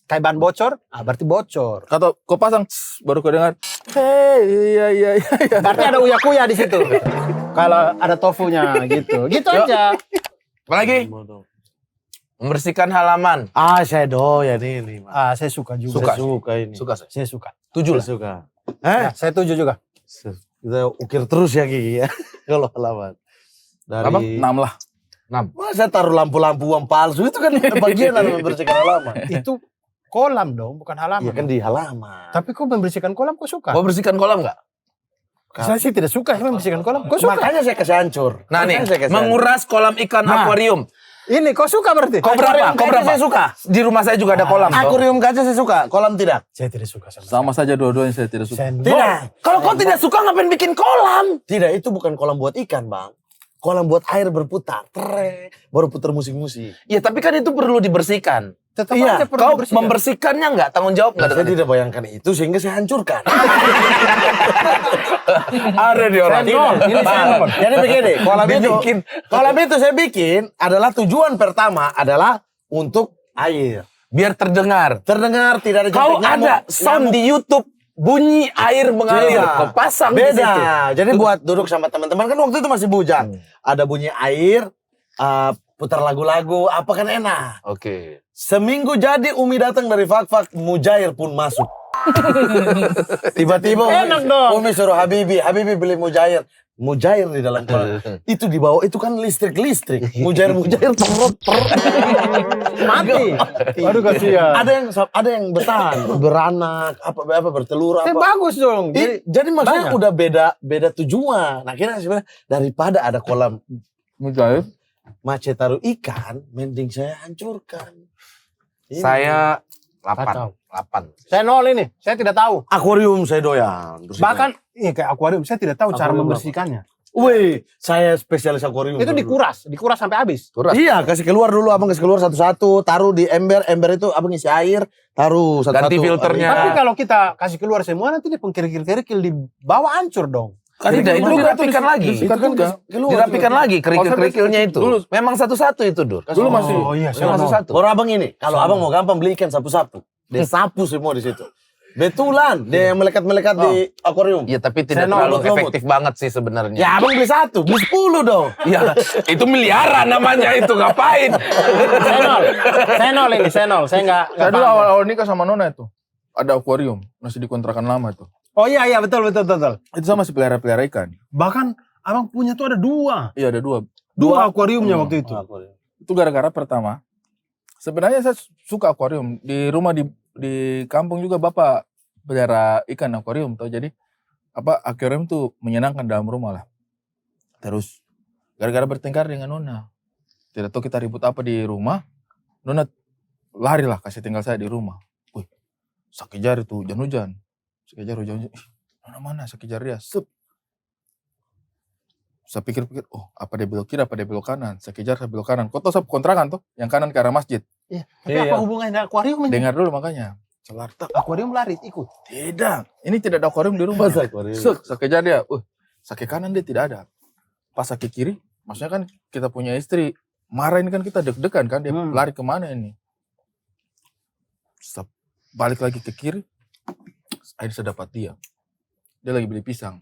B: kayak ban bocor, berarti bocor.
A: Kata kau pasang baru kau dengar, hei iya.
B: Berarti ada uya-kuya di situ. Kalau ada tofunya gitu. Gitu aja.
D: Apalagi? Membersihkan halaman.
C: Ah, saya doyan ini. Mas.
B: Saya suka juga.
C: Saya suka ini.
D: Suka saya.
B: Saya suka.
D: 7
C: Saya
D: lah.
C: suka.
B: Ya, saya tuju juga.
C: Kita ukir terus ya Gigi ya. Kalau halaman.
D: Apa?
C: Dari
A: 6 lah.
D: 6.
C: Masa taruh lampu-lampu uang palsu itu kan bagian dari membersihkan halaman.
B: Itu kolam dong, bukan halaman.
C: Iya kan di halaman.
B: Tapi kau membersihkan kolam, kau suka?
D: Mau bersihkan kolam nggak?
B: Saya sih tidak suka membersihkan kolam. Kau suka?
C: Makanya saya kasih hancur.
D: Nah nih,
C: Makanya saya kasih
D: menguras kolam ikan akuarium.
B: Ini kau suka berarti?
D: Kau berapa? Kau berapa?
C: Saya suka.
D: Di rumah saya juga ada kolam.
C: hancur.
D: toh.
C: Akuarium kaca saya suka, kolam tidak.
B: Saya tidak suka sama.
A: Sama saja dua-duanya saya tidak suka.
C: Tidak.
D: Kalau kau tidak suka ngapain bikin kolam?
C: Tidak, itu bukan kolam buat ikan, Bang. Kolam buat air berputar. Trek. Baru putar musik-musik.
D: Ya tapi kan itu perlu dibersihkan.
B: Tetap
C: Iya,
B: aja perlu
D: Kau
B: dibersihkan.
D: membersihkannya nggak? Tanggung jawab nggak
C: Saya
D: dengan itu?
C: tidak bayangkan itu sehingga saya hancurkan.
D: Ada di orang.
C: Tidak.
B: Ini saya nol.
C: Jadi begini,
D: Dibikin.
C: kolam itu saya bikin adalah tujuan pertama adalah untuk air.
D: Biar terdengar.
C: Terdengar tidak ada
D: Kau
C: jentik nyamuk.
D: ada sound di YouTube bunyi air mengalir.
C: Beda.
D: Kau pasang di situ.
C: Beda. Jadi buat duduk sama teman-teman kan waktu itu masih bujang. Ada bunyi air, putar lagu-lagu, apa kan enak.
D: Oke.
C: Seminggu jadi Umi datang dari Fak-Fak, Mujair pun masuk. Tiba-tiba
B: Enak dong.
C: Umi suruh Habibi beli Mujair. Mujair di dalam kolam. Itu di bawah itu kan listrik. Mujair perut.
B: Mati. Aduh kasihan.
C: Ada yang bertahan, beranak, apa bertelur apa.
B: Bagus dong.
C: Jadi maksudnya
B: banyak.
C: udah beda tujuan. Nah, akhirnya sebenarnya daripada ada kolam
A: Mujair.
C: macet taruh ikan, mending saya hancurkan. Ini.
D: Saya
B: Kacau.
D: 8.
B: Saya nol ini. Saya tidak tahu.
C: Akuarium saya doyan. bersihkan.
B: Bahkan ini kayak akuarium, saya tidak tahu cara
C: Akuarium
B: membersihkannya.
C: Wih, saya spesialis akuarium.
B: Itu dikuras sampai habis.
C: Iya, kasih keluar dulu, abang kasih keluar satu-satu, taruh di ember itu abang isi air, taruh satu-satu.
D: Ganti filternya.
B: Tapi kalau kita kasih keluar semua nanti dia pengkerikil-kerikil di bawah hancur dong.
D: Tidak, itu dirapikan lagi.
C: Itu kan keluar.
D: Dirapikan lagi kerikil-kerikilnya itu.
A: Dulu.
D: Memang satu-satu itu, Dur.
A: Dulu masih.
B: Oh iya, saya
D: Memang
B: nol.
D: satu-satu.
C: Baru abang ini, kalau abang mau gampang beli ikan sapu-sapu, dia sapu semua di situ. Betulan, dia yang melekat-melekat di akuarium.
D: Iya, tapi tidak
C: Saya
D: terlalu
C: lumut-lumut.
D: efektif banget sih sebenarnya.
C: Ya abang beli 1, beli 10 dong.
D: Iya, itu miliaran namanya itu ngapain?
B: Saya nol ini, saya nol. Saya nggak
A: Saya dulu
B: paham.
A: awal-awal nikah sama Nona itu. Ada akuarium, masih di kontrakan lama itu.
B: Oh iya betul.
A: Itu sama masih pelihara ikan.
B: Bahkan abang punya tuh ada dua.
A: Iya ada dua.
B: Dua akuariumnya waktu itu.
A: Itu gara-gara pertama. Sebenarnya saya suka akuarium. Di rumah di kampung juga bapak pelihara ikan akuarium tuh. Jadi akuarium tuh menyenangkan dalam rumah lah. Terus gara-gara bertengkar dengan Nona. Tidak tahu kita ribut apa di rumah. Nona lari lah kasih tinggal saya di rumah. Wih, sakit jari tuh hujan-hujan. Sakit jari hujan-hujan. Ih, Nona mana sakit jari dia? Sep. Saya pikir-pikir, oh apa dia belok kiri, apa dia belok kanan. Saya kejar, saya belok kanan. Kau tahu saya kontrakan tuh, yang kanan ke arah masjid.
B: Iya. Tapi apa hubungannya dengan akuarium ini?
A: Dengar dulu makanya. Celar.
B: Akuarium lari ikut.
A: Tidak, ini tidak ada akuarium di rumah.
C: Masa akuarium?
A: Sek, saya kejar dia. Sakit kanan dia tidak ada. Pas sakit kiri, maksudnya kan kita punya istri. Marah ini kan kita deg-degan kan, dia lari kemana ini. Saya balik lagi ke kiri, akhirnya saya dapat dia. Dia lagi beli pisang.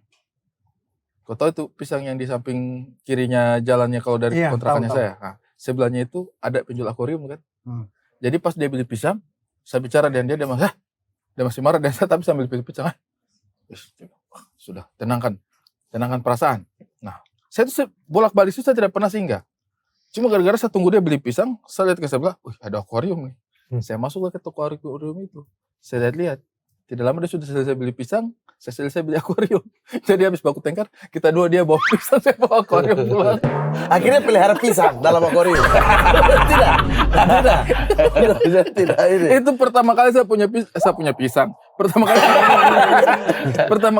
A: Kau tahu itu pisang yang di samping kirinya jalannya kalau dari
B: Iya,
A: kontrakannya
B: tahu.
A: saya. Nah, sebelahnya itu ada penjual akuarium kan. Jadi pas dia beli pisang, saya bicara dengan dia masih marah dan saya tapi sambil beli pisang. Sudah, tenangkan perasaan. Nah, saya tuh bolak-balik saya tidak pernah singgah. Cuma gara-gara saya tunggu dia beli pisang, saya lihat ke sebelah, wih ada akuarium nih. Saya masuklah ke toko akuarium itu. Saya lihat, tidak lama dia sudah selesai beli pisang, saya selesai beli akuarium. Jadi habis baku tengkar, kita dua dia bawa pisang, saya bawa akuarium pulang.
C: Akhirnya pelihara pisang dalam akuarium. Tidak ini.
A: Itu pertama kali saya punya pisang. Pertama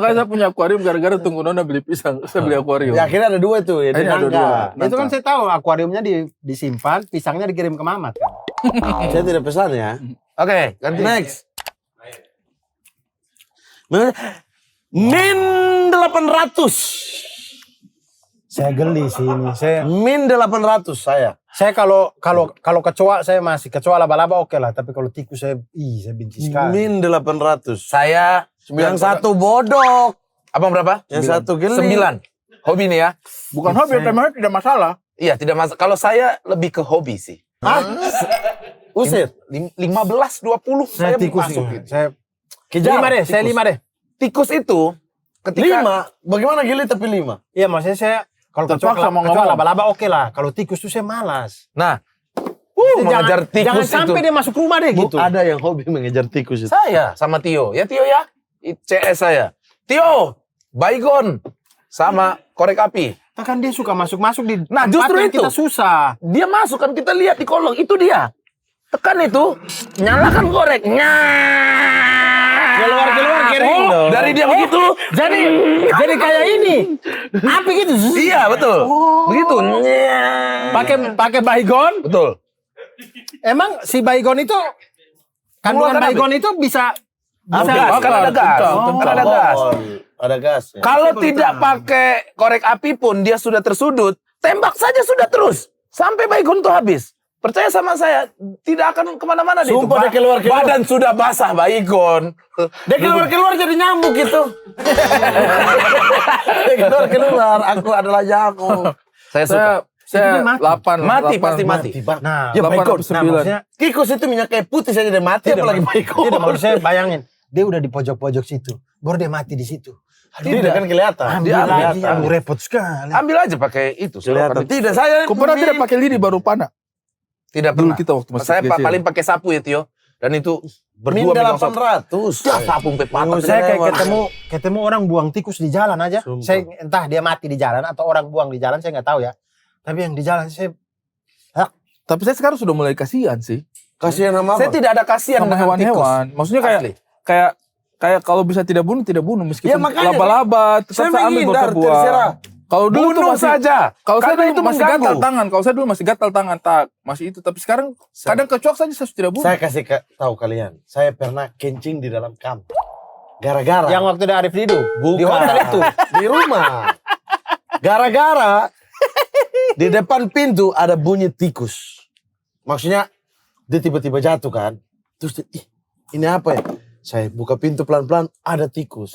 A: kali saya punya akuarium gara-gara tunggu Nona beli pisang, saya beli akuarium.
C: Ya, akhirnya ada 2 tuh ya.
A: Akhirnya ada
C: Nangka.
A: 2.
B: Itu kan saya tahu akuariumnya disimpan, pisangnya dikirim ke Mamat kan.
C: Saya tidak pesan ya.
D: Oke, ganti.
C: Next. Min 800.
B: Saya geli sih ini.
C: Min 800 saya.
B: Saya kalau kecoa saya masih kecoa laba-laba oke lah, tapi kalau tikus saya benci sekali.
C: Min 800.
D: Saya
C: Yang satu bodok.
D: abang berapa?
C: Yang satu geli.
D: 9. Hobi nih ya.
A: Bukan hobi, tapi tidak masalah.
D: Iya, tidak masalah. Kalau saya lebih ke hobi sih.
C: Hah? Usir.
D: 15, 20 saya
B: tikus
D: masuk
B: ini.
D: gitu.
B: Saya
C: Kejar.
B: 5 deh, saya
D: Tikus.
B: 5 deh.
D: Tikus itu ketika
C: 5. Bagaimana geli tapi 5?
B: Iya, maksudnya saya kalau
A: Terpaksa mau ngomong.
B: laba-laba oke lah. Kalau tikus tuh saya malas.
D: nah,
B: Jangan
D: mengejar tikus
B: sampai
D: itu.
B: dia masuk rumah deh gitu.
C: Ada yang hobi mengejar tikus itu.
D: Saya sama Tio. Ya Tio ya. CS saya. Tio, baygon sama korek api.
B: Kan dia suka masuk-masuk di
D: Nah,
B: tempat
D: justru
B: yang
D: itu.
B: kita susah.
D: Dia masuk kan kita lihat di kolong. Itu dia. Tekan itu. Nyalakan korek.
C: Keluar kering dong.
D: Dari dia begitu.
B: Jadi kayak ini. Api gitu.
D: Iya, betul. Begitu.
B: Pakai baygon.
D: Betul.
B: Emang si baygon itu kandungan
D: Mengeluarkan
B: baygon itu bisa
D: Gas, kan ada gas. Kan ada gas.
C: Ada gas. Ya.
D: Kalau tidak pakai korek api pun dia sudah tersudut, tembak saja sudah terus sampai baygon itu habis. Percaya sama saya, tidak akan kemana-mana dia.
C: Sumpah dia keluar.
D: Badan sudah basah baygon.
C: Dia keluar jadi nyamuk gitu. Dia keluar. Aku adalah nyamuk.
D: Saya suka.
A: Saya
B: mati.
A: 8.
D: Mati, pasti mati.
B: Nah,
C: Ya baygon.
B: nah, maksudnya
C: Tikus itu minyak kayak putih saja dia mati apalagi baygon.
B: tidak, maksud saya bayangin dia udah di pojok-pojok situ, baru dia mati di situ.
C: Tidak kan kelihatan.
B: Ambil
C: Dia
B: lagi,
C: kelihatan.
B: yang repot sekali.
D: Ambil aja pakai itu.
C: Kelihatan. Tidak saya.
A: Kau pernah tidak pakai lidi baru panah?
D: Tidak
A: Dulu
D: pernah.
A: kita waktu masih
D: Saya
A: kecil.
D: paling pakai sapu ya Tio. Dan itu
C: Min
D: berdua megang sapu.
C: 800.
D: Ya, sapu sampai patah.
B: Saya kayak ketemu orang buang tikus di jalan aja.
C: Sumpah.
B: Saya entah dia mati di jalan atau orang buang di jalan, saya nggak tahu ya. Tapi yang di jalan saya
A: Tapi saya sekarang sudah mulai kasihan sih.
C: Kasihan sama
D: Saya
C: apa?
D: tidak ada kasihan
A: Sama
D: dengan
A: hewan-hewan.
D: tikus.
A: Maksudnya
D: Asli.
A: kayak kalau bisa tidak bunuh meskipun
C: Ya, makanya
A: laba-laba tetap
C: saya
A: saya ambil
C: menghindar,
A: buah.
C: terserah.
A: Kalau dulu tuh
D: Bunuh
A: masih
D: saja.
A: Kalau saya
D: Karena
A: dulu
D: itu
A: masih
D: mengganggu.
A: gatal tangan, kalau saya dulu masih gatal tangan, tak masih itu. Tapi sekarang kadang kecoak saja saya tidak bunuh.
C: Saya kasih tahu kalian. Saya pernah kencing di dalam kamar. Gara-gara.
B: yang waktu ada Arif Dido
C: Bukan.
B: di hotel itu.
C: Di rumah. Gara-gara di depan pintu ada bunyi tikus. Maksudnya dia tiba-tiba jatuh kan. Terus dia, ini apa ya? Saya buka pintu pelan-pelan, ada tikus.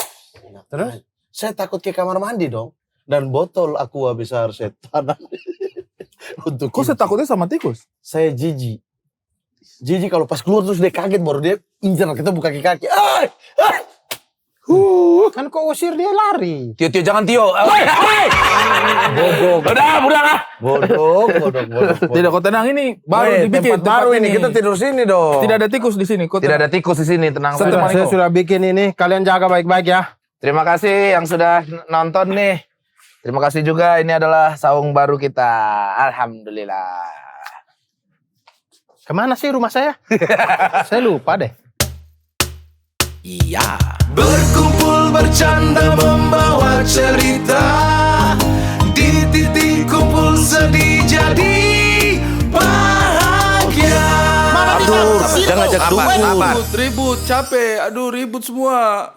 C: Terus? Saya takut ke kamar mandi dong. Dan botol aqua besar saya tanam. Untuk
A: Kok saya
C: kencing.
A: takutnya sama tikus?
C: Saya jijik. Jijik kalau pas keluar terus dia kaget baru dia incer kita buka kaki. Ay! Ay!
B: Kan kok usir dia lari.
D: Tio, jangan Tio.
C: Bodok.
D: Udah lah.
C: Bodok.
A: Tidak, kau tenang, ini baru dibikin
C: tempat baru ini. Kita tidur sini dong.
A: Tidak ada tikus di sini. Kau
D: Tidak
A: tenang.
D: ada tikus di sini, tenang
A: Saya
D: saja.
A: temani
B: Saya
A: kau.
B: sudah bikin ini, kalian jaga baik-baik ya.
D: Terima kasih yang sudah nonton nih. Terima kasih juga, ini adalah saung baru kita. Alhamdulillah.
B: Kemana sih rumah saya? Saya lupa deh.
D: Iya.
E: Berkumpul bercanda membawa cerita, di titik kumpul sedih jadi bahagia.
D: Aduh, jangan ajak dukun.
A: Ribut, capek. Aduh, ribut semua.